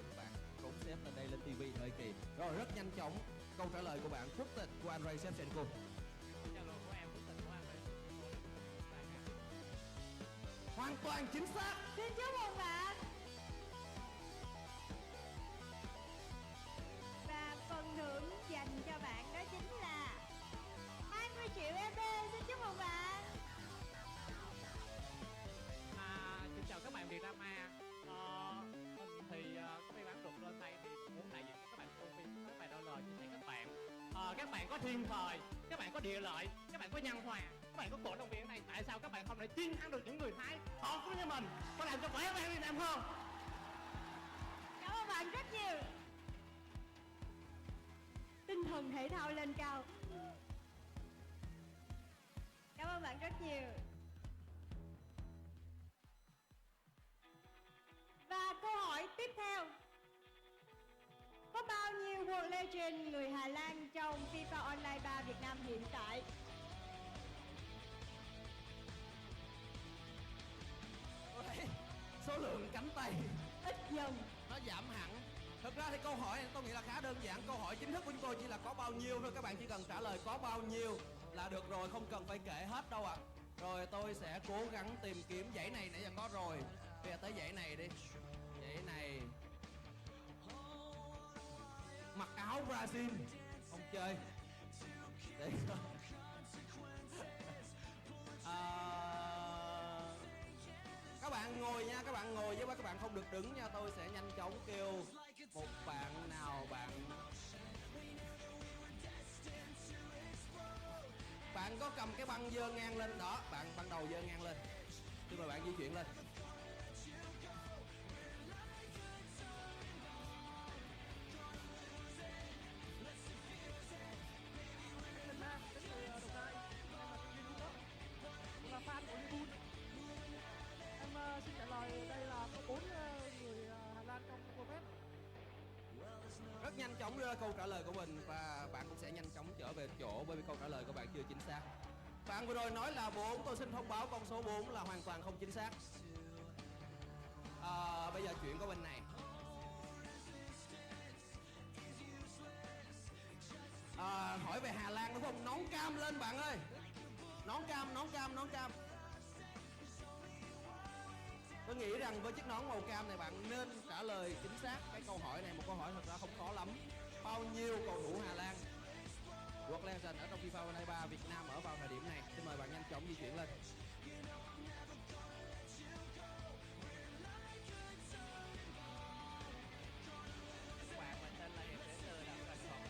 các bạn cũng xếp lên đây lên TV thời kỳ. Rồi rất nhanh chóng câu trả lời của bạn, quốc tịch của Andriy Shevchenko. Hoàn toàn chính xác. Xin chúc mừng bạn. Và phần thưởng dành cho bạn đó chính là 20 triệu EB. Xin chúc mừng bạn. Xin chào các bạn Việt Nam mình thì có may mắn được lên đây thì muốn đại diện cho các bạn công viên các bài đôi lời chia sẻ các bạn. Các bạn có thiên thời, các bạn có địa lợi, các bạn có nhân hòa, các bạn có cổ động viên ở đây. Tại sao các bạn không thể chiến thắng được những người Thái? Họ cũng như mình có làm cho khỏe bạn Việt Nam không? Cảm ơn bạn rất nhiều. tinh thần thể thao lên cao. Cảm ơn bạn rất nhiều. Và câu hỏi tiếp theo: có bao nhiêu World Legend người Hà Lan trong FIFA Online 3 Việt Nam hiện tại? Tôi thấy số lượng cánh tay ít dần, nó giảm hẳn. Thực ra thì câu hỏi này tôi nghĩ là khá đơn giản. Câu hỏi chính thức của chúng tôi chỉ là có bao nhiêu thôi. Các bạn chỉ cần trả lời có bao nhiêu là được rồi, không cần phải kể hết đâu ạ. Rồi tôi sẽ cố gắng tìm kiếm. Dãy này nãy giờ có rồi, bây giờ tới dãy này đi. Dãy này mặc áo Brazil không chơi để các bạn ngồi nha, các bạn ngồi với các bạn không được đứng nha. Tôi sẽ nhanh chóng kêu một bạn nào. Bạn có cầm cái băng dơ ngang lên đó, bạn ban đầu dơ ngang lên. Xin mời bạn di chuyển lên. Là fan của Liverpool. Em xin trả lời đây là có 4 người Hà Lan trong Covid. Rất nhanh chóng đưa câu trả lời của mình và bạn cũng sẽ nhanh chóng trở về chỗ bởi vì câu trả lời của bạn chưa chính xác. Bạn vừa rồi nói là 4, tôi xin thông báo con số 4 là hoàn toàn không chính xác. Bây giờ chuyện của bên này. Hỏi về Hà Lan đúng không? Nón cam lên bạn ơi. Nón cam. Tôi nghĩ rằng với chiếc nón màu cam này bạn nên trả lời chính xác cái câu hỏi này. Một câu hỏi thật ra không khó lắm. Bao nhiêu cầu thủ Hà Lan World Legend ở trong FIFA Online 3 Việt Nam ở vào thời điểm này? Xin mời bạn nhanh chóng di chuyển lên. Bạn mình tên là Hiệp đến từ Đảng Cộng sản.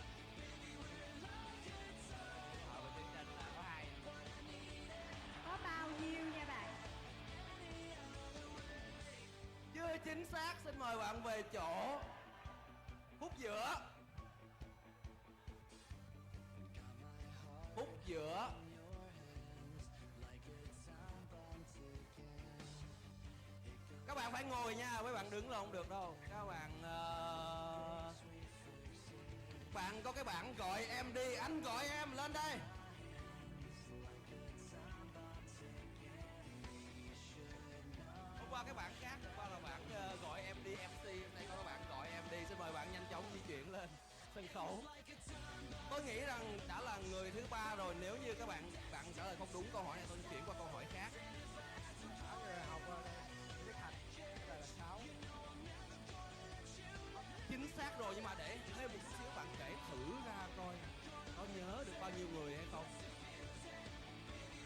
Ở bên chương trình là có 2. Có bao nhiêu nha bạn? Chưa chính xác, xin mời bạn về chỗ. Phút giữa. Các bạn phải ngồi nha, mấy bạn đứng là không được đâu. Các bạn bạn có cái bảng gọi em đi, anh gọi em lên đây. Hôm qua cái bảng khác, hôm qua là bảng gọi em đi MC, hôm nay có các bạn gọi em đi. Xin mời bạn nhanh chóng di chuyển lên sân khấu. Tôi nghĩ rằng đã là người thứ 3 rồi. Nếu như các bạn trả lời không đúng câu hỏi này, tôi sẽ chuyển qua câu hỏi khác. Học viết hành là 6. Chính xác rồi, nhưng mà để thêm một chút xíu bạn kể thử ra coi có nhớ được bao nhiêu người hay không.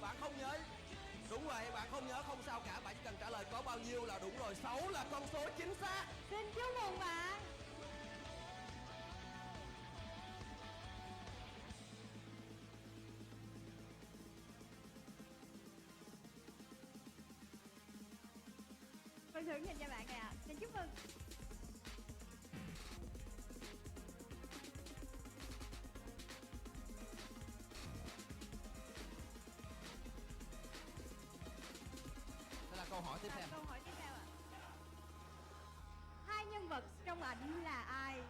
Bạn không nhớ, đúng vậy, bạn không nhớ không sao cả, bạn chỉ cần trả lời có bao nhiêu là đúng rồi. 6 là con số chính xác. Xin chúc mừng bạn. Phần thưởng dành cho bạn nè, xin chúc mừng. Đây là câu hỏi tiếp theo. Câu hỏi tiếp theo ạ. Hai nhân vật trong ảnh là ai?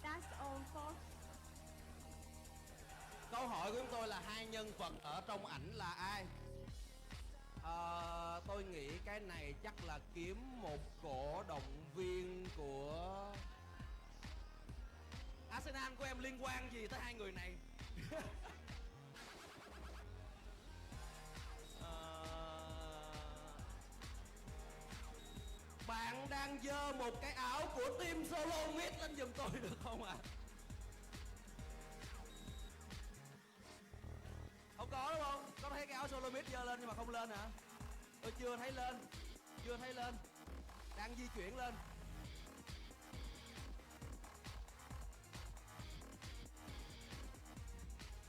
That's all folks. Câu hỏi của chúng tôi là hai nhân vật ở trong ảnh là ai? Tôi nghĩ cái này chắc là kiếm một cổ động viên của Arsenal của em liên quan gì tới hai người này? Bạn đang giơ một cái áo của team Solomid lên giùm tôi được không ạ? Không có đúng không? Có thấy cái áo Solomid giơ lên nhưng mà không lên hả? Tôi chưa thấy lên. Đang di chuyển lên.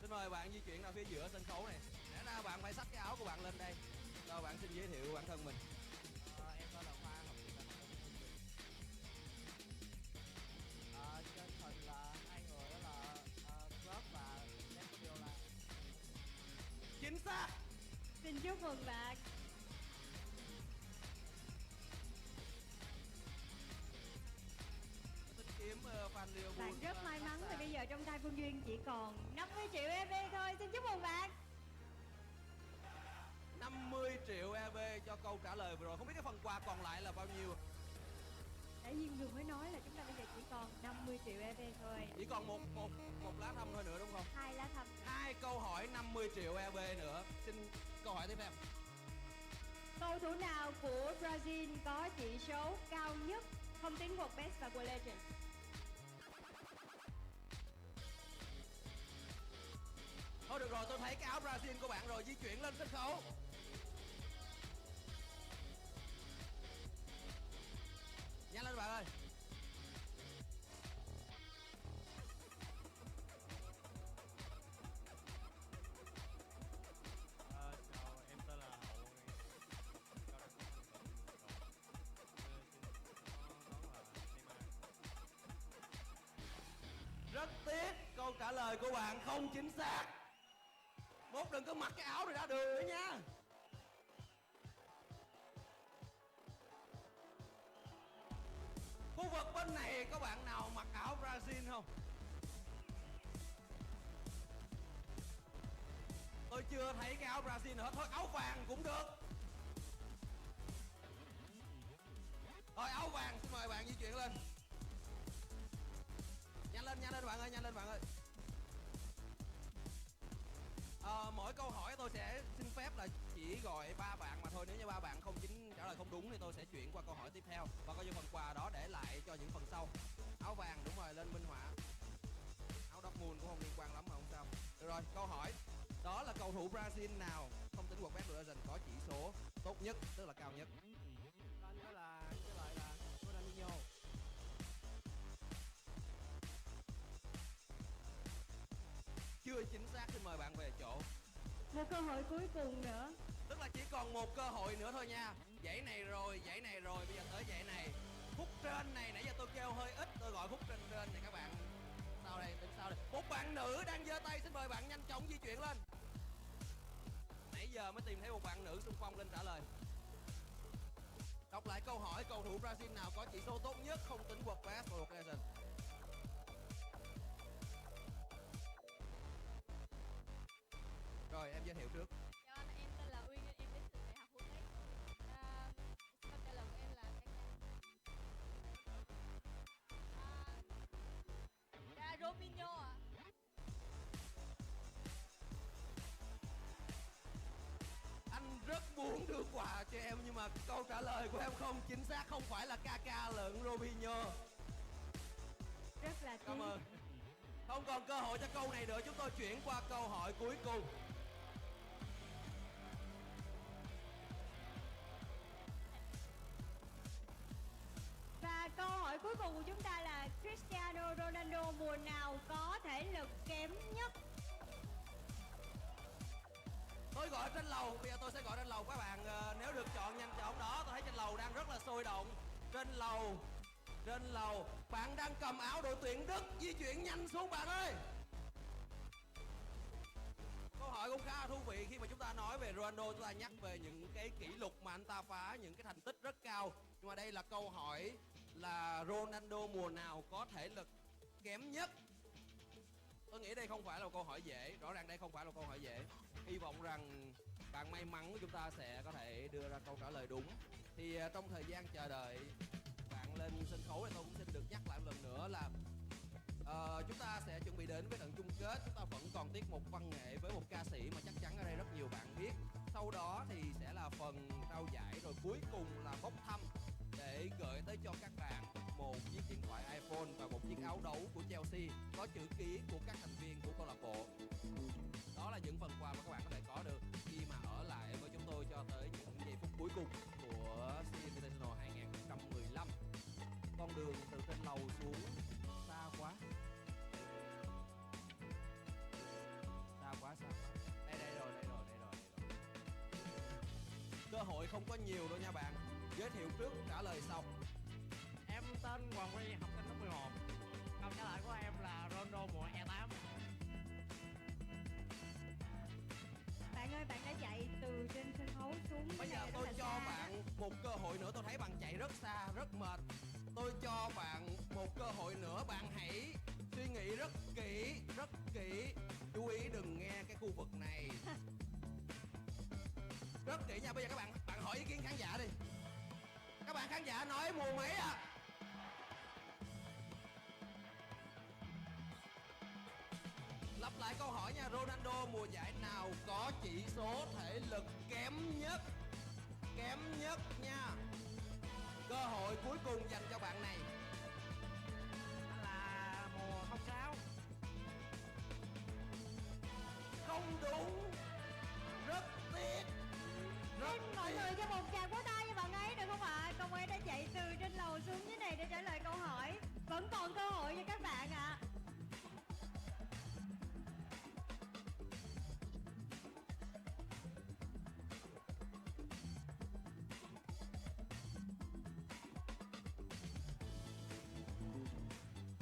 Xin mời bạn di chuyển ra phía giữa sân khấu này. Lẽ ra bạn phải xách cái áo của bạn lên đây. Rồi bạn xin giới thiệu bản thân mình. Em tên là Khoa, học sinh Xin chúc mừng bạn. Xin kiếm fan Liverpool. Bạn rất may mắn vì bây giờ trong tay Phương Duyên chỉ còn 50 triệu EV thôi. Xin chúc mừng bạn. 50 triệu EV cho câu trả lời vừa rồi. Không biết cái phần quà còn lại là bao nhiêu? Nãy Duyên vừa mới nói là chúng ta bây giờ chỉ còn 50 triệu EV thôi. Chỉ còn một lá thăm thôi nữa đúng không? 2 lá thăm. 2 câu hỏi 50 triệu EV nữa. Xin câu hỏi tiếp theo. Cầu thủ nào của Brazil có chỉ số cao nhất không tính World Best và World Legend? Thôi được rồi, tôi thấy cái áo Brazil của bạn rồi, di chuyển lên sân khấu. Nhanh lên bạn ơi. Chào, em tên là Hậu. Rất tiếc, câu trả lời của bạn không chính xác. Mốt đừng có mặc cái áo này ra đường nữa nha. Khu vực bên này có bạn nào mặc áo Brazil không? Tôi chưa thấy cái áo Brazil nữa. Thôi áo vàng cũng được. Rồi áo vàng, xin mời bạn di chuyển lên. Nhanh lên bạn ơi, nhanh lên bạn ơi. Mỗi câu hỏi tôi sẽ xin phép là chỉ gọi 3 bạn mà thôi. Nếu như 3 bạn không trả lời không đúng thì tôi sẽ chuyển qua câu hỏi tiếp theo và coi như phần quà đó để lại cho những phần sau. Áo vàng đúng rồi, lên minh họa. Áo Dortmund cũng không liên quan lắm mà không sao. Được rồi, câu hỏi đó là cầu thủ Brazil nào không tính World Best Legend có chỉ số tốt nhất, tức là cao nhất? Anh đó là cái loại là Ronaldinho. Chưa chính xác, xin mời bạn về chỗ. Một cơ hội cuối cùng nữa. Tức là chỉ còn một cơ hội nữa thôi nha. Dãy này rồi, bây giờ tới dãy này. Phút trên này, nãy giờ tôi kêu hơi ít, tôi gọi phút trên này các bạn. Sao đây, tính sao đây? Một bạn nữ đang giơ tay, xin mời bạn nhanh chóng di chuyển lên. Nãy giờ mới tìm thấy một bạn nữ xung phong lên trả lời. Đọc lại câu hỏi, cầu thủ Brazil nào có chỉ số tốt nhất không tính World Best và World Legend? Rồi, em giới thiệu trước. Chào anh, em tên là Uyên, em đến từ Đại học Quốc tế. Câu trả lời của em là Robinho ạ. Anh rất muốn đưa quà cho em nhưng mà câu trả lời của em không chính xác, không phải là Kaka lẫn Robinho. Rất là Cảm ơn. Không còn cơ hội cho câu này nữa, chúng tôi chuyển qua câu hỏi cuối cùng. Và câu hỏi cuối cùng của chúng ta là Cristiano Ronaldo mùa nào có thể lực kém nhất? Tôi gọi trên lầu, bây giờ tôi sẽ gọi trên lầu các bạn. Nếu được chọn nhanh chóng đó, tôi thấy trên lầu đang rất là sôi động. Trên lầu, bạn đang cầm áo đội tuyển Đức, di chuyển nhanh xuống bạn ơi. Câu hỏi cũng khá là thú vị khi mà chúng ta nói về Ronaldo, chúng ta nhắc về những cái kỷ lục mà anh ta phá, những cái thành tích rất cao. Nhưng mà đây là câu hỏi là Ronaldo mùa nào có thể lực kém nhất. Tôi nghĩ đây không phải là một câu hỏi dễ, rõ ràng đây không phải là một câu hỏi dễ. Hy vọng rằng bạn may mắn của chúng ta sẽ có thể đưa ra câu trả lời đúng. Thì trong thời gian chờ đợi bạn lên sân khấu thì tôi cũng xin được nhắc lại một lần nữa là chúng ta sẽ chuẩn bị đến với trận chung kết. Chúng ta vẫn còn tiết mục văn nghệ với một ca sĩ mà chắc chắn ở đây rất nhiều bạn biết. Sau đó thì sẽ là phần trao giải, rồi cuối cùng là bốc thăm để gửi tới cho các bạn một chiếc điện thoại iPhone và một chiếc áo đấu của Chelsea có chữ ký của các thành viên của câu lạc bộ. Đó là những phần quà mà các bạn có thể có được khi mà ở lại với chúng tôi cho tới những giây phút cuối cùng của SEA Invitational 2015. Con đường từ trên lầu xuống xa quá. Đây rồi. Cơ hội không có nhiều đâu nha bạn. Giới thiệu trước, trả lời sau. Em tên Hoàng Huy, học sinh lớp 11. Câu trả lời của em là Ronaldo mùa E8. Bạn ơi, bạn đã chạy từ trên một cơ hội nữa. Tôi thấy bạn chạy rất xa, rất mệt. Tôi cho bạn một cơ hội nữa. Bạn hãy suy nghĩ rất kỹ, rất kỹ. Chú ý đừng nghe cái khu vực này. Rất kỹ nha. Bây giờ các bạn hỏi ý kiến khán giả đi. Các bạn khán giả nói mùa mấy ạ? Lặp lại câu hỏi nha. Ronaldo mùa giải nào có chỉ số thể lực kém nhất? Kém nhất nha. Cơ hội cuối cùng dành cho bạn này. Là mùa 06. Không đúng. Rất tiếc. Rất Xin mọi tiếc. người cho một tràng vỗ tay cho bạn ấy được không ạ? Cậu ấy đã chạy từ trên lầu xuống dưới này để trả lời câu hỏi. Vẫn còn cơ hội cho các bạn ạ.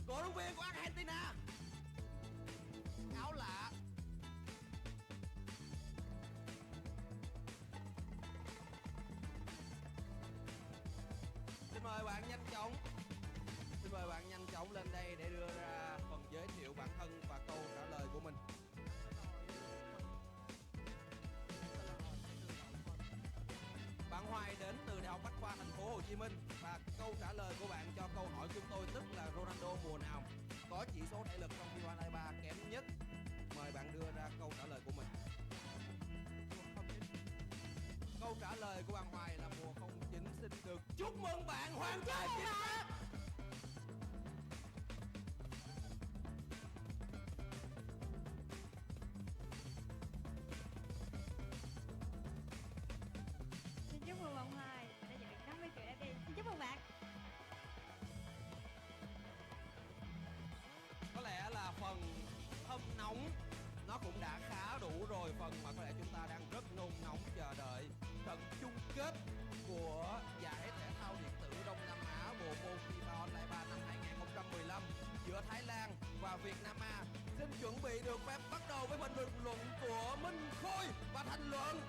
Cổ động viên của Argentina. Áo lạ. Xin mời bạn nhanh chóng. Xin mời bạn nhanh chóng lên đây để đưa ra phần giới thiệu bản thân và câu trả lời của mình. Bạn Hoài đến từ Đại học Bách khoa Thành phố Hồ Chí Minh và câu trả lời của bạn cho câu hỏi chúng tôi tức là Ronaldo mùa nào có chỉ số thể lực trong FIFA 23 kém nhất. Mời bạn đưa ra câu trả lời của mình. Câu trả lời của bạn Hoài là mùa 09. Xin được chúc mừng bạn hoàn toàn chính xác. Xin chúc mừng bạn Hoài. Bạn đã nhận được 50 triệu đã đi. Xin chúc mừng bạn. Có lẽ là phần hâm nóng nó cũng đã khá đủ rồi. Phần mà có lẽ chúng ta đang rất nôn nóng chờ đợi trận chung kết của giải thể thao điện tử Đông Nam Á bộ môn FIFA Online 3 năm 2015 giữa Thái Lan và Việt Nam. Xin chuẩn bị được phép bắt đầu với phần bình luận của Minh Khôi và Thành Luận.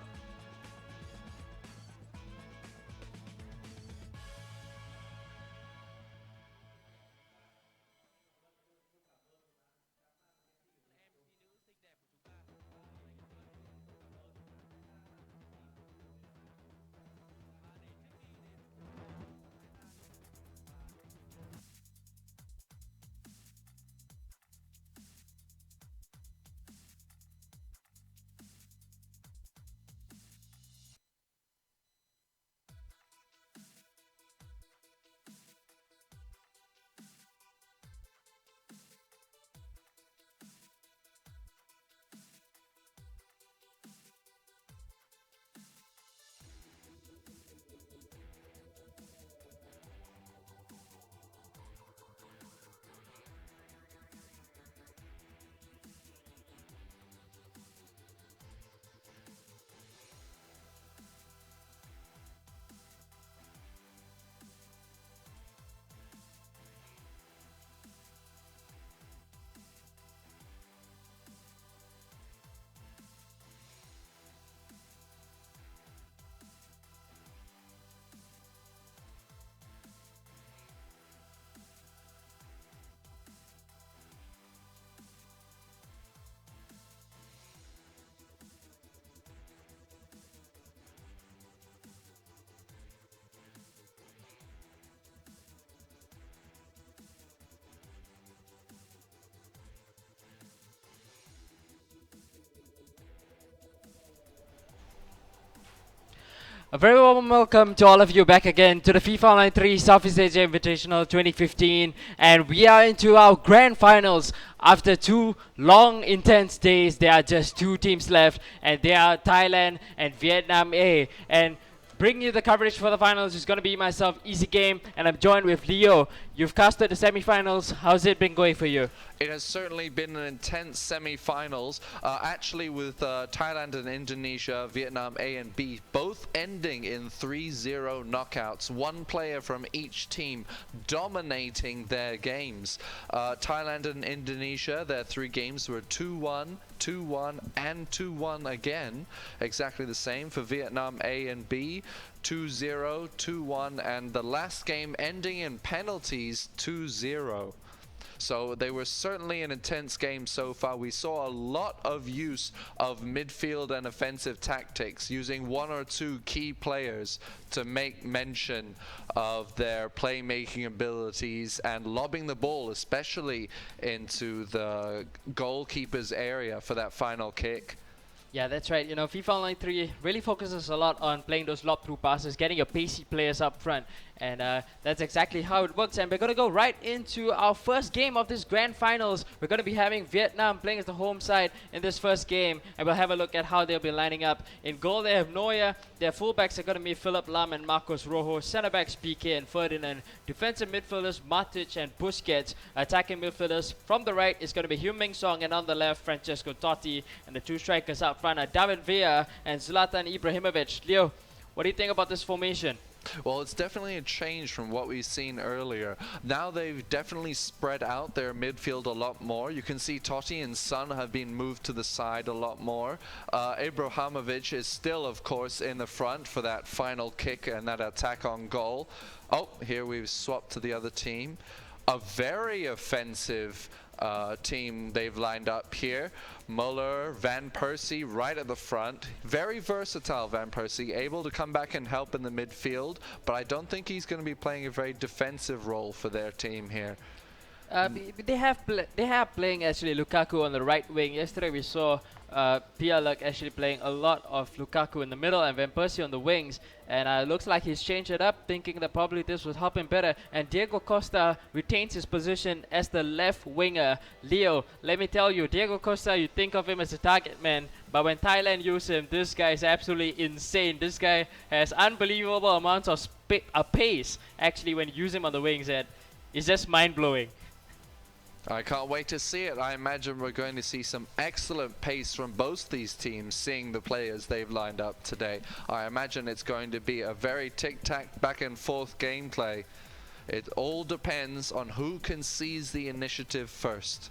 A very warm welcome to all of you back again to the FIFA Online 3 Southeast Asia Invitational 2015, and we are into our grand finals. After 2 long intense days, there are just 2 teams left, and they are Thailand and Vietnam A. And bringing you the coverage for the finals is going to be myself, Easy Game, and I'm joined with Leo. You've casted the semi-finals. How's it been going for you? It has certainly been an intense semi-finals, actually with Thailand and Indonesia, Vietnam A and B, both ending in 3-0 knockouts. One player from each team dominating their games. Thailand and Indonesia, their 3 games were 2-1, 2-1 and 2-1 again. Exactly the same for Vietnam A and B. 2-0, 2-1, and the last game ending in penalties 2-0. So they were certainly an intense game so far. We saw a lot of use of midfield and offensive tactics, using one or two key players to make mention of their playmaking abilities and lobbing the ball, especially into the goalkeeper's area for that final kick. Yeah, that's right. You know, FIFA Online 3 really focuses a lot on playing those lob-through passes, getting your pacey players up front. And that's exactly how it works. And we're going to go right into our first game of this grand finals. We're going to be having Vietnam playing as the home side in this first game. And we'll have a look at how they'll be lining up. In goal, they have Neuer. Their fullbacks are going to be Philip Lam and Marcos Rojo. Centre-backs, PK and Ferdinand. Defensive midfielders, Matic and Busquets. Attacking midfielders, from the right is going to be Heung-min Song. And on the left, Francesco Totti. And the two strikers up front are David Villa and Zlatan Ibrahimovic. Leo, what do you think about this formation? Well, it's definitely a change from what we've seen earlier. Now they've definitely spread out their midfield a lot more. You can see Totti and Son have been moved to the side a lot more. Ibrahimovic is still, of course, in the front for that final kick and that attack on goal. Oh, here we've swapped to the other team. A very offensive team they've lined up here. Muller, Van Persie right at the front. Very versatile Van Persie, able to come back and help in the midfield, but I don't think he's going to be playing a very defensive role for their team here. They have playing actually Lukaku on the right wing. Yesterday we saw Pia Luck actually playing a lot of Lukaku in the middle and Van Persie on the wings, and looks like he's changed it up, thinking that probably this would help him better. And Diego Costa retains his position as the left winger. Leo, let me tell you, Diego Costa, you think of him as a target man, but when Thailand use him, this guy is absolutely insane. This guy has unbelievable amounts of pace actually when you use him on the wings, and it's just mind-blowing. I can't wait to see it. I imagine we're going to see some excellent pace from both these teams, seeing the players they've lined up today. I imagine it's going to be a very tic-tac back and forth gameplay. It all depends on who can seize the initiative first.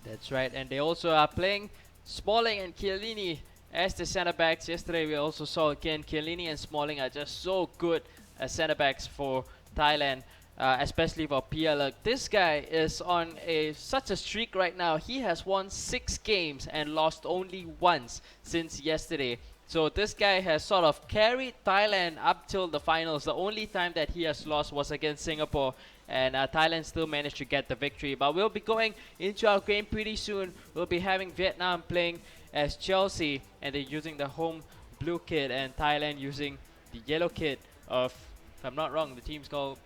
That's right, and they also are playing Smalling and Chiellini as the center backs. Yesterday we also saw again Chiellini and Smalling are just so good as center backs for Thailand. Especially for Pia. This guy is on such a streak right now. He has won 6 games and lost only once since yesterday. So this guy has sort of carried Thailand up till the finals. The only time that he has lost was against Singapore, and Thailand still managed to get the victory. But we'll be going into our game pretty soon. We'll be having Vietnam playing as Chelsea, and they're using the home blue kit, and Thailand using the yellow kit of, if I'm not wrong, the team's called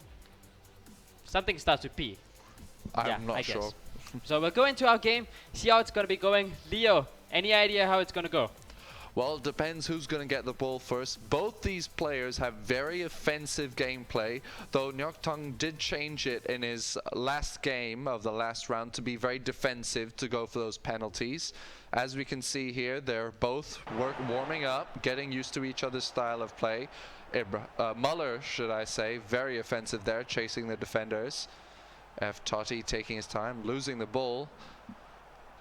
something starts with P. I'm not sure. So we'll go into our game, see how it's going to be going. Leo, any idea how it's going to go? Well, it depends who's going to get the ball first. Both these players have very offensive gameplay, though Nyok Tung did change it in his last game of the last round to be very defensive, to go for those penalties. As we can see here, they're both warming up, getting used to each other's style of play. Muller, should I say, very offensive there, chasing the defenders. Totti taking his time, losing the ball.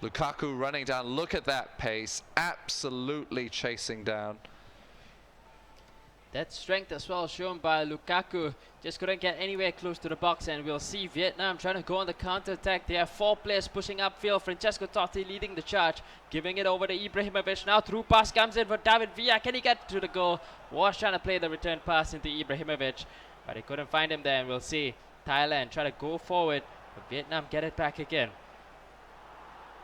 Lukaku running down, look at that pace, absolutely chasing down. That strength as well shown by Lukaku. Just couldn't get anywhere close to the box, and we'll see Vietnam trying to go on the counter-attack. They have 4 players pushing upfield. Francesco Totti leading the charge, giving it over to Ibrahimovic. Now through pass comes in for David Villa. Can he get to the goal? Was trying to play the return pass into Ibrahimovic, but he couldn't find him there, and we'll see Thailand try to go forward, but Vietnam get it back again.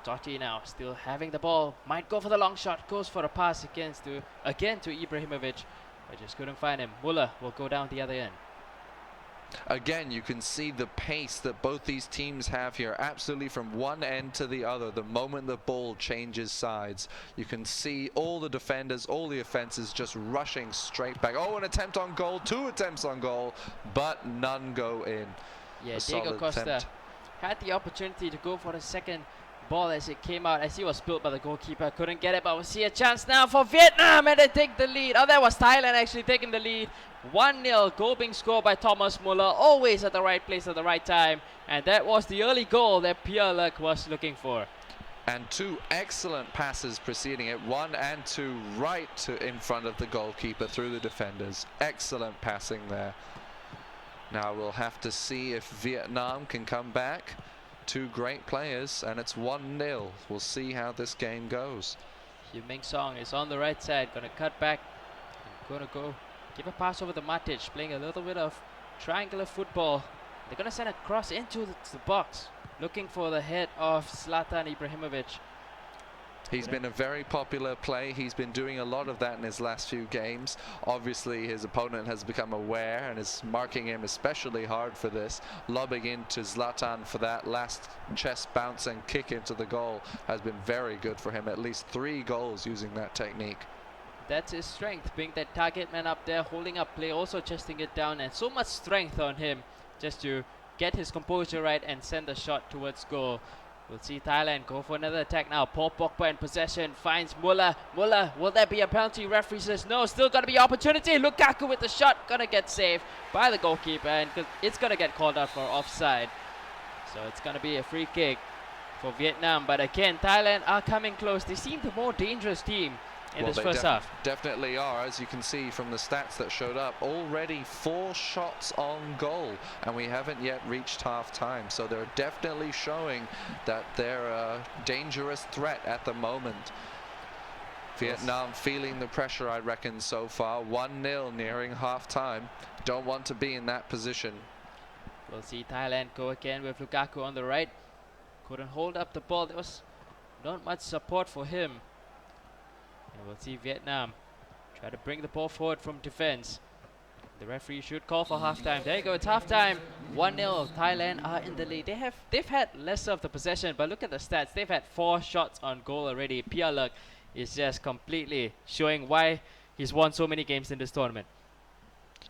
Totti now still having the ball, might go for the long shot, goes for a pass again to Ibrahimovic. I just couldn't find him. Muller will go down the other end. Again, you can see the pace that both these teams have here, absolutely from one end to the other. The moment the ball changes sides, you can see all the defenders, all the offenses just rushing straight back. Oh, an attempt on goal, 2 attempts on goal, but none go in. Yeah, Diego Costa had the opportunity to go for the second ball as it came out, as he was spilled by the goalkeeper, couldn't get it, but we'll see a chance now for Vietnam, and they take the lead. Oh, that was Thailand actually taking the lead. 1-0, goal being scored by Thomas Muller, always at the right place at the right time, and that was the early goal that Pierre Luc was looking for. And two excellent passes preceding it, one and two right in front of the goalkeeper through the defenders. Excellent passing there. Now we'll have to see if Vietnam can come back. Two great players, and it's 1-0. We'll see how this game goes. Yu Ming Song is on the right side, gonna cut back, gonna go give a pass over to Matic, playing a little bit of triangular football. They're gonna send a cross into the box, looking for the head of Zlatan Ibrahimovic. He's been a very popular play. He's been doing a lot of that in his last few games. Obviously, his opponent has become aware and is marking him especially hard for this. Lobbing into Zlatan for that last chest bounce and kick into the goal has been very good for him. At least 3 goals using that technique. That's his strength, being that target man up there, holding up play, also chesting it down, and so much strength on him just to get his composure right and send the shot towards goal. We'll see Thailand go for another attack now. Paul Pogba in possession, finds Muller. Muller, will there be a penalty? Referee says no, still gonna be opportunity. Lukaku with the shot, gonna get saved by the goalkeeper, and it's gonna get called out for offside. So it's gonna be a free kick for Vietnam. But again, Thailand are coming close. They seem the more dangerous team in this first half. Definitely are, as you can see from the stats that showed up. Already 4 shots on goal, and we haven't yet reached half time. So they're definitely showing that they're a dangerous threat at the moment. Vietnam feeling the pressure, I reckon, so far. 1-0 nearing half time. Don't want to be in that position. We'll see Thailand go again with Lukaku on the right. Couldn't hold up the ball. There was not much support for him. And we'll see Vietnam try to bring the ball forward from defense. The referee should call for halftime. There you go, it's halftime. 1-0. Thailand are in the lead. They've had less of the possession, but look at the stats. They've had 4 shots on goal already. Pia Luck is just completely showing why he's won so many games in this tournament.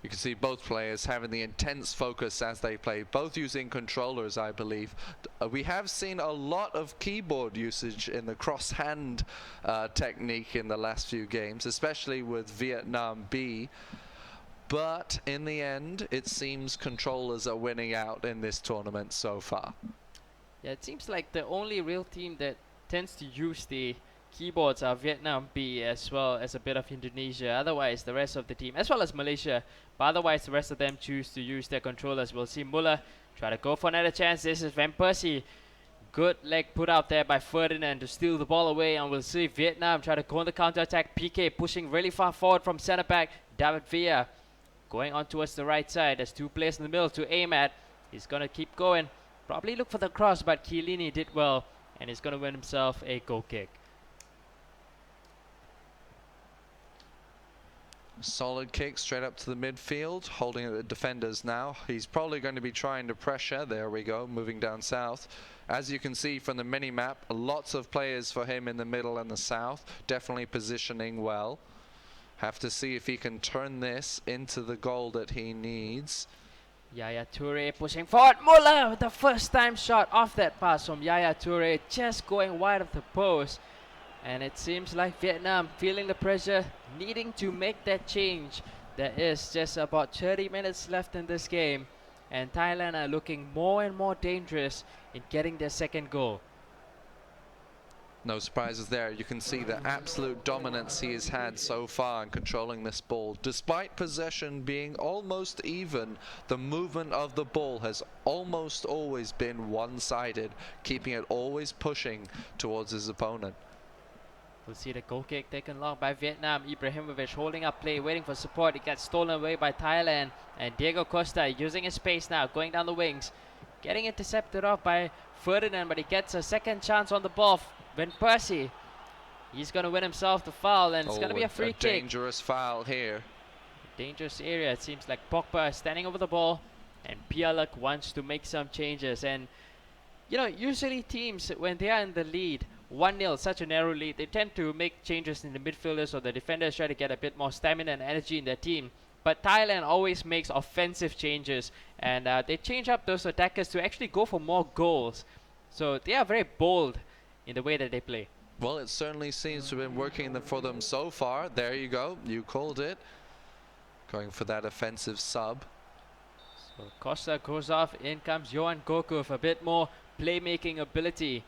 You can see both players having the intense focus as they play, both using controllers, I believe. We have seen a lot of keyboard usage in the cross-hand technique in the last few games, especially with Vietnam B. But in the end, it seems controllers are winning out in this tournament so far. Yeah, it seems like the only real team that tends to use the keyboards are Vietnam B, as well as a bit of Indonesia. Otherwise, the rest of the team, as well as Malaysia, but otherwise the rest of them choose to use their controllers. We'll see Muller try to go for another chance. This is Van Persie. Good leg put out there by Ferdinand to steal the ball away, and we'll see Vietnam try to go on the counter-attack. PK pushing really far forward from centre-back. David Villa going on towards the right side. There's 2 players in the middle to aim at. He's going to keep going. Probably look for the cross, but Chiellini did well, and he's going to win himself a goal kick. Solid kick straight up to the midfield, holding at the defenders now. He's probably going to be trying to pressure. There we go, moving down south. As you can see from the mini-map, lots of players for him in the middle and the south. Definitely positioning well. Have to see if he can turn this into the goal that he needs. Yaya Toure pushing forward. Muller with the first time shot off that pass from Yaya Toure, just going wide of the post. And it seems like Vietnam feeling the pressure, needing to make that change. There is just about 30 minutes left in this game, and Thailand are looking more and more dangerous in getting their second goal. No surprises there. You can see the absolute dominance he has had so far in controlling this ball. Despite possession being almost even, the movement of the ball has almost always been one-sided, keeping it always pushing towards his opponent. We'll see the goal kick taken long by Vietnam. Ibrahimovic holding up play, waiting for support. It gets stolen away by Thailand. And Diego Costa using his pace now, going down the wings. Getting intercepted off by Ferdinand, but he gets a second chance on the ball. Van Persie, he's going to win himself the foul, and it's going to be a free kick. Dangerous foul here. Dangerous area. It seems like Pogba is standing over the ball, and Pialak wants to make some changes. And, you know, usually teams, when they are in the lead, 1-0, such a narrow lead, they tend to make changes in the midfielders or the defenders, try to get a bit more stamina and energy in their team. But Thailand always makes offensive changes, and they change up those attackers to actually go for more goals. So they are very bold in the way that they play. Well, it certainly seems to have been working for them so far. There you go, you called it. Going for that offensive sub. So Costa goes off, in comes Johan Goku with a bit more playmaking ability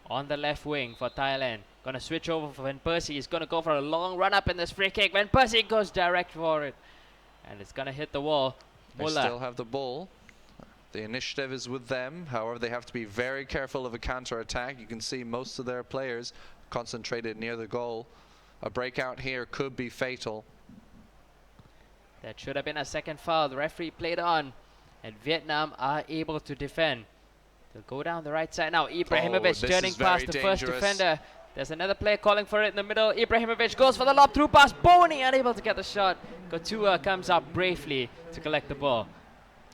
on the left wing for Thailand. Gonna switch over for Van Persie. He's gonna go for a long run up in this free kick. Van Persie goes direct for it. And it's gonna hit the wall. They Muller. still have the ball. The initiative is with them. However, they have to be very careful of a counter-attack. You can see most of their players concentrated near the goal. A breakout here could be fatal. That should have been a second foul. The referee played on. And Vietnam are able to defend. They'll go down the right side now. Ibrahimovic this turning is very past the first dangerous. defender. There's another player calling for it in the middle. Ibrahimovic goes for the lob through pass. Boney unable to get the shot. Couture comes up bravely to collect the ball.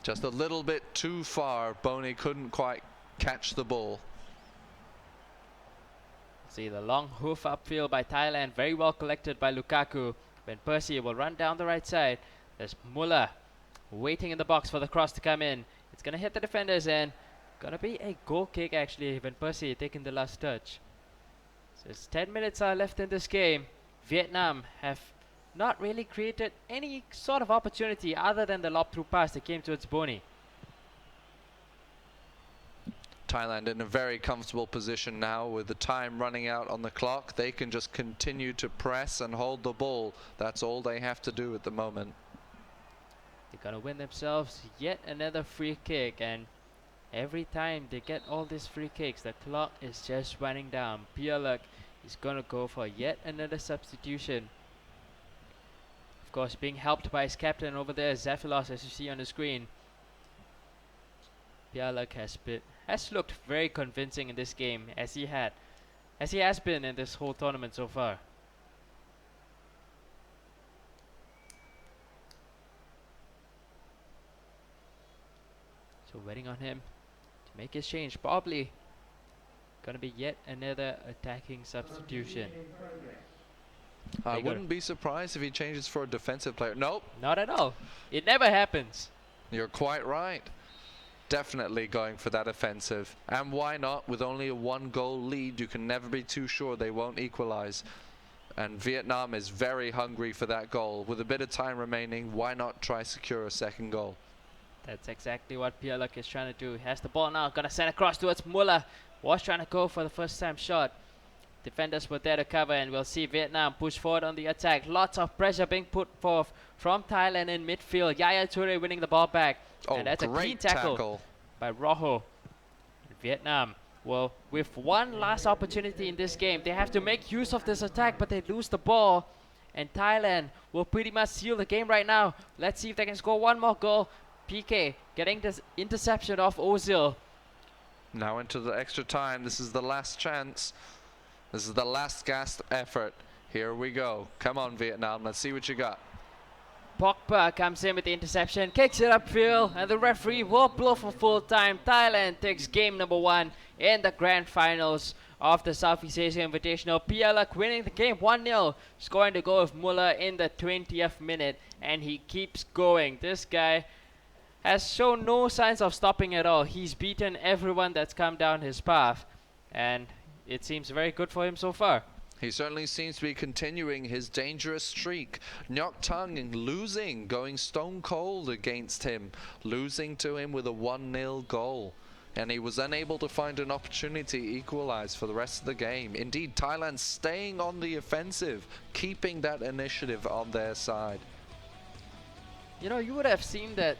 Just a little bit too far. Boney couldn't quite catch the ball. See the long hoof upfield by Thailand. Very well collected by Lukaku. Van Persie will run down the right side. There's Muller waiting in the box for the cross to come in. It's going to hit the defenders and gonna be a goal kick actually. Van Persie taking the last touch. So it's 10 minutes are left in this game. Vietnam have not really created any sort of opportunity other than the lob through pass that came towards Boney. Thailand in a very comfortable position now with the time running out on the clock. They can just continue to press and hold the ball. That's all they have to do at the moment. They're gonna win themselves yet another free kick, and every time they get all these free kicks, the clock is just running down. Pialak is gonna go for yet another substitution. Of course, being helped by his captain over there, Zaphilos, as you see on the screen. Pialak has looked very convincing in this game, as he has been in this whole tournament so far. So waiting on him to make his change. Probably gonna be yet another attacking substitution. I wouldn't be surprised if he changes for a defensive player. Nope. Not at all. It never happens. You're quite right. Definitely going for that offensive. And why not? With only a 1-goal lead, you can never be too sure they won't equalize. And Vietnam is very hungry for that goal. With a bit of time remaining, why not try secure a second goal? That's exactly what Pialak is trying to do. He has the ball now. Gonna send across towards Muller. Was trying to go for the first time shot. Defenders were there to cover, and we'll see Vietnam push forward on the attack. Lots of pressure being put forth from Thailand in midfield. Yaya Toure winning the ball back. And that's a clean tackle by Rojo. Vietnam, well, with one last opportunity in this game, they have to make use of this attack, but they lose the ball. And Thailand will pretty much seal the game right now. Let's see if they can score one more goal. PK getting this interception off Ozil. Now into the extra time. This is the last chance. This is the last gasp effort. Here we go. Come on, Vietnam. Let's see what you got. Pogba comes in with the interception, kicks it upfield, and the referee will blow for full time. Thailand takes game number 1 in the grand finals of the Southeast Asia Invitational. Pialak winning the game 1-0, scoring the goal of Muller in the 20th minute, and he keeps going. This guy has shown no signs of stopping at all. He's beaten everyone that's come down his path, and it seems very good for him so far. He certainly seems to be continuing his dangerous streak. Ngoc Tung losing, going stone cold against him, losing to him with a 1-0 goal. And he was unable to find an opportunity to equalize for the rest of the game. Indeed, Thailand staying on the offensive, keeping that initiative on their side. You know, you would have seen that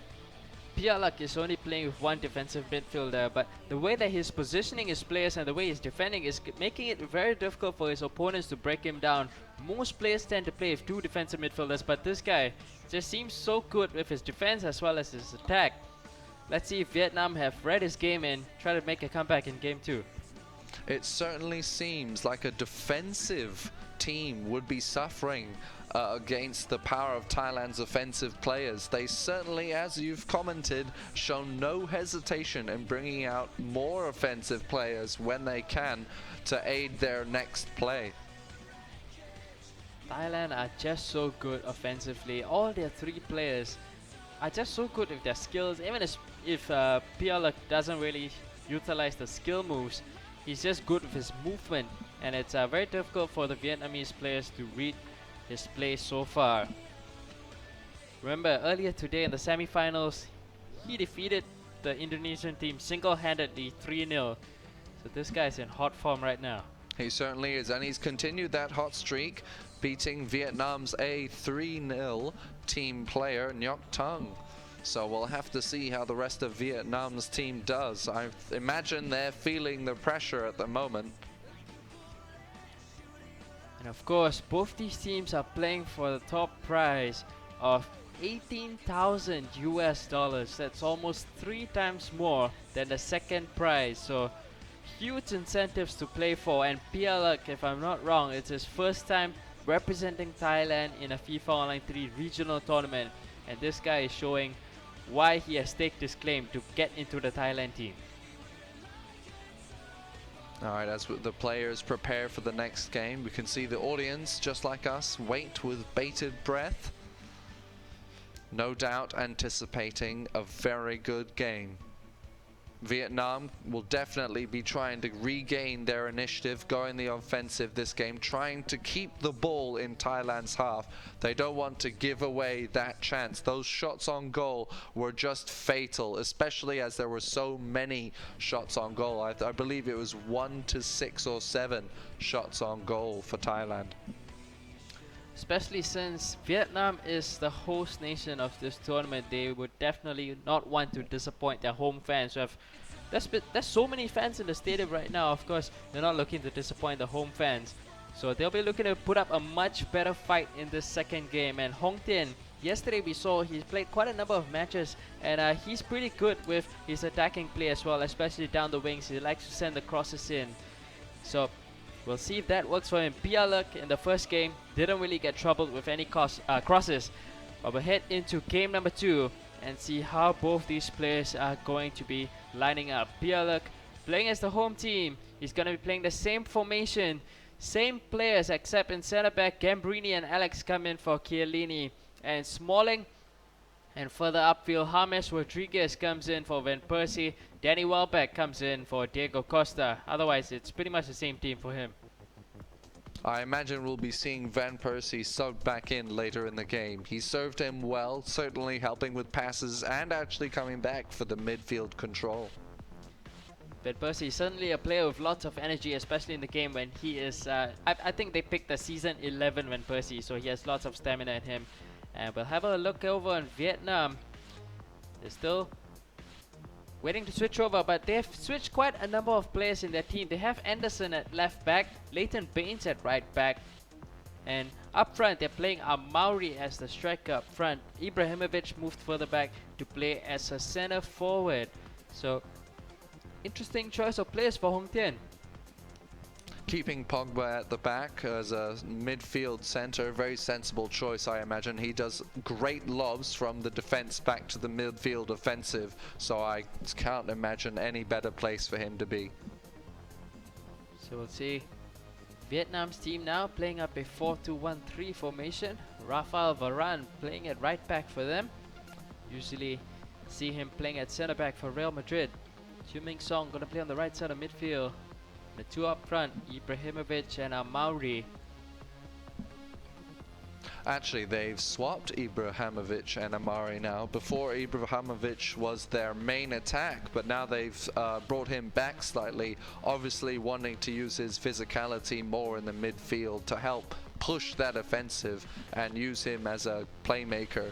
Pialak is only playing with one defensive midfielder, but the way that he's positioning his players and the way he's defending is making it very difficult for his opponents to break him down. Most players tend to play with 2 defensive midfielders, but this guy just seems so good with his defense as well as his attack. Let's see if Vietnam have read his game and try to make a comeback in game 2. It certainly seems like a defensive team would be suffering against the power of Thailand's offensive players. They certainly, as you've commented, shown no hesitation in bringing out more offensive players when they can to aid their next play. Thailand are just so good offensively. All their 3 players are just so good with their skills. Even if Pialak doesn't really utilize the skill moves, he's just good with his movement, and it's very difficult for the Vietnamese players to read his play so far. Remember, earlier today in the semi-finals, he defeated the Indonesian team single-handedly 3-0. So this guy's in hot form right now. He certainly is, and he's continued that hot streak, beating Vietnam's a 3-0 team player, Ngoc Tung. So we'll have to see how the rest of Vietnam's team does. I imagine they're feeling the pressure at the moment. And of course, both these teams are playing for the top prize of 18,000 US dollars. That's almost 3 times more than the second prize. So huge incentives to play for. And Pialak, if I'm not wrong, it's his first time representing Thailand in a FIFA Online 3 regional tournament. And this guy is showing why he has staked his claim to get into the Thailand team. Alright, as the players prepare for the next game, we can see the audience, just like us, wait with bated breath. No doubt anticipating a very good game. Vietnam will definitely be trying to regain their initiative, going the offensive this game, trying to keep the ball in Thailand's half. They don't want to give away that chance. Those shots on goal were just fatal, especially as there were so many shots on goal. I believe it was 1 to 6 or 7 shots on goal for Thailand. Especially since Vietnam is the host nation of this tournament, they would definitely not want to disappoint their home fans. There's so many fans in the stadium right now. Of course, they're not looking to disappoint the home fans. So they'll be looking to put up a much better fight in this second game. And Hong Tien, yesterday we saw he's played quite a number of matches, and he's pretty good with his attacking play as well, especially down the wings. He likes to send the crosses in. So we'll see if that works for him. Pialak in the first game didn't really get troubled with any crosses. But we'll head into game number 2 and see how both these players are going to be lining up. Pialak playing as the home team. He's going to be playing the same formation, same players, except in centre back, Gambrini and Alex come in for Chiellini and Smalling. And further upfield, James Rodriguez comes in for Van Persie. Danny Welbeck comes in for Diego Costa. Otherwise, it's pretty much the same team for him. I imagine we'll be seeing Van Persie subbed back in later in the game. He served him well, certainly helping with passes and actually coming back for the midfield control. Van Persie is certainly a player with lots of energy, especially in the game when he is... I think they picked the season 11 Van Persie, so he has lots of stamina in him. And we'll have a look over on Vietnam. They're still waiting to switch over, but they've switched quite a number of players in their team. They have Anderson at left back, Leighton Baines at right back, and up front they're playing Amauri as the striker up front. Ibrahimovic moved further back to play as a center forward. So interesting choice of players for Hong Tien. Keeping Pogba at the back as a midfield centre, very sensible choice, I imagine. He does great lobs from the defence back to the midfield offensive, so I can't imagine any better place for him to be. So we'll see Vietnam's team now playing up a 4-2-1-3 formation. Rafael Varane playing at right back for them. Usually see him playing at centre back for Real Madrid. Chu Ming Song gonna play on the right side of midfield. The two up front, Ibrahimovic and Amauri. Actually, they've swapped Ibrahimovic and Amari now. Before, Ibrahimovic was their main attack, but now they've brought him back slightly, obviously wanting to use his physicality more in the midfield to help push that offensive and use him as a playmaker.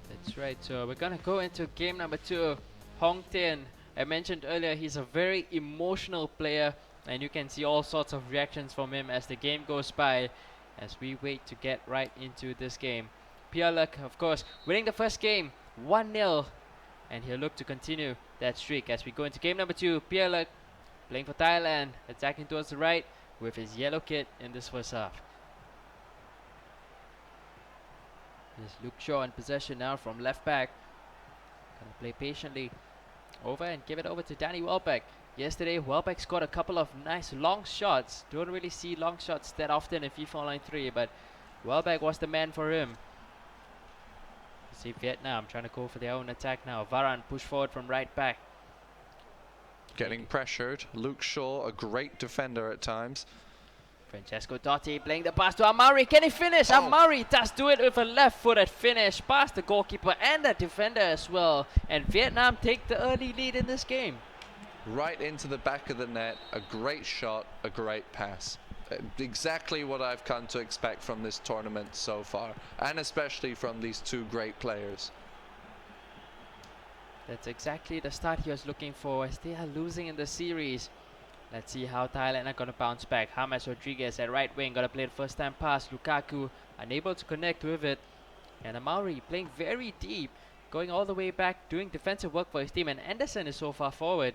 That's right, so we're gonna go into game number 2. Hong Tien, I mentioned earlier, he's a very emotional player, and you can see all sorts of reactions from him as the game goes by, as we wait to get right into this game. Pialak, of course, winning the first game 1-0, and he'll look to continue that streak as we go into game number 2. Pialak playing for Thailand, attacking towards the right with his yellow kit in this first half. There's Luke Shaw in possession now from left back. Gonna play patiently over and give it over to Danny Welbeck. Yesterday, Welbeck scored a couple of nice long shots. Don't really see long shots that often in FIFA Online 3, but Welbeck was the man for him. See Vietnam trying to go for their own attack now. Varane push forward from right back. Getting pressured. Luke Shaw, a great defender at times. Francesco Totti playing the pass to Amauri. Can he finish? Amauri does do it with a left-footed finish past the goalkeeper and the defender as well. And Vietnam take the early lead in this game. right into the back of the net. A great shot, a great pass. Exactly what I've come to expect from this tournament so far, and especially from these two great players. That's exactly the start he was looking for, as they are losing in the series. Let's see how Thailand are going to bounce back. James Rodriguez at right wing, got to play the first time pass. Lukaku unable to connect with it. And Amauri playing very deep, going all the way back, doing defensive work for his team. And Anderson is so far forward.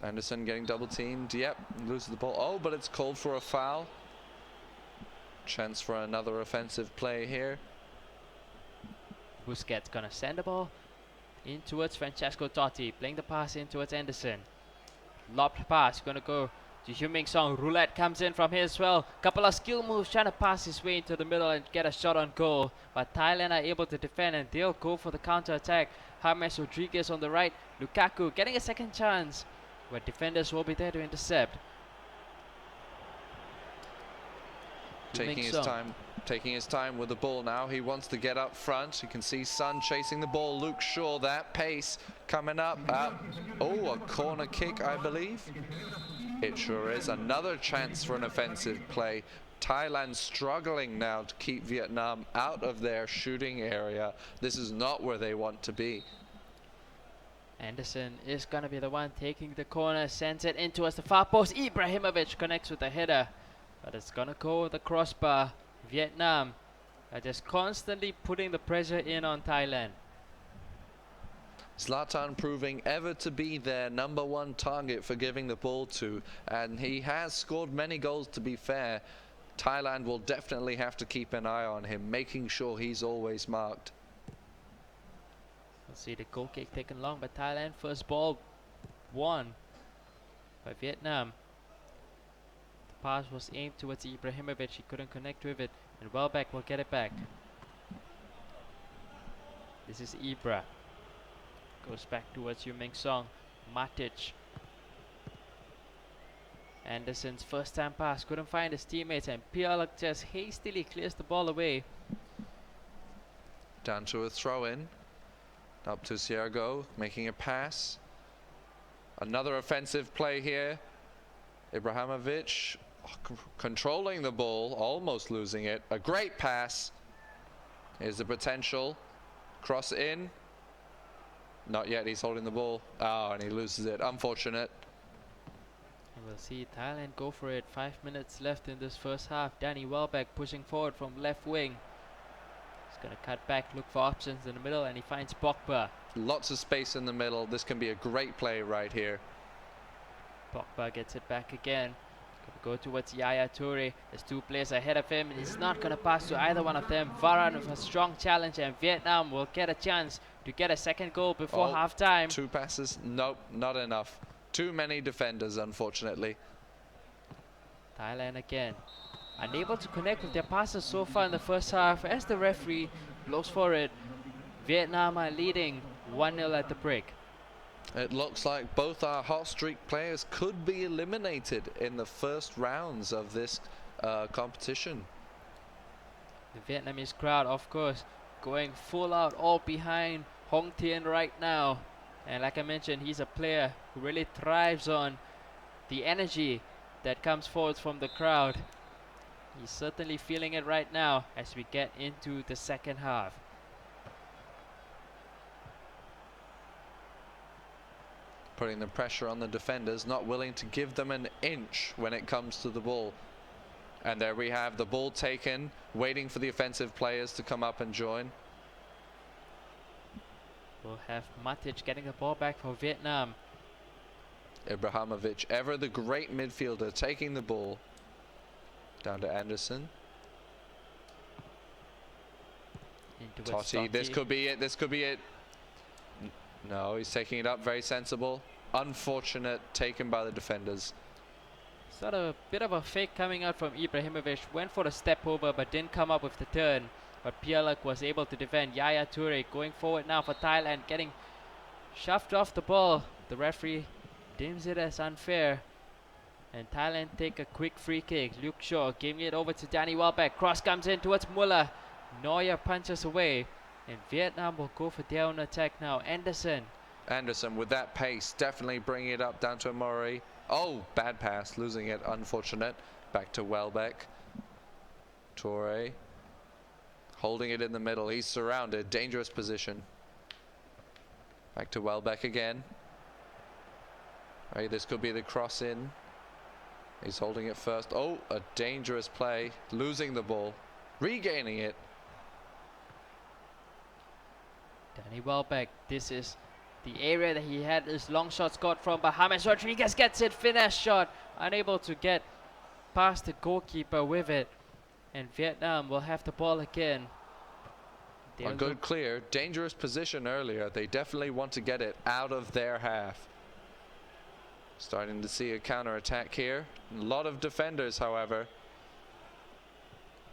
Anderson getting double teamed. Yep, loses the ball. Oh, but it's called for a foul. Chance for another offensive play here. Busquets gonna send the ball in towards Francesco Totti, playing the pass in towards Anderson. Lobbed pass, gonna go to Heung-min Song. Roulette comes in from here as well. Couple of skill moves, trying to pass his way into the middle and get a shot on goal. But Thailand are able to defend, and they'll go for the counter attack. James Rodriguez on the right. Lukaku getting a second chance, but defenders will be there to intercept. Taking his time with the ball now. He wants to get up front. You can see Son chasing the ball. Luke Shaw, that pace coming up. Oh, a corner kick, I believe. It sure is. Another chance for an offensive play. Thailand struggling now to keep Vietnam out of their shooting area. This is not where they want to be. Anderson is going to be the one taking the corner, sends it in towards the far post. Ibrahimovic connects with the header, but it's going to go with the crossbar. Vietnam are just constantly putting the pressure in on Thailand. Zlatan proving ever to be their #1 target for giving the ball to, and he has scored many goals, to be fair. Thailand will definitely have to keep an eye on him, making sure he's always marked. We'll see the goal kick taken long by Thailand. First ball won by Vietnam. The pass was aimed towards Ibrahimovic. He couldn't connect with it, and Welbeck will get it back. This is Ibra. Goes back towards Heung-min Song. Matic. Anderson's first time pass, couldn't find his teammates, and Pialak just hastily clears the ball away. Down to a throw in. Up to Siergo, making a pass. Another offensive play here. Ibrahimovic controlling the ball, almost losing it. A great pass. Here's the potential. Cross in. Not yet, he's holding the ball. Oh, and he loses it. Unfortunate. And we'll see Thailand go for it. 5 minutes left in this first half. Danny Welbeck pushing forward from left wing. He's going to cut back, look for options in the middle, and he finds Pogba. Lots of space in the middle. This can be a great play right here. Pogba gets it back again. Go towards Yaya Toure. There's two players ahead of him. He's not going to pass to either one of them. Varane with a strong challenge, and Vietnam will get a chance to get a second goal before halftime. Two passes. Nope, not enough. Too many defenders, unfortunately. Thailand again unable to connect with their passes so far in the first half, as the referee blows for it. Vietnam are leading 1-0 at the break. It looks like both our hot streak players could be eliminated in the first rounds of this competition. The Vietnamese crowd, of course, going full out, all behind Hong Thien right now. And like I mentioned, he's a player who really thrives on the energy that comes forward from the crowd. He's certainly feeling it right now as we get into the second half. Putting the pressure on the defenders, not willing to give them an inch when it comes to the ball. And there we have the ball taken, waiting for the offensive players to come up and join. We'll have Matic getting the ball back for Vietnam. Ibrahimovic, ever the great midfielder, taking the ball. Down to Anderson. Totti, this could be it, this could be it. No, he's taking it up, very sensible. Unfortunate, taken by the defenders. Sort of a bit of a fake coming out from Ibrahimovic. Went for a step over but didn't come up with the turn. But Pialak was able to defend. Yaya Toure going forward now for Thailand, getting shoved off the ball. The referee deems it as unfair. And Thailand take a quick free kick. Luke Shaw giving it over to Danny Welbeck. Cross comes in towards Muller. Neuer punches away. And Vietnam will go for their own attack now. Anderson Anderson with that pace, definitely bringing it up down to Murray. Oh, bad pass, losing it, unfortunate. Back to Welbeck. Torre holding it in the middle. He's surrounded, dangerous position. Back to Welbeck again. Hey, this could be the cross in. He's holding it first. Oh, a dangerous play, losing the ball, regaining it. Danny Welbeck, this is the area that he had his long shot scored from, but James Rodriguez gets it, finesse shot, unable to get past the goalkeeper with it. And Vietnam will have the ball again. A good clear, dangerous position earlier. They definitely want to get it out of their half. Starting to see a counter-attack here. A lot of defenders, however.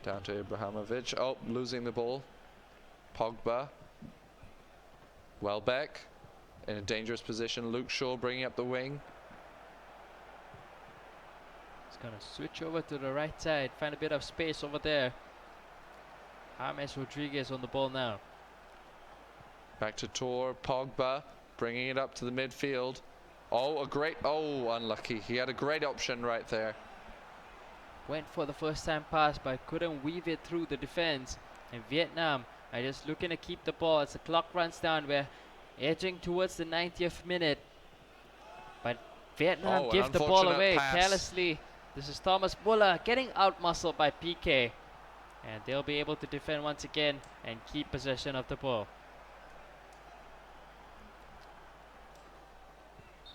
Down to Ibrahimovic. Oh, losing the ball. Pogba. Welbeck in a dangerous position. Luke Shaw bringing up the wing. He's gonna switch over to the right side, find a bit of space over there. James Rodriguez on the ball now. Back to Tor. Pogba bringing it up to the midfield. Oh, unlucky. He had a great option right there. Went for the first time pass but couldn't weave it through the defense. And Vietnam are just looking to keep the ball as the clock runs down. We're edging towards the 90th minute. But Vietnam give the ball away carelessly. This is Thomas Muller getting out-muscled by PK. And they'll be able to defend once again and keep possession of the ball.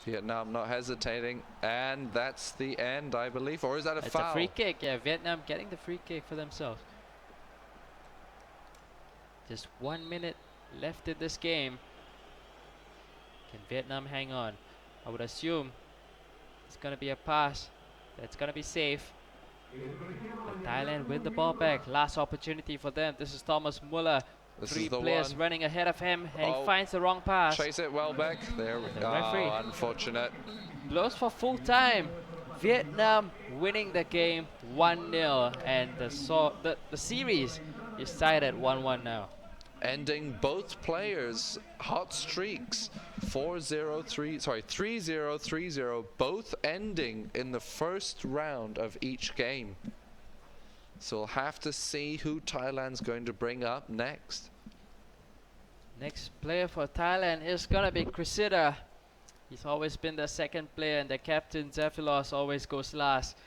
Vietnam not hesitating, and that's the end, I believe. Or is that a foul? It's a free kick. Yeah, Vietnam getting the free kick for themselves. Just 1 minute left in this game. Can Vietnam hang on? I would assume it's going to be a pass that's going to be safe. But Thailand win the ball back. Last opportunity for them. This is Thomas Muller. Three players running ahead of him, and he finds the wrong pass. Chase it well back. There we go. Oh, unfortunate. Blows for full time. Vietnam winning the game 1-0, and the series is tied at 1-1 now. Ending both players' hot streaks. 3-0, 3-0, both ending in the first round of each game. So we'll have to see who Thailand's going to bring up next. Next player for Thailand is gonna be Crisida. He's always been the second player, and the captain Zafilos always goes last.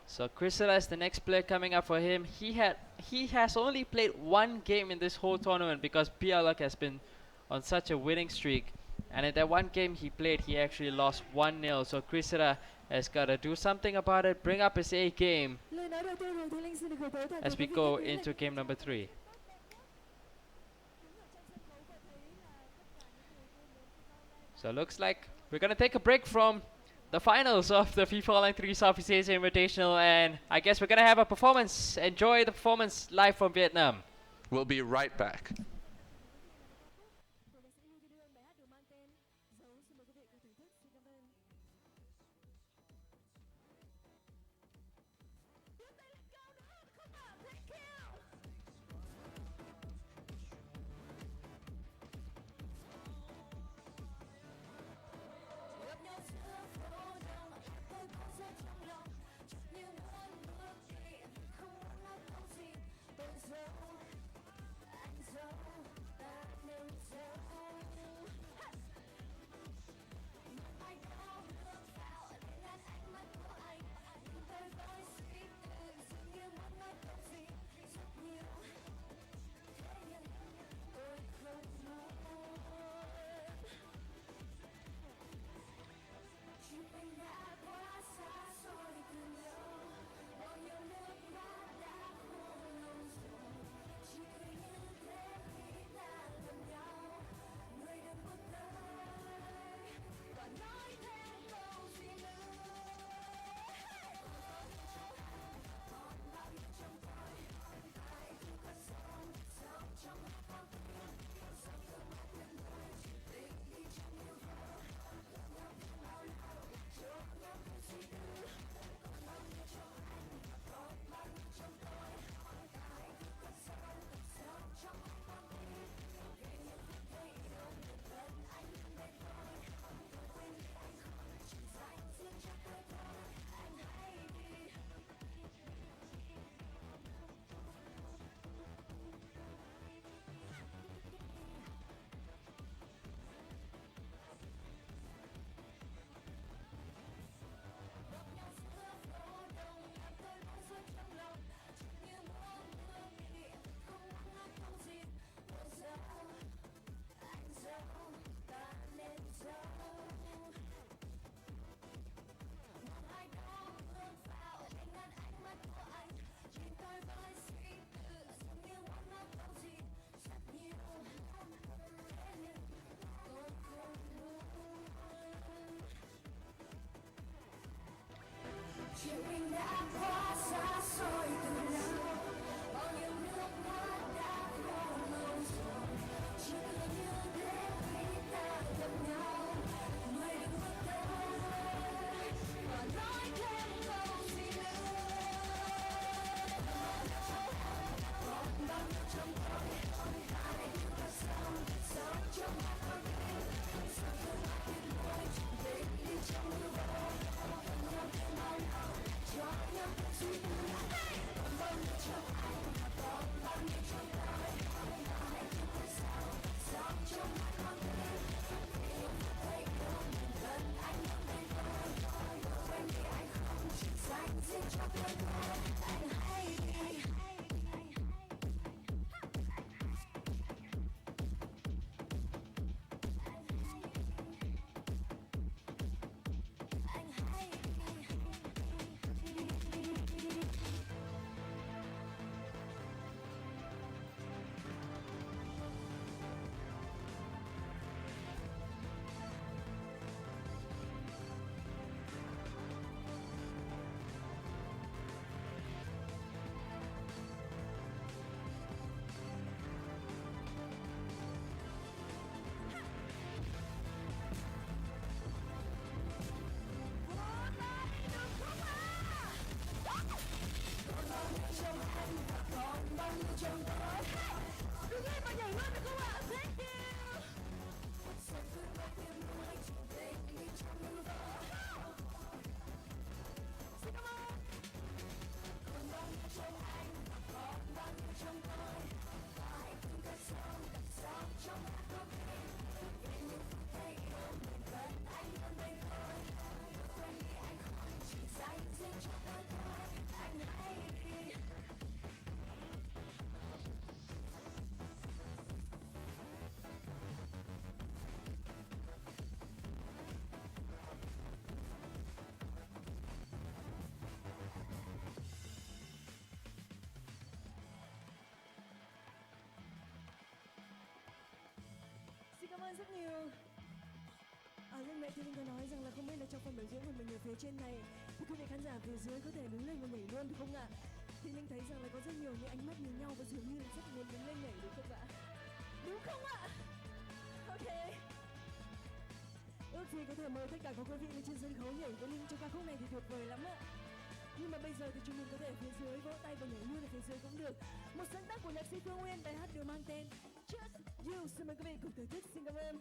So Crisida is the next player coming up for him. He has only played one game in this whole tournament because Pialak has been on such a winning streak. And in that one game he played, he actually lost 1-0. So Crisida has got to do something about it, bring up his A game as we go into game number 3. So looks like we're going to take a break from the finals of the FIFA Online 3 Southeast Asia Invitational, and I guess we're going to have a performance. Enjoy the performance live from Vietnam. We'll be right back. Anh dẫu chuyện mình đã quá xa xôi từ lâu, bao nhiêu nước mắt đã khô màu rồi, chỉ cứ như thế khi ta gặp nhau, người đừng bước tới và nói thêm câu gì nữa. Còn bao nhiêu trong tôi, ta để chúng ta sống trong mắt con tim, sao cứ mãi biết môi tình đi trong mưa bão, nhau thêm bao lâu cho nhau suy tư. Còn bao nhiêu trong anh, còn bao nhiêu trong tôi, ta để chúng ta sống trong mắt con tim, yêu thấy yêu mình gần anh hơn bên tôi, quên đi anh không chỉ dành riêng cho tôi thôi. Anh hãy đi. Cảm ơn rất nhiều. Lúc nãy thì mình có nói rằng là không biết là trong phần biểu diễn của mình ở phía trên này thì quý vị khán giả phía dưới có thể đứng lên và nhảy luôn được không ạ? Thì mình thấy rằng là có rất nhiều những ánh mắt nhìn nhau và dường như là rất muốn đứng lên nhảy đúng không ạ? Đúng không ạ? Ok. Ước gì có thể mời tất cả các quý vị lên trên sân khấu nhảy với Linh cho ca khúc này thì tuyệt vời lắm ạ. Nhưng mà bây giờ thì chúng mình có thể ở phía dưới vỗ tay và nhảy luôn ở phía dưới cũng được. Một sáng tác của nhạc sĩ Phương Nguyên, bài hát được mang tên Just You. Xin mời quý vị cùng thưởng thức. Xin cảm ơn.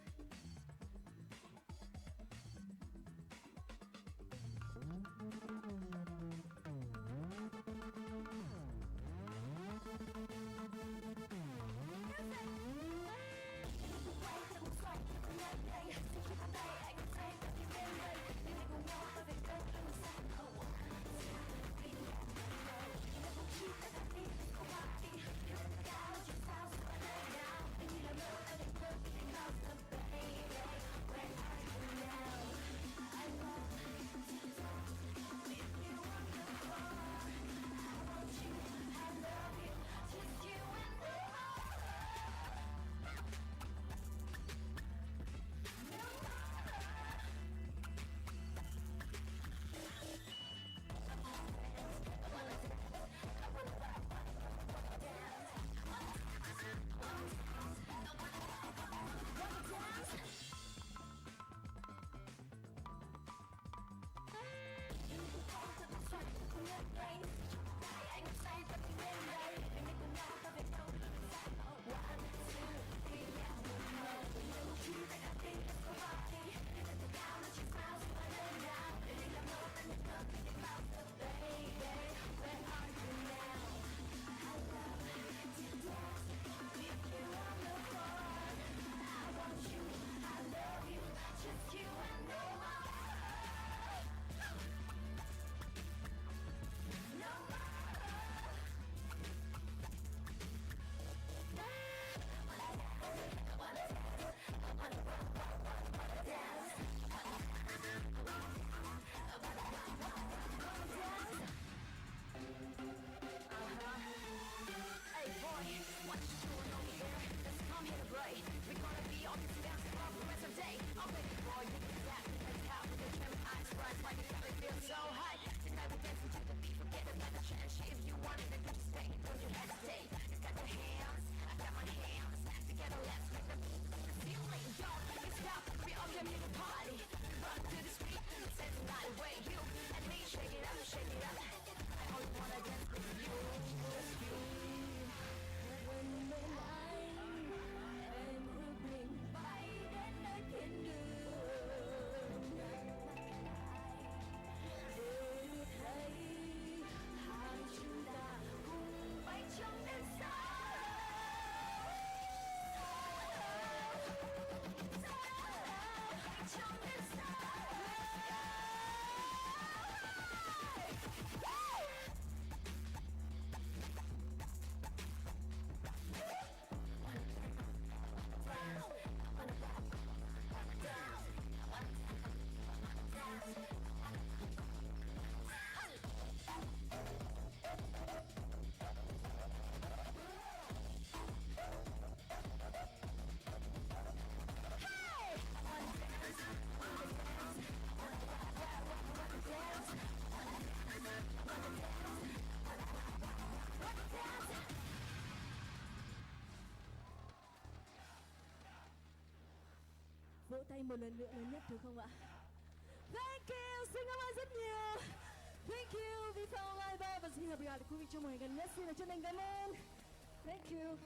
When are you now? I love vỗ tay một lần nữa lớn nhất được không ạ? Thank you, xin cảm ơn rất nhiều. Thank you, vì phòng online 3 và xin gặp lại quý vị trong ngày gần nhất. Xin là chân thành cảm ơn. Thank you.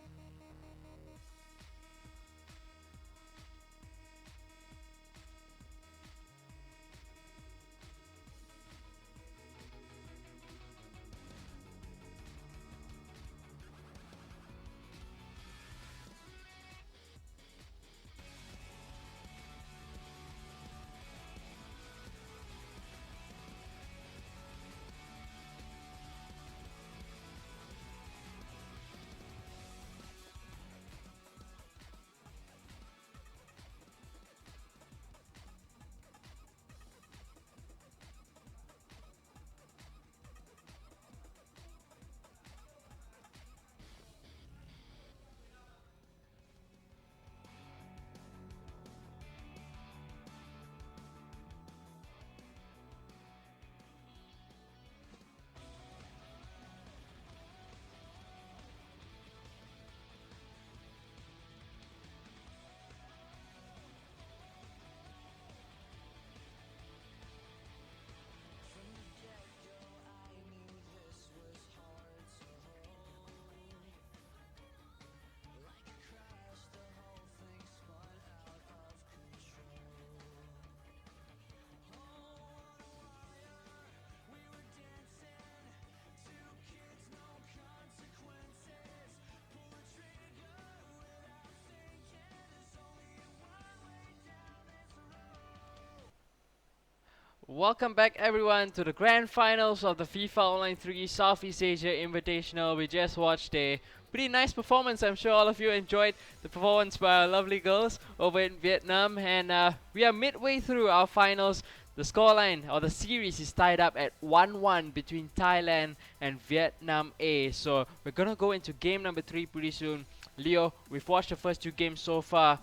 Welcome back everyone to the grand finals of the FIFA Online 3 Southeast Asia Invitational. We just watched a pretty nice performance. I'm sure all of you enjoyed the performance by our lovely girls over in Vietnam, and we are midway through our finals. The scoreline or the series is tied up at 1-1 between Thailand and Vietnam A. So we're gonna go into game number 3 pretty soon. Leo, we've watched the first 2 games so far.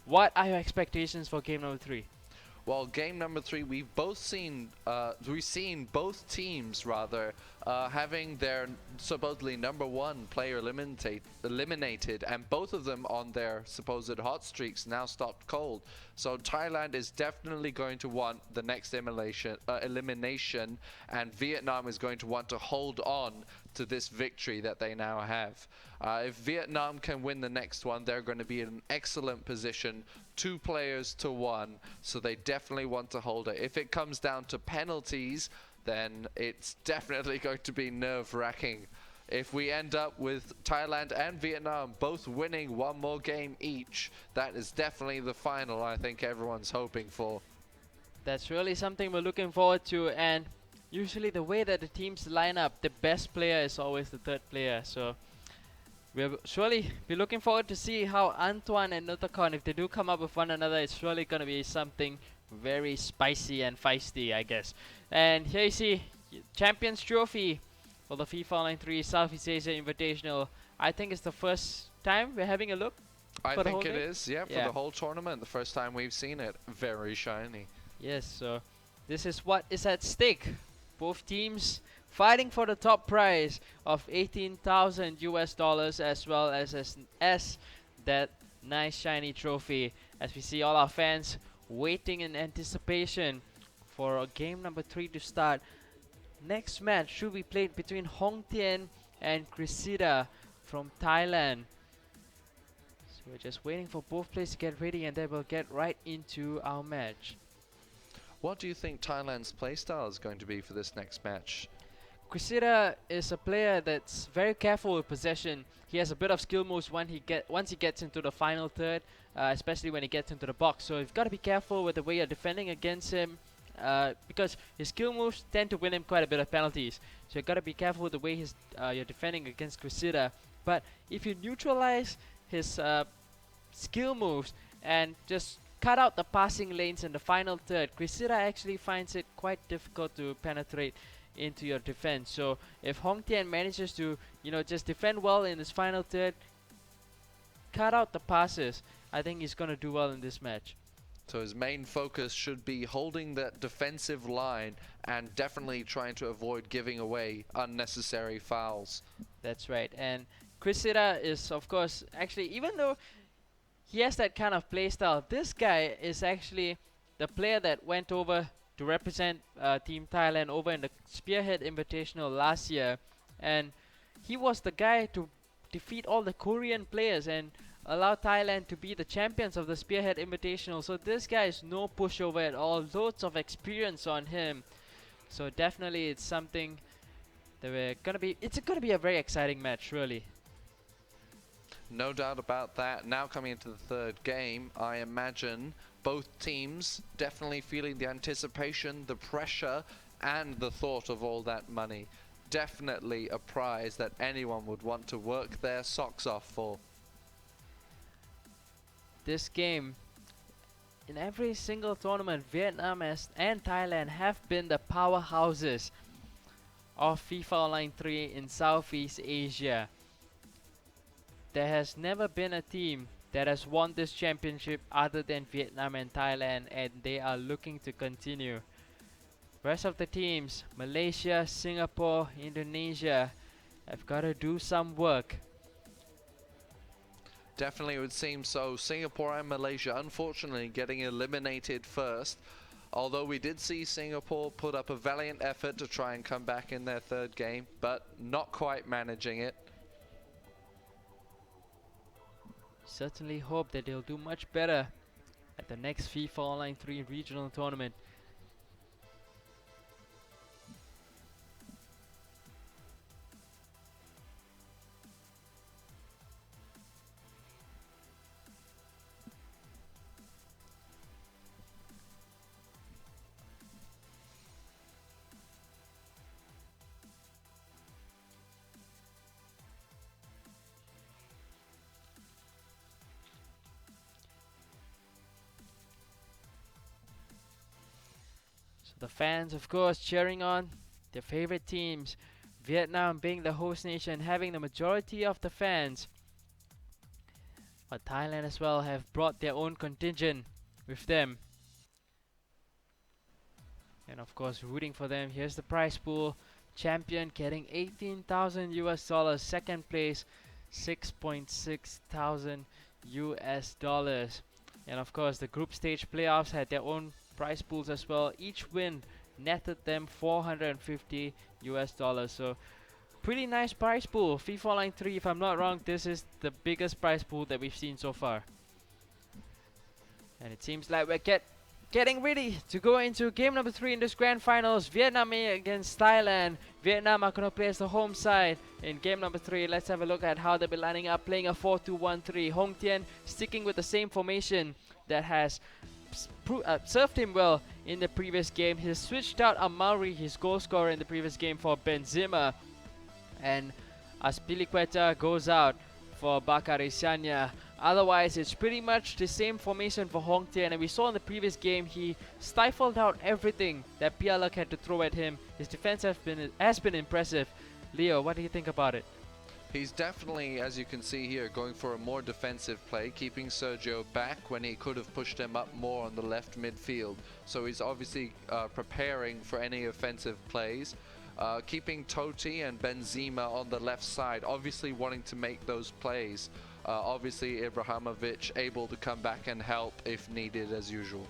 What are your expectations for game number 3? Well, game number 3, we've seen both teams having their supposedly number 1 player eliminated, and both of them on their supposed hot streaks now stopped cold. So Thailand is definitely going to want the next elimination, and Vietnam is going to want to hold on to this victory that they now have. If Vietnam can win the next one, they're going to be in an excellent position, 2 players to 1, so they definitely want to hold it. If it comes down to penalties, then it's definitely going to be nerve-wracking. If we end up with Thailand and Vietnam both winning 1 more game each, that is definitely the final I think everyone's hoping for. That's really something we're looking forward to, and usually the way that the teams line up, the best player is always the third player. So we'll surely be looking forward to see how Antoine and Notakon, if they do come up with one another, it's really going to be something very spicy and feisty, I guess. And here you see Champions Trophy for the FIFA Online 3 Southeast Asia Invitational. I think it's the first time we're having a look. I think it is, yeah, for the whole tournament. The first time we've seen it. Very shiny. Yes, so this is what is at stake. Both teams fighting for the top prize of $18,000 as well as that nice shiny trophy. As we see all our fans waiting in anticipation for game number 3 to start. Next match should be played between Hong Tien and Cressida from Thailand. So we're just waiting for both players to get ready, and then we'll get right into our match. What do you think Thailand's playstyle is going to be for this next match? Cressida is a player that's very careful with possession. He has a bit of skill moves once he gets into the final third, especially when he gets into the box. So you've got to be careful with the way you're defending against him, because his skill moves tend to win him quite a bit of penalties. So you've got to be careful with the way you're defending against Cressida. But if you neutralize his skill moves and just cut out the passing lanes in the final third, Cressida actually finds it quite difficult to penetrate into your defense. So if Hong Tien manages to, just defend well in his final third, cut out the passes, I think he's going to do well in this match. So his main focus should be holding that defensive line and definitely trying to avoid giving away unnecessary fouls. That's right. And Cressida is, of course, actually, even though he has that kind of play style. This guy is actually the player that went over to represent Team Thailand over in the Spearhead Invitational last year, and he was the guy to defeat all the Korean players and allow Thailand to be the champions of the Spearhead Invitational. So this guy is no pushover at all, loads of experience on him. So definitely it's something that it's gonna be a very exciting match, really. No doubt about that. Now coming into the third game, I imagine both teams definitely feeling the anticipation, the pressure, and the thought of all that money. Definitely a prize that anyone would want to work their socks off for. This game, in every single tournament, Vietnam and Thailand have been the powerhouses of FIFA Online 3 in Southeast Asia. There has never been a team that has won this championship other than Vietnam and Thailand, and they are looking to continue. Rest of the teams, Malaysia, Singapore, Indonesia, have got to do some work. Definitely would seem so. Singapore and Malaysia unfortunately getting eliminated first. Although we did see Singapore put up a valiant effort to try and come back in their third game, but not quite managing it. Certainly hope that they'll do much better at the next FIFA Online 3 regional tournament. The fans, of course, cheering on their favorite teams. Vietnam being the host nation, having the majority of the fans. But Thailand as well have brought their own contingent with them. And of course, rooting for them. Here's the prize pool. Champion getting 18,000 US dollars. Second place, 6.6 thousand US dollars. And of course, the group stage playoffs had their own prize pools as well. Each win netted them 450 US dollars. So pretty nice prize pool. FIFA Online 3, if I'm not wrong, this is the biggest prize pool that we've seen so far. And it seems like we're getting ready to go into game number 3 in this grand finals. Vietnam against Thailand. Vietnam are going to play as the home side in game number 3. Let's have a look at how they'll be lining up, playing a 4-2-1-3. Hong Tien sticking with the same formation that has served him well in the previous game. He switched out Amari, his goal scorer in the previous game, for Benzema, and Aspilicueta goes out for Bakary Sanya. Otherwise, it's pretty much the same formation for Hong Tien, and we saw in the previous game he stifled out everything that Pialak had to throw at him. His defense has been impressive. Leo, what do you think about it? He's definitely, as you can see here, going for a more defensive play, keeping Sergio back when he could have pushed him up more on the left midfield. So he's obviously preparing for any offensive plays. Keeping Totti and Benzema on the left side, obviously wanting to make those plays. Obviously Ibrahimovic able to come back and help if needed as usual.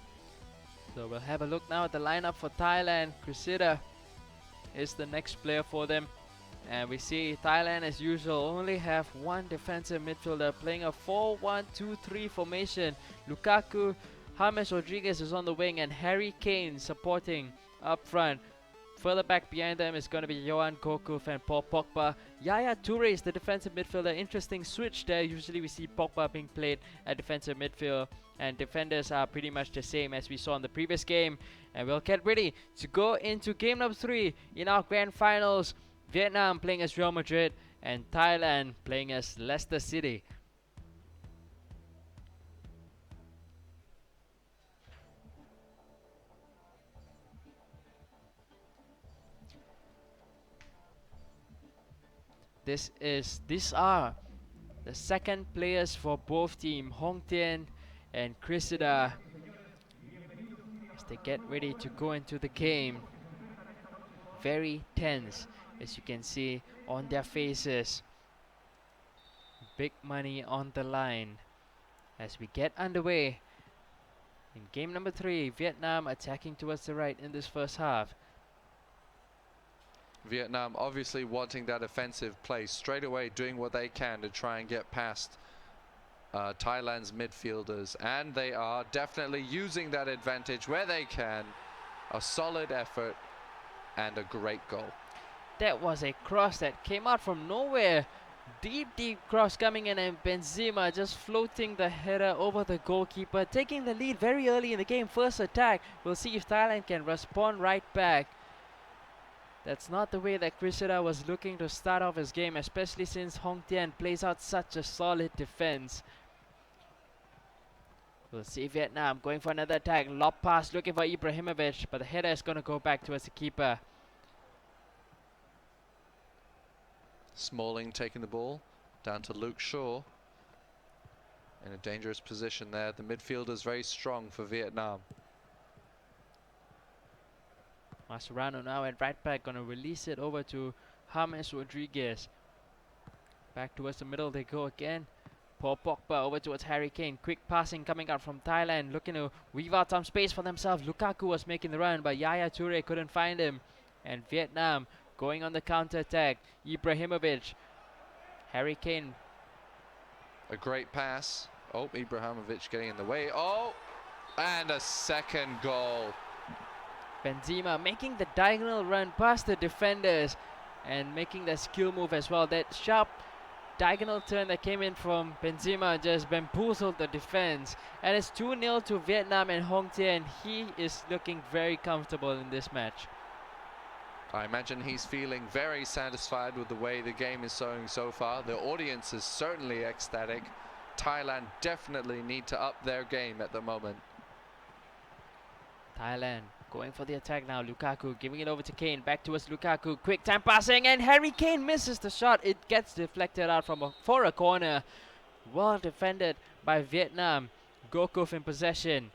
So we'll have a look now at the lineup for Thailand. Cressida is the next player for them. And we see Thailand, as usual, only have one defensive midfielder, playing a 4-1-2-3 formation. Lukaku, James Rodriguez is on the wing, and Harry Kane supporting up front. Further back behind them is going to be Johan Kokuf and Paul Pogba. Yaya Toure is the defensive midfielder. Interesting switch there. Usually we see Pogba being played at defensive midfield, and defenders are pretty much the same as we saw in the previous game. And we'll get ready to go into game number 3 in our grand finals. Vietnam playing as Real Madrid and Thailand playing as Leicester City. These are the second players for both teams, Hong Tien and Cressida, as they get ready to go into the game. Very tense, as you can see on their faces. Big money on the line as we get underway in game number 3. Vietnam attacking towards the right in this first half. Vietnam obviously wanting that offensive play straight away, doing what they can to try and get past Thailand's midfielders, and they are definitely using that advantage where they can. A solid effort and a great goal. That was a cross that came out from nowhere. Deep cross coming in, and Benzema just floating the header over the goalkeeper, taking the lead very early in the game. First attack. We'll see if Thailand can respond right back. That's not the way that Cressida was looking to start off his game, especially since Hong Thien plays out such a solid defense. We'll see Vietnam going for another attack. Lob pass looking for Ibrahimovic, but the header is going to go back towards the keeper. Smalling taking the ball down to Luke Shaw. In a dangerous position there. The midfielder is very strong for Vietnam. Mascherano now at right back, gonna release it over to James Rodriguez. Back towards the middle they go again. Paul Pogba over towards Harry Kane. Quick passing coming out from Thailand, looking to weave out some space for themselves. Lukaku was making the run, but Yaya Toure couldn't find him. And Vietnam going on the counter attack. Ibrahimovic. Harry Kane. A great pass. Oh, Ibrahimovic getting in the way. Oh, and a second goal. Benzema making the diagonal run past the defenders and making the skill move as well. That sharp diagonal turn that came in from Benzema just bamboozled the defense. And it's 2-0 to Vietnam, and Hong Thien, he is looking very comfortable in this match. I imagine he's feeling very satisfied with the way the game is going so far. The audience is certainly ecstatic. Thailand definitely need to up their game at the moment. Thailand going for the attack now. Lukaku giving it over to Kane. Back towards Lukaku. Quick time passing, and Harry Kane misses the shot. It gets deflected out for a corner. Well defended by Vietnam. Gokov in possession.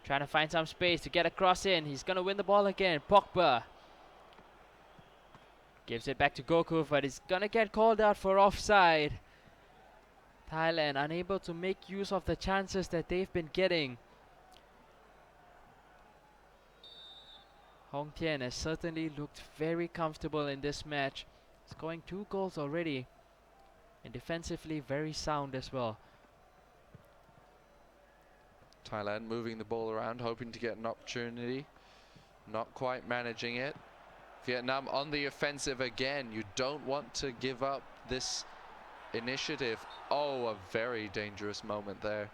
Trying to find some space to get a cross in. He's going to win the ball again. Pogba gives it back to Gokov, but he's going to get called out for offside. Thailand unable to make use of the chances that they've been getting. Hong Thien has certainly looked very comfortable in this match, scoring 2 goals already, and defensively very sound as well. Thailand moving the ball around, hoping to get an opportunity, not quite managing it. Vietnam on the offensive again. You don't want to give up this initiative. Oh, a very dangerous moment there.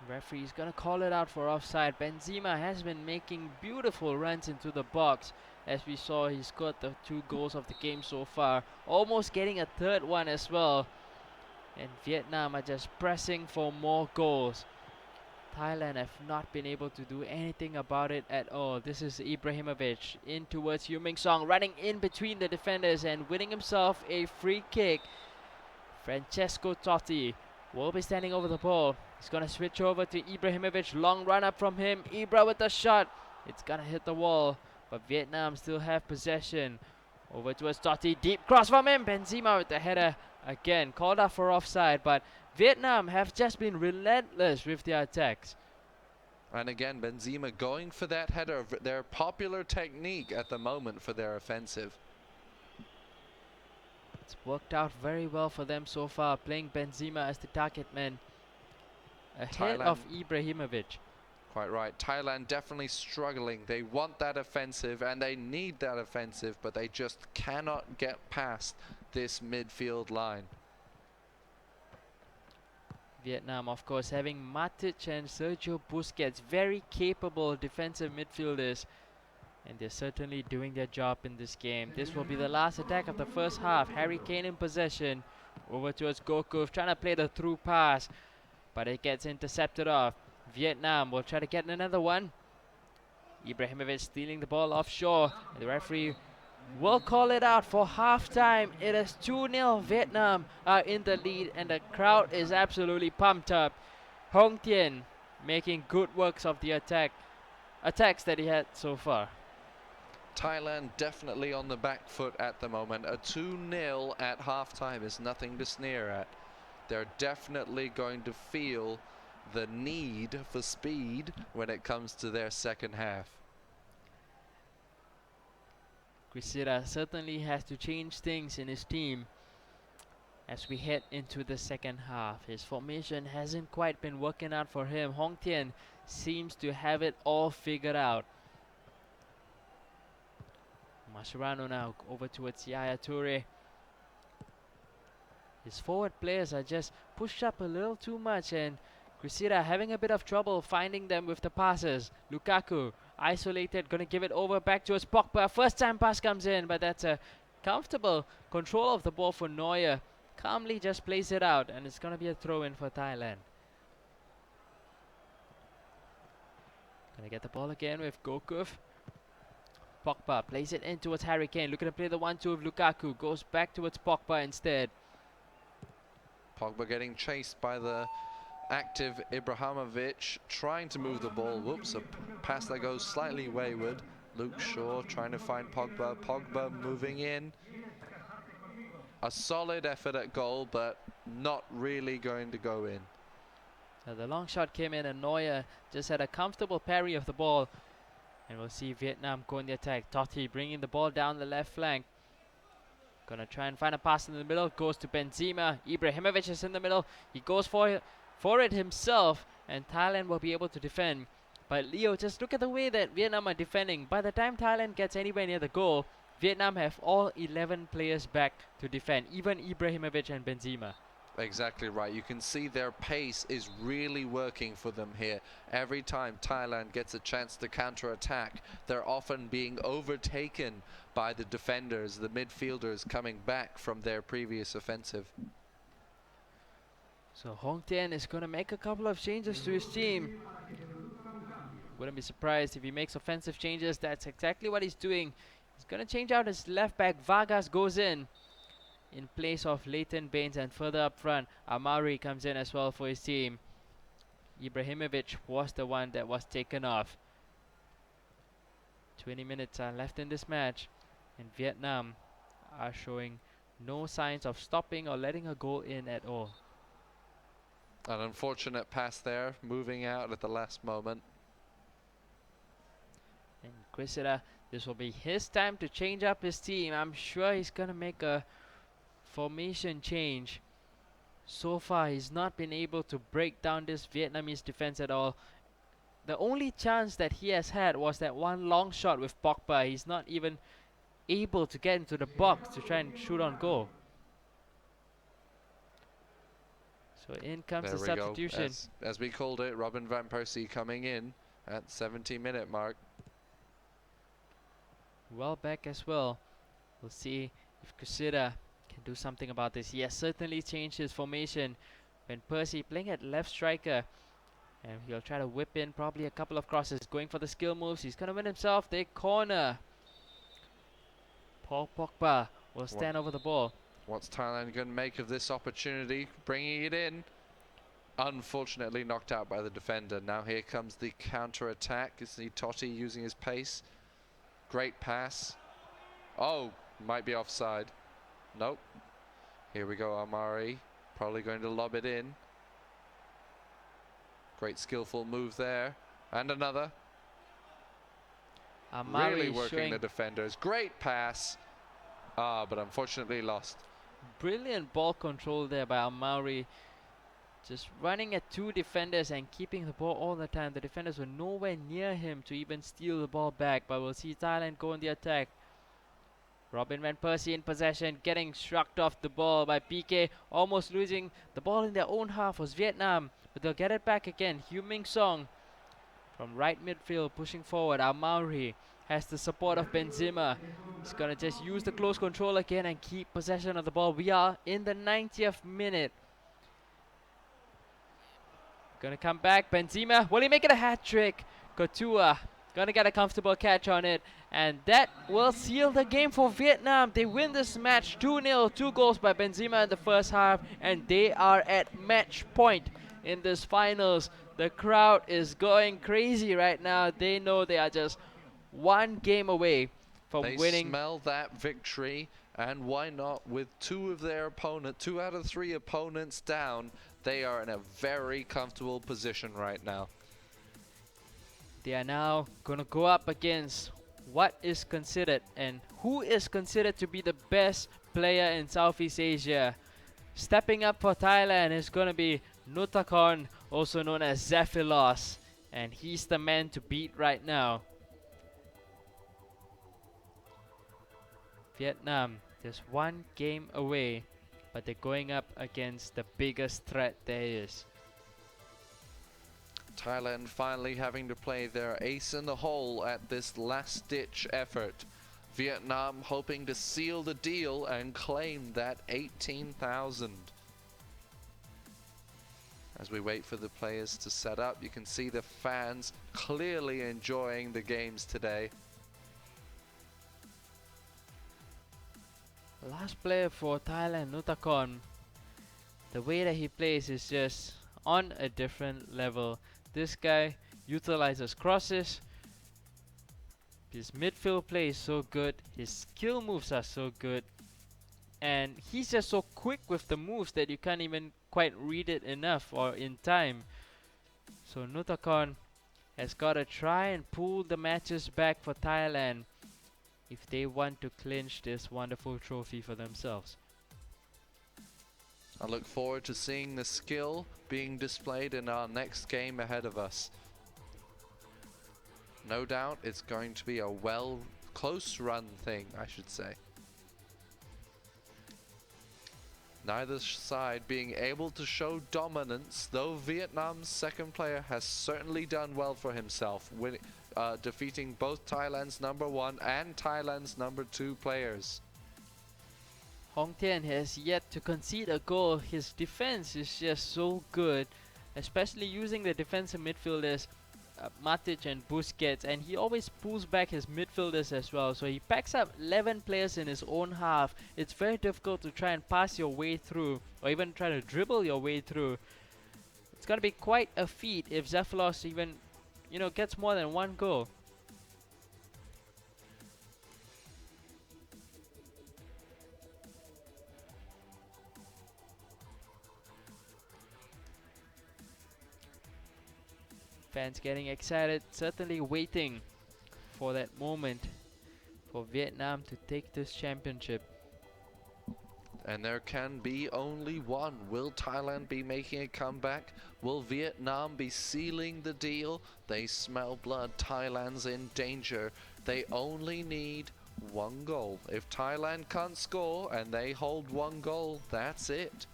Referee's gonna call it out for offside. Benzema has been making beautiful runs into the box. As we saw, he scored the 2 goals of the game so far, almost getting a third one as well. And Vietnam are just pressing for more goals. Thailand have not been able to do anything about it at all. This is Ibrahimovic in towards Yu Ming Song, running in between the defenders and winning himself a free kick. Francesco Totti will be standing over the ball. He's going to switch over to Ibrahimovic. Long run up from him. Ibra with the shot. It's going to hit the wall, but Vietnam still have possession. Over towards Totti. Deep cross from him. Benzema with the header. Again, called out for offside, but Vietnam have just been relentless with their attacks. And again, Benzema going for that header. Their popular technique at the moment for their offensive. It's worked out very well for them so far, playing Benzema as the target man ahead of Ibrahimovic. Quite right. Thailand definitely struggling. They want that offensive and they need that offensive, but they just cannot get past this midfield line. Vietnam, of course, having Matic and Sergio Busquets, very capable defensive midfielders, and they're certainly doing their job in this game. This will be the last attack of the first half. Harry Kane in possession. Over towards Gokov, trying to play the through pass, but it gets intercepted off. Vietnam will try to get another one. Ibrahimovic stealing the ball offshore. And the referee will call it out for halftime. It is 2-0. Vietnam are in the lead, and the crowd is absolutely pumped up. Hong Thien making good works of the attacks that he had so far. Thailand definitely on the back foot at the moment. A 2-0 at halftime is nothing to sneer at. They're definitely going to feel the need for speed when it comes to their second half. Cressida certainly has to change things in his team as we head into the second half. His formation hasn't quite been working out for him. Hong Tian seems to have it all figured out. Mascherano now over towards Yaya Toure. His forward players are just pushed up a little too much, and Cressida having a bit of trouble finding them with the passes. Lukaku isolated, gonna give it over back towards Pogba. First time pass comes in, but that's a comfortable control of the ball for Neuer. Calmly just plays it out, and it's gonna be a throw in for Thailand. Gonna get the ball again with Gokuf. Pogba plays it in towards Harry Kane. Looking to play the 1-2 of Lukaku. Goes back towards Pogba instead. Pogba getting chased by the active Ibrahimovic, trying to move the ball. Whoops, a pass that goes slightly wayward. Luke Shaw trying to find Pogba. Pogba moving in. A solid effort at goal, but not really going to go in. Now the long shot came in, and Neuer just had a comfortable parry of the ball. And we'll see Vietnam go in the attack. Totti bringing the ball down the left flank. Gonna try and find a pass in the middle. Goes to Benzema. Ibrahimovic is in the middle. He goes for it himself, and Thailand will be able to defend. But Leo, just look at the way that Vietnam are defending. By the time Thailand gets anywhere near the goal, Vietnam have all 11 players back to defend, even Ibrahimovic and Benzema. Exactly right. You can see their pace is really working for them here. Every time Thailand gets a chance to counter-attack, they're often being overtaken by the defenders, the midfielders coming back from their previous offensive. So Hong Tian is going to make a couple of changes to his team. Wouldn't be surprised if he makes offensive changes. That's exactly what he's doing. He's going to change out his left back. Vargas goes in place of Leighton Baines, and further up front, Amari comes in as well for his team. Ibrahimovic was the one that was taken off. 20 minutes are left in this match, and Vietnam are showing no signs of stopping or letting a goal in at all. An unfortunate pass there, moving out at the last moment. And Cressida, this will be his time to change up his team. I'm sure he's going to make a formation change. So far, he's not been able to break down this Vietnamese defense at all. The only chance that he has had was that one long shot with Pogba. He's not even able to get into the box to try and shoot on goal. So in comes the substitution. As we called it, Robin van Persie coming in at 70-minute mark. Welbeck as well. We'll see if Cressida can do something about this. He has certainly changed his formation. Van Persie playing at left striker, and he'll try to whip in probably a couple of crosses, going for the skill moves. He's gonna win himself the corner. Paul Pogba will stand over the ball. What's Thailand going to make of this opportunity? Bringing it in. Unfortunately knocked out by the defender. Now here comes the counter-attack. You see Totti using his pace. Great pass. Oh, might be offside. Nope. Here we go, Amari. Probably going to lob it in. Great skillful move there. And another. Amari really working the defenders. Great pass. But unfortunately lost. Brilliant ball control there by Amari. Just running at two defenders and keeping the ball all the time. The defenders were nowhere near him to even steal the ball back. But we'll see Thailand go on the attack. Robin van Persie in possession, getting shrugged off the ball by PK. Almost losing the ball in their own half was Vietnam. But they'll get it back again. Heung Min Song from right midfield pushing forward. Amari has the support of Benzema. He's gonna just use the close control again and keep possession of the ball. We are in the 90th minute. Gonna come back. Benzema, will he make it a hat trick? Couture gonna get a comfortable catch on it, and that will seal the game for Vietnam. They win this match 2-0, 2 goals by Benzema in the first half, and they are at match point in this finals. The crowd is going crazy right now. They know they are just one game away from winning. They smell that victory, And why not? With two out of three opponents down, they are in a very comfortable position right now. They are now gonna go up against what is considered and who is considered to be the best player in Southeast Asia. Stepping up for Thailand is gonna be Nutakon, also known as Zephylos, and he's the man to beat right now. Vietnam just one game away, but they're going up against the biggest threat there is. Thailand finally having to play their ace in the hole at this last-ditch effort. Vietnam hoping to seal the deal and claim that 18,000. As we wait for the players to set up, you can see the fans clearly enjoying the games today. Last player for Thailand, Nutakon. The way that he plays is just on a different level. This guy utilizes crosses. His midfield play is so good. His skill moves are so good. And he's just so quick with the moves that you can't even quite read it enough or in time. So Nutakon has got to try and pull the matches back for Thailand if they want to clinch this wonderful trophy for themselves. I look forward to seeing the skill being displayed in our next game ahead of us. No doubt it's going to be a close run thing, I should say. Neither side being able to show dominance, though Vietnam's second player has certainly done well for himself, defeating both Thailand's number 1 and Thailand's number 2 players. Hong Tian has yet to concede a goal. His defense is just so good, especially using the defensive midfielders Matic and Busquets, and he always pulls back his midfielders as well, so he packs up 11 players in his own half. It's very difficult to try and pass your way through or even try to dribble your way through. It's gonna be quite a feat if Zephylos even gets more than one goal. Fans getting excited, certainly waiting for that moment for Vietnam to take this championship. And there can be only one. Will Thailand be making a comeback? Will Vietnam be sealing the deal? They smell blood. Thailand's in danger. They only need one goal. If Thailand can't score and they hold one goal, that's it.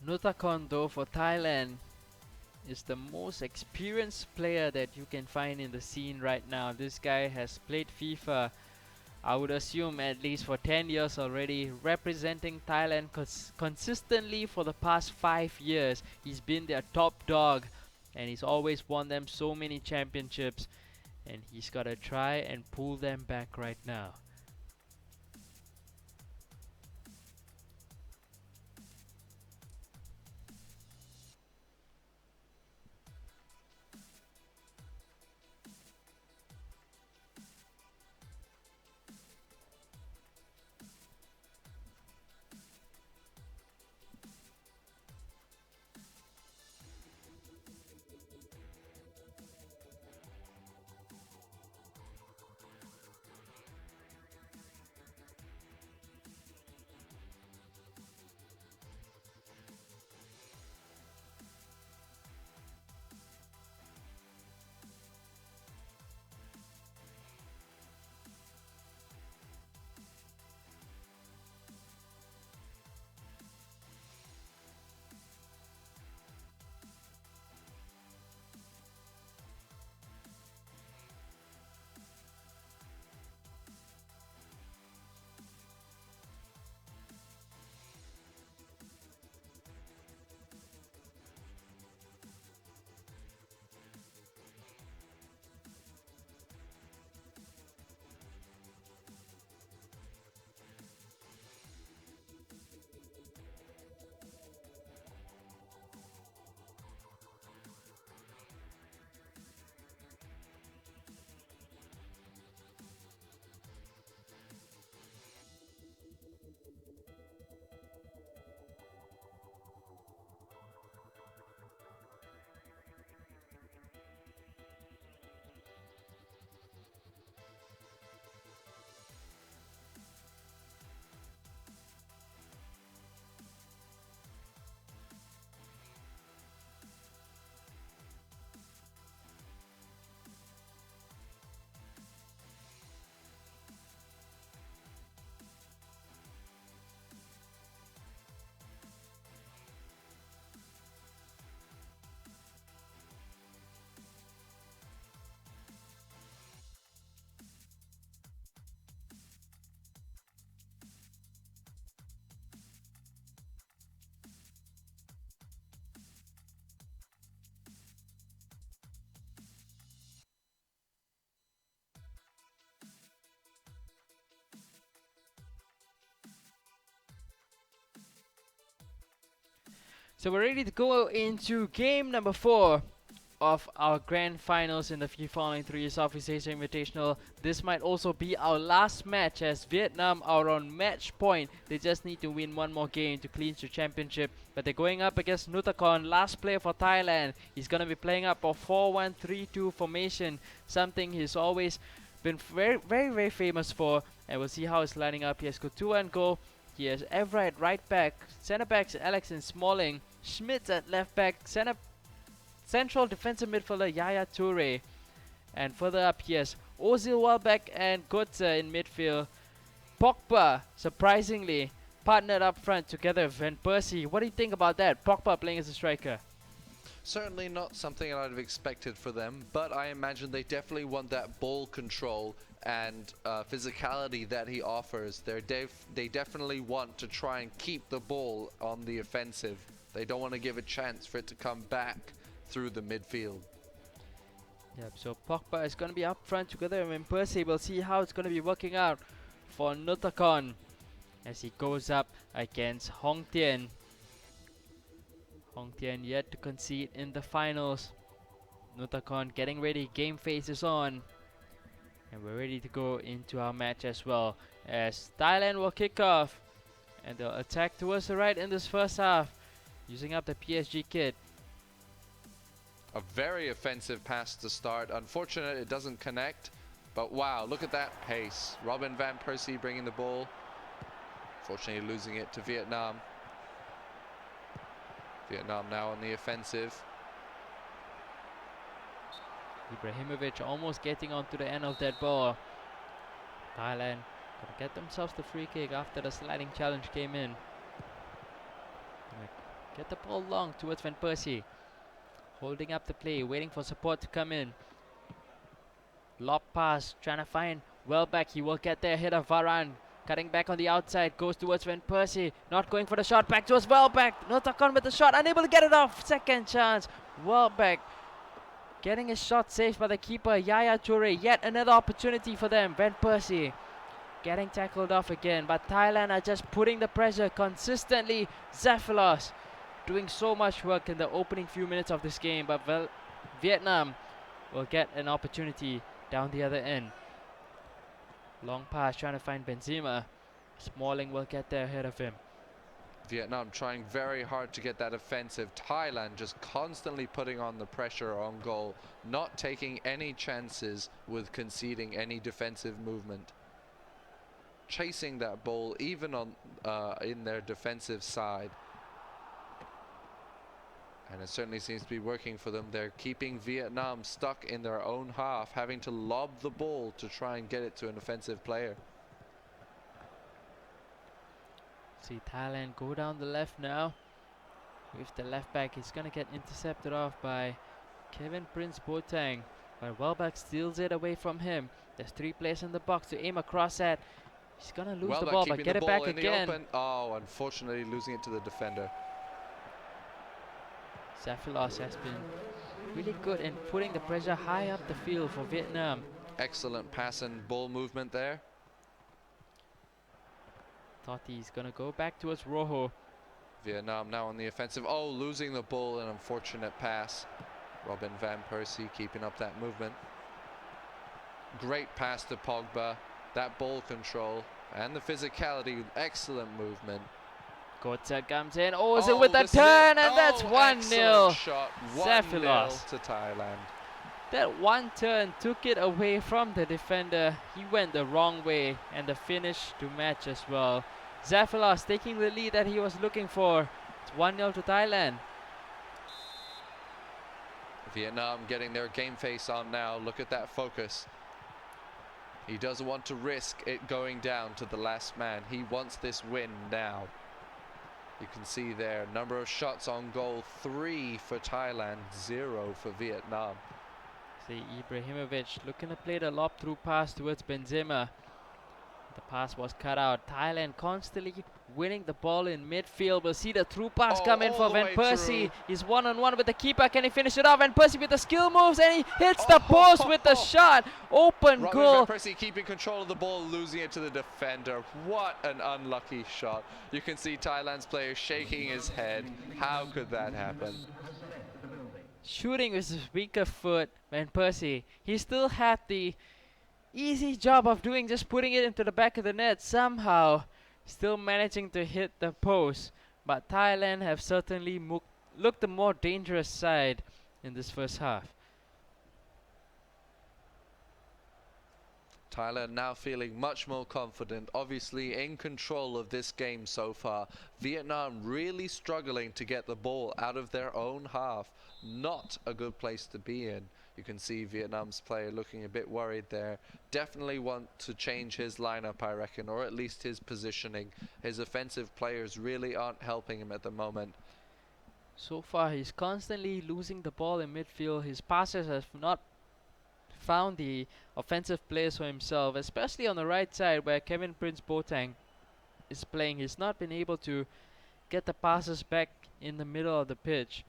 Nutakon, though, for Thailand is the most experienced player that you can find in the scene right now. This guy has played FIFA, I would assume, at least for 10 years already, representing Thailand consistently for the past 5 years. He's been their top dog and he's always won them so many championships, and he's got to try and pull them back right now. So we're ready to go into game number 4 of our grand finals in the FIFA Online 3 Southeast Asia Invitational. This might also be our last match as Vietnam are on match point. They just need to win one more game to clinch the championship. But they're going up against Nutakon, last player for Thailand. He's going to be playing up a 4-1-3-2 formation, something he's always been very famous for. And we'll see how it's lining up. He has Couture and goal. He has Everett right back, centre backs Alex and Smalling, Schmitz at left back, central defensive midfielder Yaya Toure, and further up he has Ozil Welbeck and Götze in midfield. Pogba surprisingly partnered up front together with Van Persie. What do you think about that? Pogba playing as a striker. Certainly not something I'd have expected for them, but I imagine they definitely want that ball control and physicality that he offers. They definitely want to try and keep the ball on the offensive. They don't want to give a chance for it to come back through the midfield. Yep, so Pogba is going to be up front together with Percy. We'll see how it's going to be working out for Nutakon as he goes up against Hong Tien. Hong Tien yet to concede in the finals. Nutakon getting ready, game face is on. And we're ready to go into our match as well, as Thailand will kick off and they'll attack towards the right in this first half, using up the PSG kit. A very offensive pass to start. Unfortunate it doesn't connect, but wow, look at that pace. Robin van Persie bringing the ball. Fortunately losing it to Vietnam. Vietnam now on the offensive. Ibrahimovic almost getting onto the end of that ball. Thailand gonna get themselves the free kick after the sliding challenge came in. Gonna get the ball long towards Van Persie. Holding up the play, waiting for support to come in. Lob pass, trying to find Welbeck. He will get there ahead of Varane. Cutting back on the outside, goes towards Van Persie. Not going for the shot, back towards Welbeck. Nutakon with the shot, unable to get it off. Second chance, Welbeck getting his shot saved by the keeper, Yaya Toure. Yet another opportunity for them. Van Persie getting tackled off again, but Thailand are just putting the pressure consistently. Zaphilos doing so much work in the opening few minutes of this game, but Vietnam will get an opportunity down the other end. Long pass trying to find Benzema. Smalling will get there ahead of him. Vietnam trying very hard to get that offensive. Thailand just constantly putting on the pressure on goal, not taking any chances with conceding any defensive movement. Chasing that ball even on in their defensive side. And it certainly seems to be working for them. They're keeping Vietnam stuck in their own half, having to lob the ball to try and get it to an offensive player. See Thailand go down the left now. With the left back, he's gonna get intercepted off by Kevin Prince Boateng. But Welbeck steals it away from him. There's 3 players in the box to aim across at. He's gonna lose the ball, but get it back again. Oh, unfortunately losing it to the defender. Zaphilos has been really good in putting the pressure high up the field for Vietnam. Excellent pass and ball movement there. Totti's gonna go back towards Rojo. Vietnam now on the offensive. Oh, losing the ball, an unfortunate pass. Robin van Persie keeping up that movement. Great pass to Pogba. That ball control and the physicality, excellent movement. Götze comes in, Ozil with the turn, and that's 1-0. Zaphilos to Thailand. That one turn took it away from the defender. He went the wrong way, and the finish to match as well. Zaphilos taking the lead that he was looking for. It's 1-0 to Thailand. Vietnam getting their game face on now. Look at that focus. He doesn't want to risk it going down to the last man. He wants this win now. You can see there, number of shots on goal, 3 for Thailand, 0 for Vietnam. See Ibrahimovic looking to play the lob through pass towards Benzema. The pass was cut out. Thailand constantly winning the ball in midfield. We'll see the through pass come in for Van Persie. He's one-on-one with the keeper. Can he finish it off? Van Persie with the skill moves, and he hits the post with the shot. Open goal. Van Persie keeping control of the ball, losing it to the defender. What an unlucky shot. You can see Thailand's player shaking his head. How could that happen? Shooting with his weaker foot, Van Persie. He still had the easy job of doing just putting it into the back of the net somehow. Still managing to hit the post, but Thailand have certainly looked the more dangerous side in this first half. Thailand now feeling much more confident, obviously in control of this game so far. Vietnam really struggling to get the ball out of their own half. Not a good place to be in. You can see Vietnam's player looking a bit worried there. Definitely want to change his lineup, I reckon, or at least his positioning. His offensive players really aren't helping him at the moment. So far, he's constantly losing the ball in midfield. His passes have not found the offensive players for himself, especially on the right side where Kevin Prince Boateng is playing. He's not been able to get the passes back in the middle of the pitch.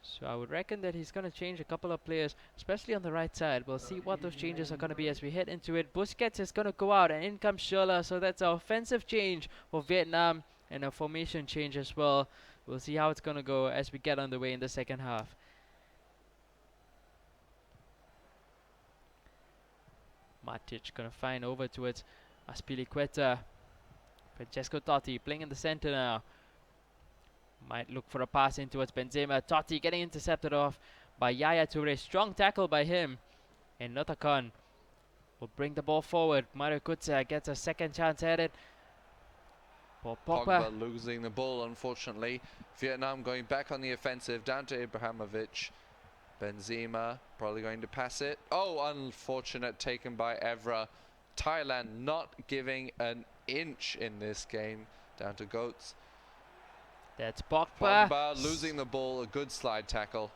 So I would reckon that he's going to change a couple of players, especially on the right side. We'll see what those changes are going to be as we head into it. Busquets is going to go out, and in comes Scholler. So that's an offensive change for Vietnam and a formation change as well. We'll see how it's going to go as we get underway in the second half. Matic going to find over towards Aspilicueta. Francesco Totti playing in the center now. Might look for a pass in towards Benzema. Totti getting intercepted off by Yaya Toure. Strong tackle by him. And Notakon will bring the ball forward. Mario Kutsa gets a second chance at it. Pogba losing the ball, unfortunately. Vietnam going back on the offensive, down to Ibrahimovic. Benzema probably going to pass it. Oh, unfortunate, taken by Evra. Thailand not giving an inch in this game. Down to Goats. That's Pogba. Pogba losing the ball, a good slide tackle.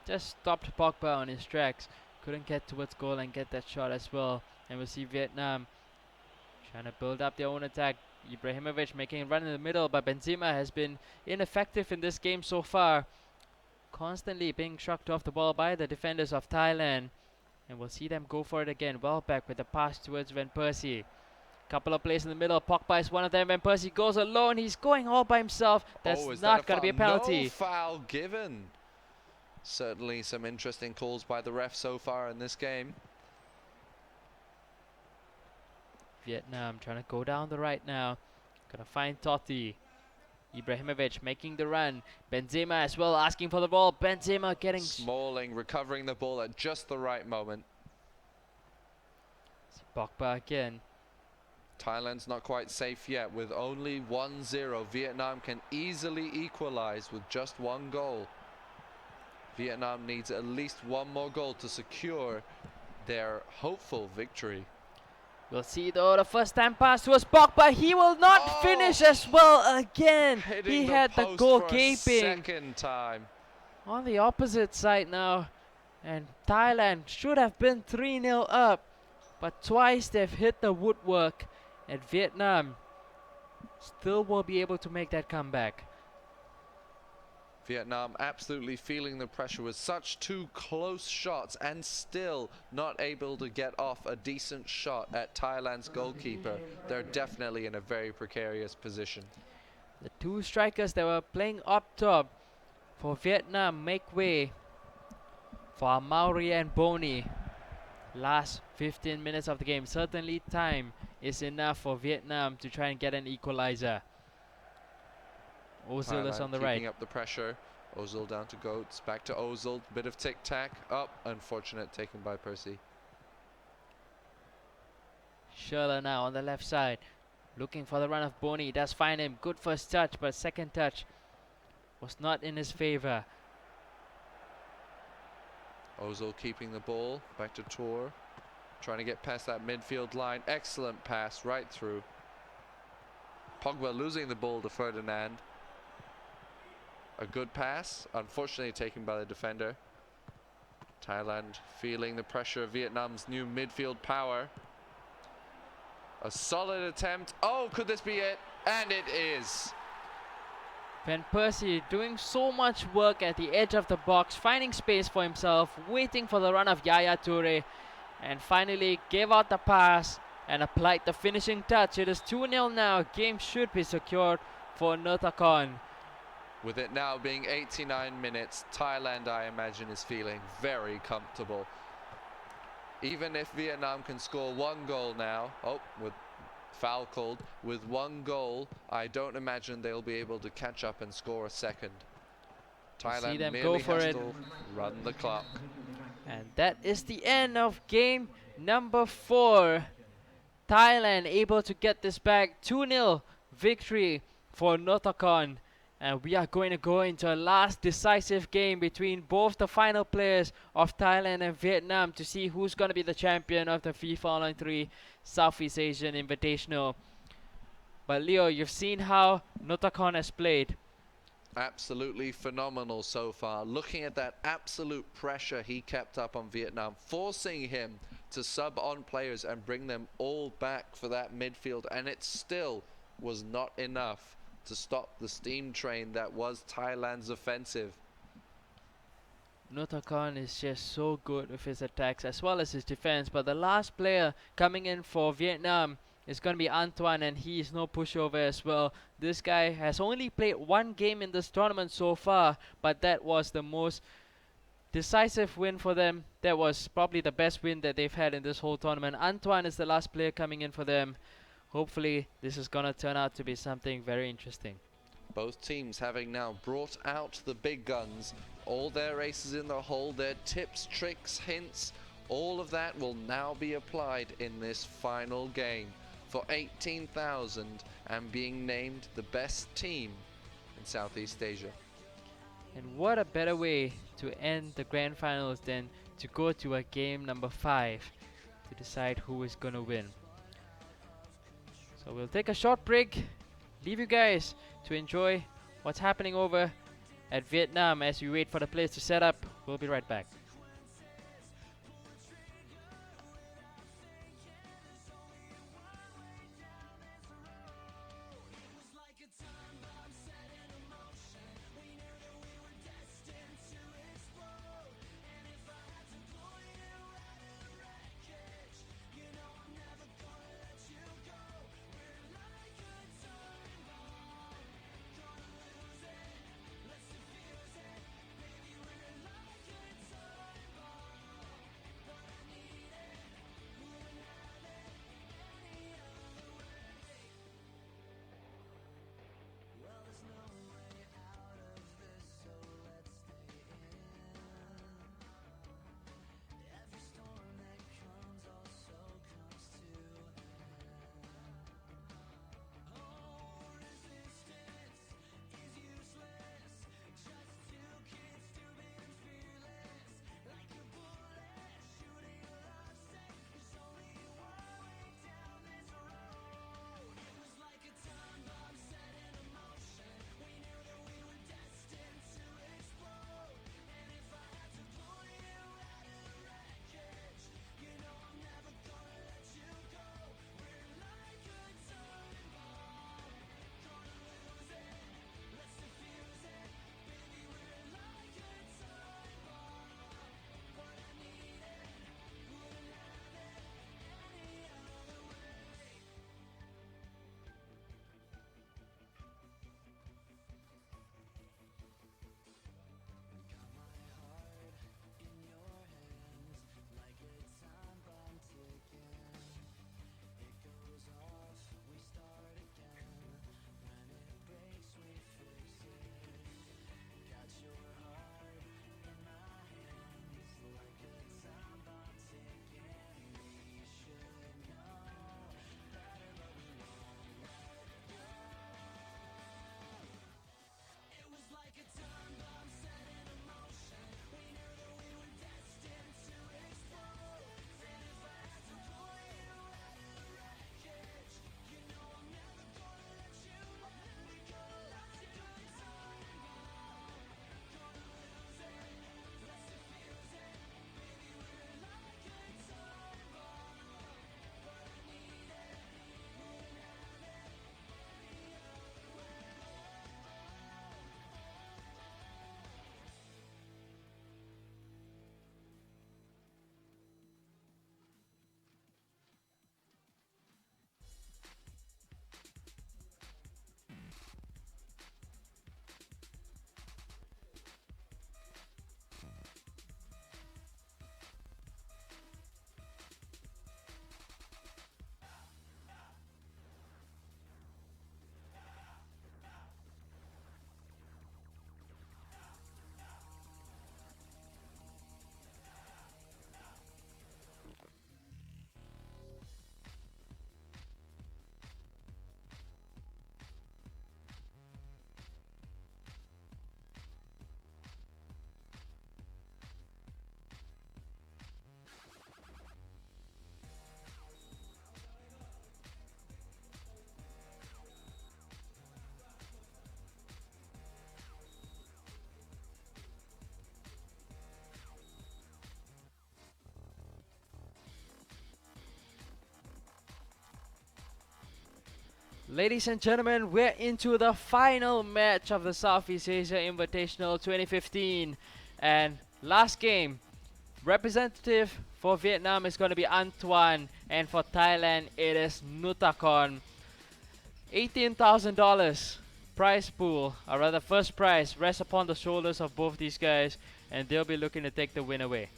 Just stopped Pogba on his tracks. Couldn't get towards goal and get that shot as well. And we'll see Vietnam trying to build up their own attack. Ibrahimovic making a run in the middle, but Benzema has been ineffective in this game so far. Constantly being shrugged off the ball by the defenders of Thailand. And we'll see them go for it again. Well back with the pass towards Van Persie. Couple of plays in the middle. Pogba is one of them. Van Persie goes alone. He's going all by himself. That's not going to be a penalty. No foul given. Certainly some interesting calls by the ref so far in this game. Vietnam trying to go down the right now. Gonna find Totti. Ibrahimovic making the run. Benzema as well asking for the ball. Benzema getting... Smalling recovering the ball at just the right moment. Pogba again. Thailand's not quite safe yet with only 1-0. Vietnam can easily equalize with just one goal. Vietnam needs at least one more goal to secure their hopeful victory. We'll see though, the first time pass was Pogba. He will not finish as well again. He had the goal gaping. Second time. On the opposite side now. And Thailand should have been 3-0 up. But twice they've hit the woodwork. And Vietnam still will be able to make that comeback. Vietnam absolutely feeling the pressure with such two close shots and still not able to get off a decent shot at Thailand's goalkeeper. They're definitely in a very precarious position. The two strikers that were playing up top for Vietnam make way for Mauri and Boni. Last 15 minutes of the game. Certainly time is enough for Vietnam to try and get an equalizer. Ozil is on the right. Keeping up the pressure. Ozil down to Goats. Back to Ozil. Bit of tic-tac. Up. Unfortunate. Taken by Percy. Scholler now on the left side. Looking for the run of Boni. Does find him. Good first touch, but second touch was not in his favor. Ozil keeping the ball. Back to Tour. Trying to get past that midfield line. Excellent pass right through. Pogba losing the ball to Ferdinand. A good pass, unfortunately taken by the defender. Thailand feeling the pressure of Vietnam's new midfield power. A solid attempt. Oh, could this be it? And it is. Van Persie doing so much work at the edge of the box, finding space for himself, waiting for the run of Yaya Toure, and finally gave out the pass and applied the finishing touch. It is 2-0 now. Game should be secured for Notakon. With it now being 89 minutes, Thailand, I imagine, is feeling very comfortable. Even if Vietnam can score one goal now, with foul called, with one goal, I don't imagine they'll be able to catch up and score a second. Thailand merely has to run the clock. And that is the end of game number 4. Thailand able to get this back. 2-0 victory for Notakon. And we are going to go into a last decisive game between both the final players of Thailand and Vietnam to see who's going to be the champion of the FIFA Online 3 Southeast Asian Invitational. But Leo, you've seen how Notakon has played. Absolutely phenomenal so far. Looking at that absolute pressure he kept up on Vietnam, forcing him to sub on players and bring them all back for that midfield, and it still was not enough to stop the steam train that was Thailand's offensive. Notakon is just so good with his attacks as well as his defense, but the last player coming in for Vietnam is going to be Antoine, and he is no pushover as well. This guy has only played one game in this tournament so far, but that was the most decisive win for them. That was probably the best win that they've had in this whole tournament. Antoine is the last player coming in for them. Hopefully this is going to turn out to be something very interesting. Both teams having now brought out the big guns, all their aces in the hole, their tips, tricks, hints, all of that will now be applied in this final game for 18,000 and being named the best team in Southeast Asia. And what a better way to end the grand finals than to go to a game number 5 to decide who is going to win. So we'll take a short break, leave you guys to enjoy what's happening over at Vietnam as we wait for the players to set up. We'll be right back. Ladies and gentlemen, we're into the final match of the Southeast Asia Invitational 2015. And last game, representative for Vietnam is going to be Antoine, and for Thailand it is Nutakon. $18,000 prize pool, or rather first prize, rests upon the shoulders of both these guys, and they'll be looking to take the win away.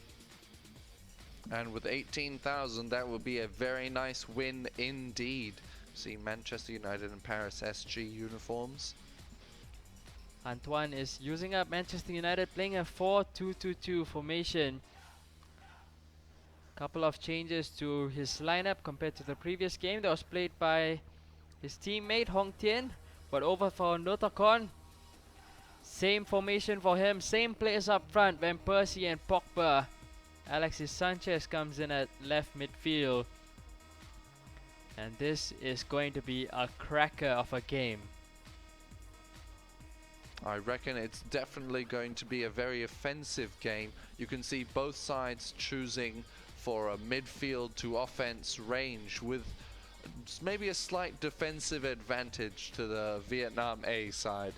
And with 18,000, that will be a very nice win indeed. See Manchester United and Paris SG uniforms. Antoine is using up Manchester United, playing a 4-2-2-2 formation. Couple of changes to his lineup compared to the previous game that was played by his teammate Hong Tien. But over for Notakon, same formation for him, same players up front, Van Persie and Pogba. Alexis Sanchez comes in at left midfield. And this is going to be a cracker of a game. I reckon it's definitely going to be a very offensive game. You can see both sides choosing for a midfield to offense range with maybe a slight defensive advantage to the Vietnam A side.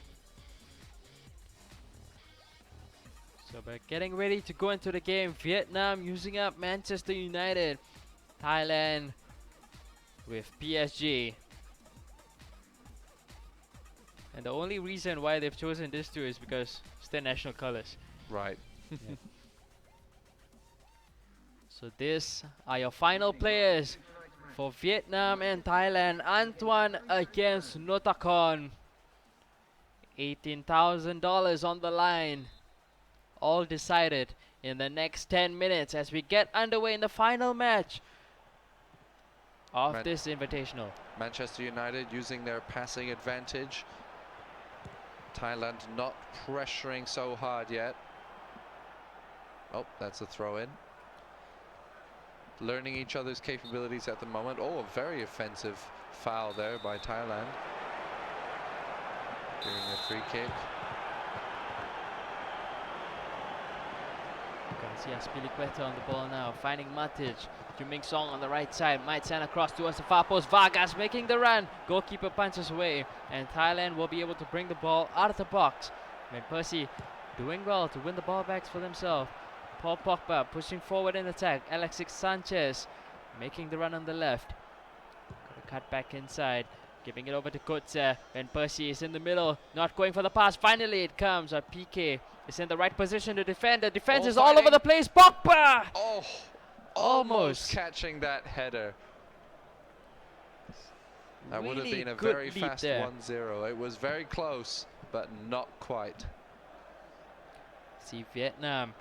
So we're getting ready to go into the game. Vietnam using up Manchester United. Thailand with PSG. And the only reason why they've chosen these two is because it's their national colors. Right. Yeah. So these are your final players for Vietnam and Thailand. Antoine against Notakon. $18,000 on the line. All decided in the next 10 minutes as we get underway in the final match of this invitational. Manchester United using their passing advantage. Thailand not pressuring so hard yet. Oh, that's a throw-in. Learning each other's capabilities at the moment. Oh, a very offensive foul there by Thailand. Giving a free kick. See Aspilicueta on the ball now, finding Matic. Juming Song on the right side, might send across towards the far post. Vargas making the run. Goalkeeper punches away, and Thailand will be able to bring the ball out of the box. Van Persie doing well to win the ball back for themselves. Paul Pogba pushing forward in attack. Alexis Sanchez making the run on the left. Got to cut back inside, giving it over to Kutze. Van Persie is in the middle, not going for the pass. Finally it comes. PK is in the right position to defend. The defense is all over the place. Pogba! Oh, almost catching that header. That would have Really been a good very lead fast there. 1-0. It was very close, but not quite. See Vietnam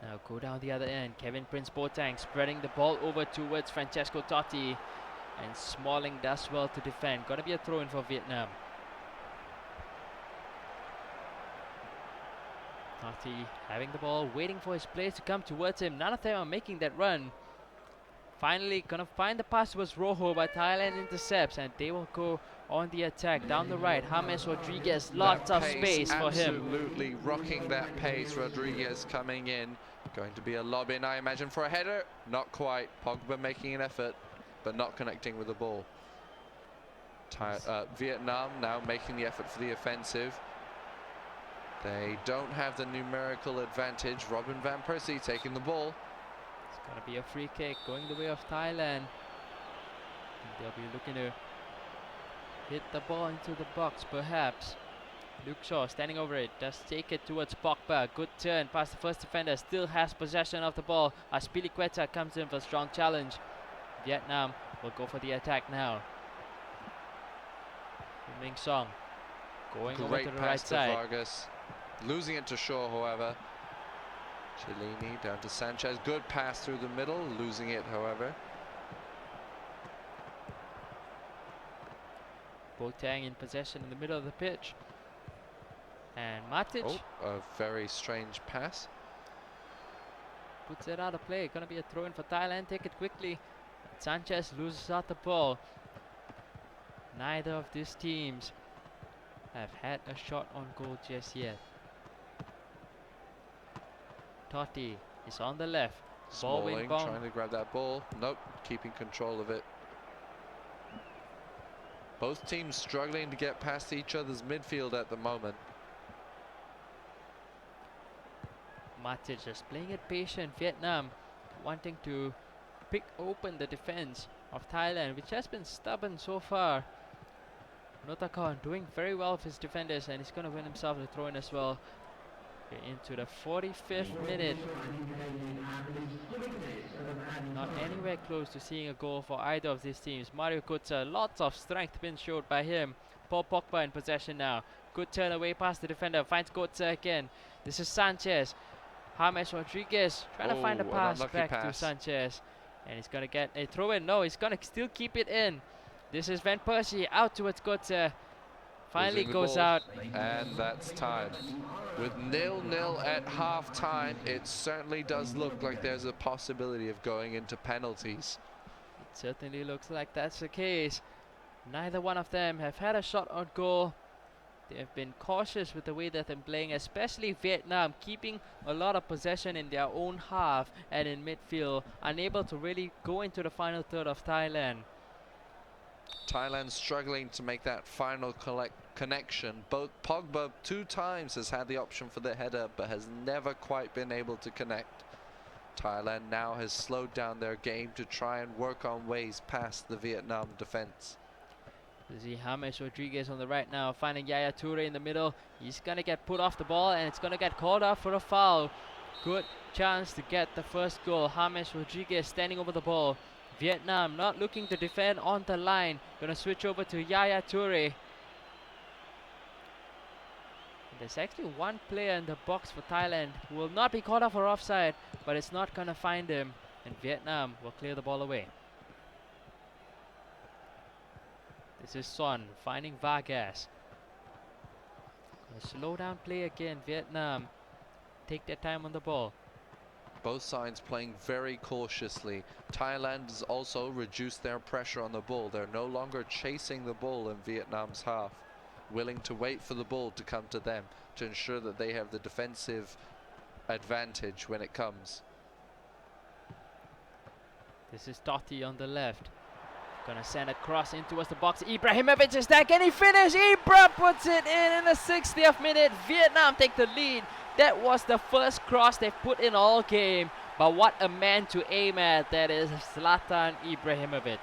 now go down the other end. Kevin Prince Boateng spreading the ball over towards Francesco Totti, and Smalling does well to defend. Gonna be a throw in for Vietnam. Totti having the ball, waiting for his players to come towards him. None of them are making that run. Finally gonna find the pass towards Rojo, but Thailand intercepts, and they will go on the attack down the right. James Rodriguez, lots of space for him. Absolutely rocking that pace. Rodriguez coming in. Going to be a lob in, I imagine, for a header. Not quite. Pogba making an effort, but not connecting with the ball. Vietnam now making the effort for the offensive. They don't have the numerical advantage. Robin Van Persie taking the ball. It's gonna be a free kick going the way of Thailand. And they'll be looking to hit the ball into the box, perhaps. Luke Shaw standing over it, does take it towards Pogba. Good turn past the first defender, still has possession of the ball. Aspilicueta comes in for a strong challenge. Vietnam will go for the attack now. Ming Song going over to the right side. Vargas. Losing it to Shaw, however. Cellini down to Sanchez. Good pass through the middle. Losing it, however. Boateng in possession in the middle of the pitch. And Matic Oh, a very strange pass. puts it out of play. Gonna be a throw in for Thailand. Take it quickly. Sanchez loses out the ball. Neither of these teams have had a shot on goal just yet. Totti is on the left. Ball wing Smalling bong. trying to grab that ball. Nope, keeping control of it. Both teams struggling to get past each other's midfield at the moment. Matic just playing it patient. Vietnam wanting to pick open the defense of Thailand, which has been stubborn so far. Notakon doing very well with his defenders, and he's going to win himself the throw-in as well. We're into the 45th minute. Not anywhere close to seeing a goal for either of these teams. Mario Götze, lots of strength been showed by him. Paul Pogba in possession now. Good turn away past the defender. Finds Götze again. This is Sanchez. James Rodriguez trying to find a pass back to Sanchez. And he's going to get a throw-in. No, he's going to still keep it in. This is Van Persie out towards Götze. Finally goes out. And that's time. With 0-0 at half-time, it certainly does look like there's a possibility of going into penalties. It certainly looks like that's the case. Neither one of them have had a shot on goal. They have been cautious with the way that they're playing, especially Vietnam, keeping a lot of possession in their own half and in midfield, unable to really go into the final third of Thailand. Thailand struggling to make that final connection. Both Pogba 2 times has had the option for the header, but has never quite been able to connect. Thailand now has slowed down their game to try and work on ways past the Vietnam defense. You see James Rodriguez on the right now, finding Yaya Toure in the middle. He's going to get put off the ball, and it's going to get called off for a foul. Good chance to get the first goal. James Rodriguez standing over the ball. Vietnam not looking to defend on the line. Going to switch over to Yaya Toure. There's actually one player in the box for Thailand who will not be called off for offside, but it's not going to find him, and Vietnam will clear the ball away. This is Son finding Vargas. Slow down play again, Vietnam. Take their time on the ball. Both sides playing very cautiously. Thailand has also reduced their pressure on the ball. They're no longer chasing the ball in Vietnam's half, willing to wait for the ball to come to them to ensure that they have the defensive advantage when it comes. This is Totti on the left. Gonna send a cross in towards the box. Ibrahimovic is there. Can he finish? Ibra puts it in the 60th minute. Vietnam take the lead. That was the first cross they've put in all game. But what a man to aim at. That is Zlatan Ibrahimovic.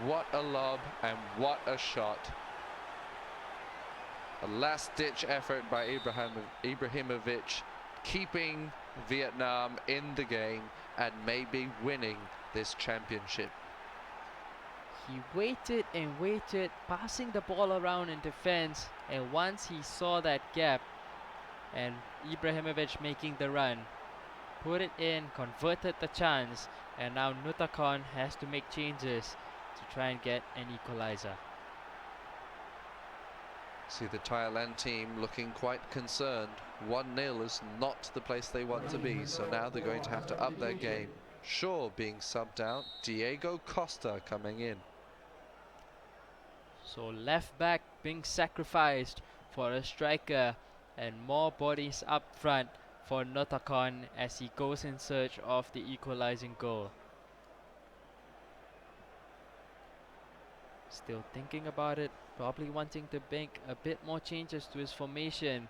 What a lob and what a shot. A last-ditch effort by Ibrahimovic, keeping Vietnam in the game and maybe winning this championship. He waited and waited, passing the ball around in defense, and once he saw that gap and Ibrahimovic making the run, put it in, converted the chance, and now Notakon has to make changes to try and get an equalizer. See the Thailand team looking quite concerned. 1-0 is not the place they want to be, so now they're going to have to up their game. Shaw being subbed out, Diego Costa coming in. So left back being sacrificed for a striker, and more bodies up front for Notakon as he goes in search of the equalizing goal. Still thinking about it, probably wanting to make a bit more changes to his formation.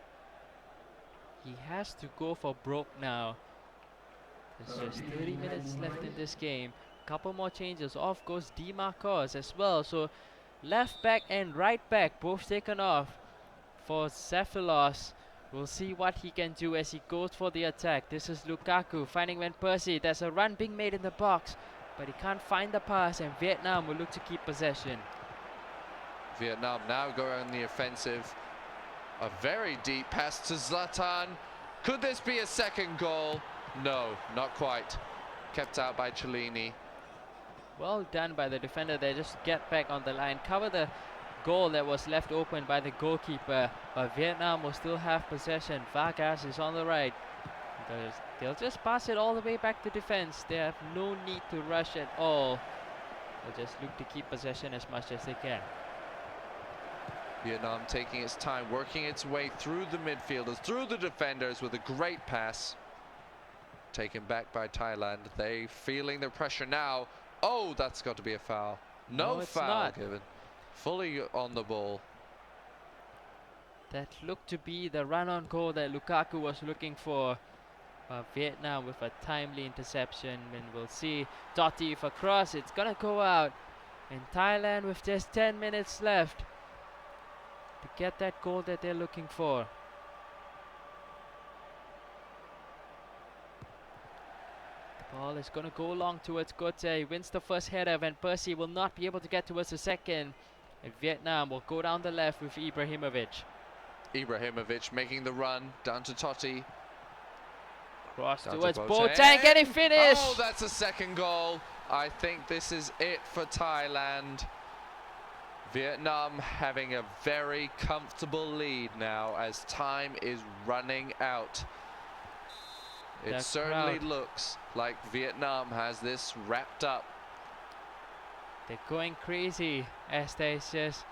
He has to go for broke now. There's just 30 minutes left in this game. Couple more changes. Off goes Di Marcos as well. So left back and right back both taken off for Zefilos. We'll see what he can do as he goes for the attack. This is Lukaku finding Van Persie. There's a run being made in the box, but he can't find the pass, and Vietnam will look to keep possession. Vietnam now go on the offensive. A very deep pass to Zlatan. Could this be a second goal? No, not quite. Kept out by Cellini. Well done by the defender there. Just get back on the line, cover the goal that was left open by the goalkeeper. But Vietnam will still have possession. Vargas is on the right. They'll just pass it all the way back to defense. They have no need to rush at all. They'll just look to keep possession as much as they can. Vietnam taking its time, working its way through the midfielders, through the defenders with a great pass. Taken back by Thailand. They feeling the pressure now. Oh, that's got to be a foul. No it's foul not. given. fully on the ball. That looked to be the run-on goal that Lukaku was looking for. Vietnam with a timely interception, and we'll see Totti for cross. It's gonna go out. And Thailand with just 10 minutes left to get that goal that they're looking for. The ball is gonna go long towards Gote. He wins the first header. Van Persie will not be able to get towards the second. And Vietnam will go down the left with Ibrahimovic. Ibrahimovic making the run down to Totti. Cross down towards to Boateng, getting finished. Oh, that's a second goal. I think this is it for Thailand. Vietnam having a very comfortable lead now as time is running out. It certainly looks like Vietnam has this wrapped up. They're going crazy as there's just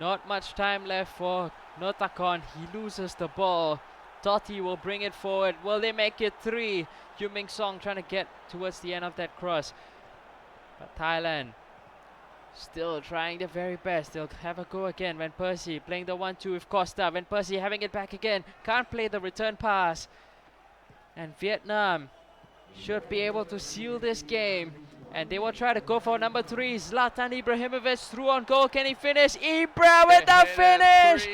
not much time left for Notakon. He loses the ball. Totti will bring it forward. Will they make it 3? Yu Ming Song trying to get towards the end of that cross. But Thailand still trying their very best. They'll have a go again. Van Persie playing the 1-2 with Costa. Van Persie having it back again. Can't play the return pass. And Vietnam should be able to seal this game. And they will try to go for number 3. Zlatan Ibrahimovic through on goal. Can he finish? Ibra with the finish!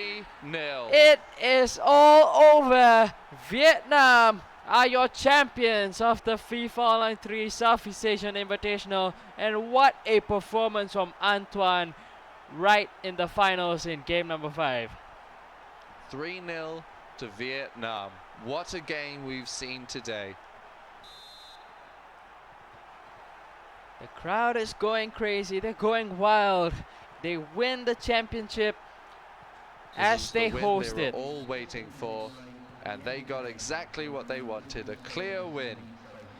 3-0. It is all over. Vietnam are your champions of the FIFA Online 3 Southeast Asian Invitational. And what a performance from Antoine right in the finals in game number 5. 3-0 to Vietnam. What a game we've seen today. The crowd is going crazy. They're going wild. They win the championship as they host they it. were all waiting for, and they got exactly what they wanted, a clear win.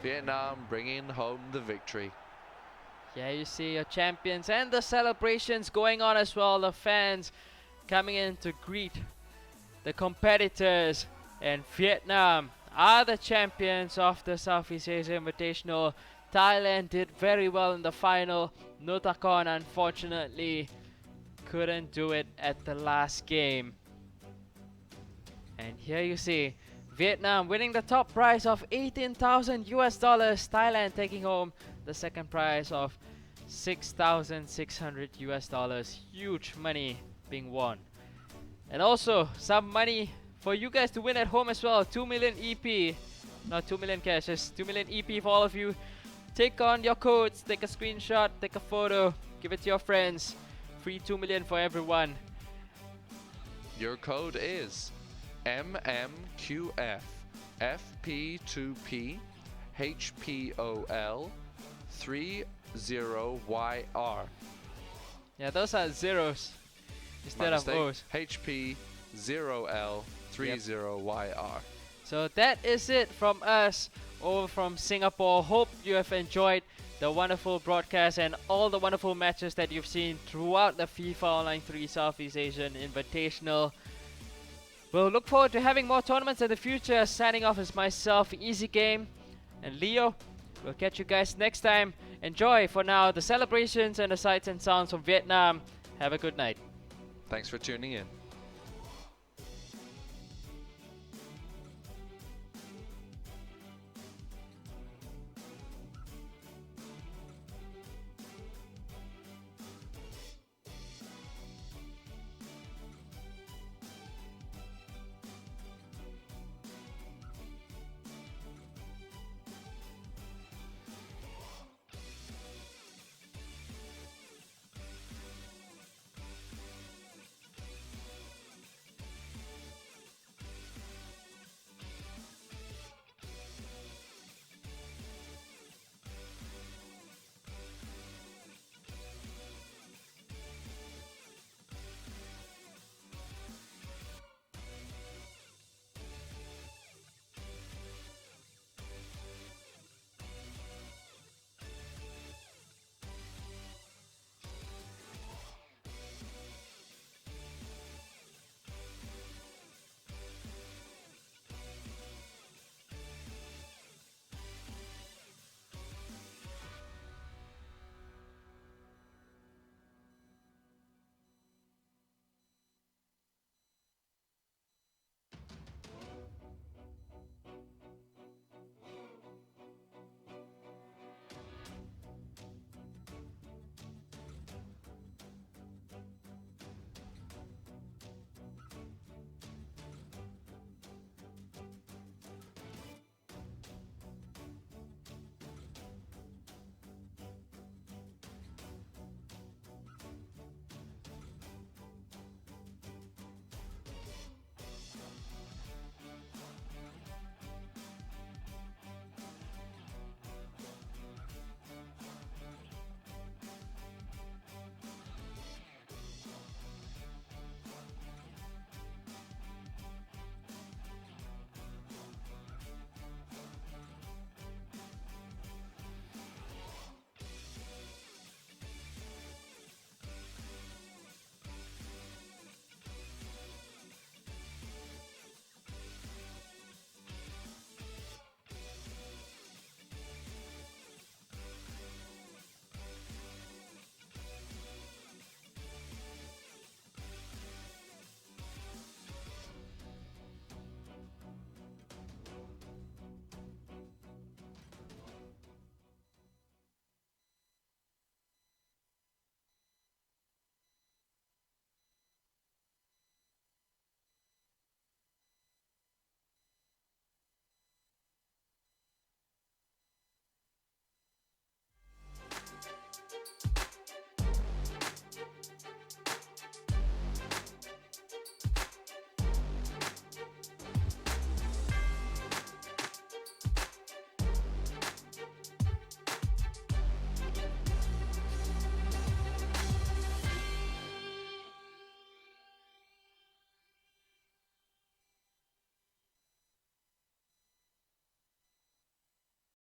Vietnam bringing home the victory. Yeah, you see your champions and the celebrations going on as well. The fans coming in to greet the competitors, and Vietnam are the champions of the Southeast Asia Invitational. Thailand did very well in the final. Notakon unfortunately couldn't do it at the last game. And here you see Vietnam winning the top prize of $18,000 US. Thailand taking home the second prize of $6,600 US. Huge money being won. And also some money for you guys to win at home as well. 2 million EP. Not 2 million cash, just 2 million EP for all of you. Take on your codes, take a screenshot, take a photo, give it to your friends. Free 2 million for everyone. Your code is MMQF FP2P HPOL 30YR. Yeah, those are zeros instead of O's. HP0L 30YR. So that is it from us over from Singapore. Hope you have enjoyed the wonderful broadcast and all the wonderful matches that you've seen throughout the FIFA Online 3 Southeast Asian Invitational. We'll look forward to having more tournaments in the future. Signing off is myself, Easy Game, and Leo. We'll catch you guys next time. Enjoy for now the celebrations and the sights and sounds from Vietnam. Have a good night. Thanks for tuning in.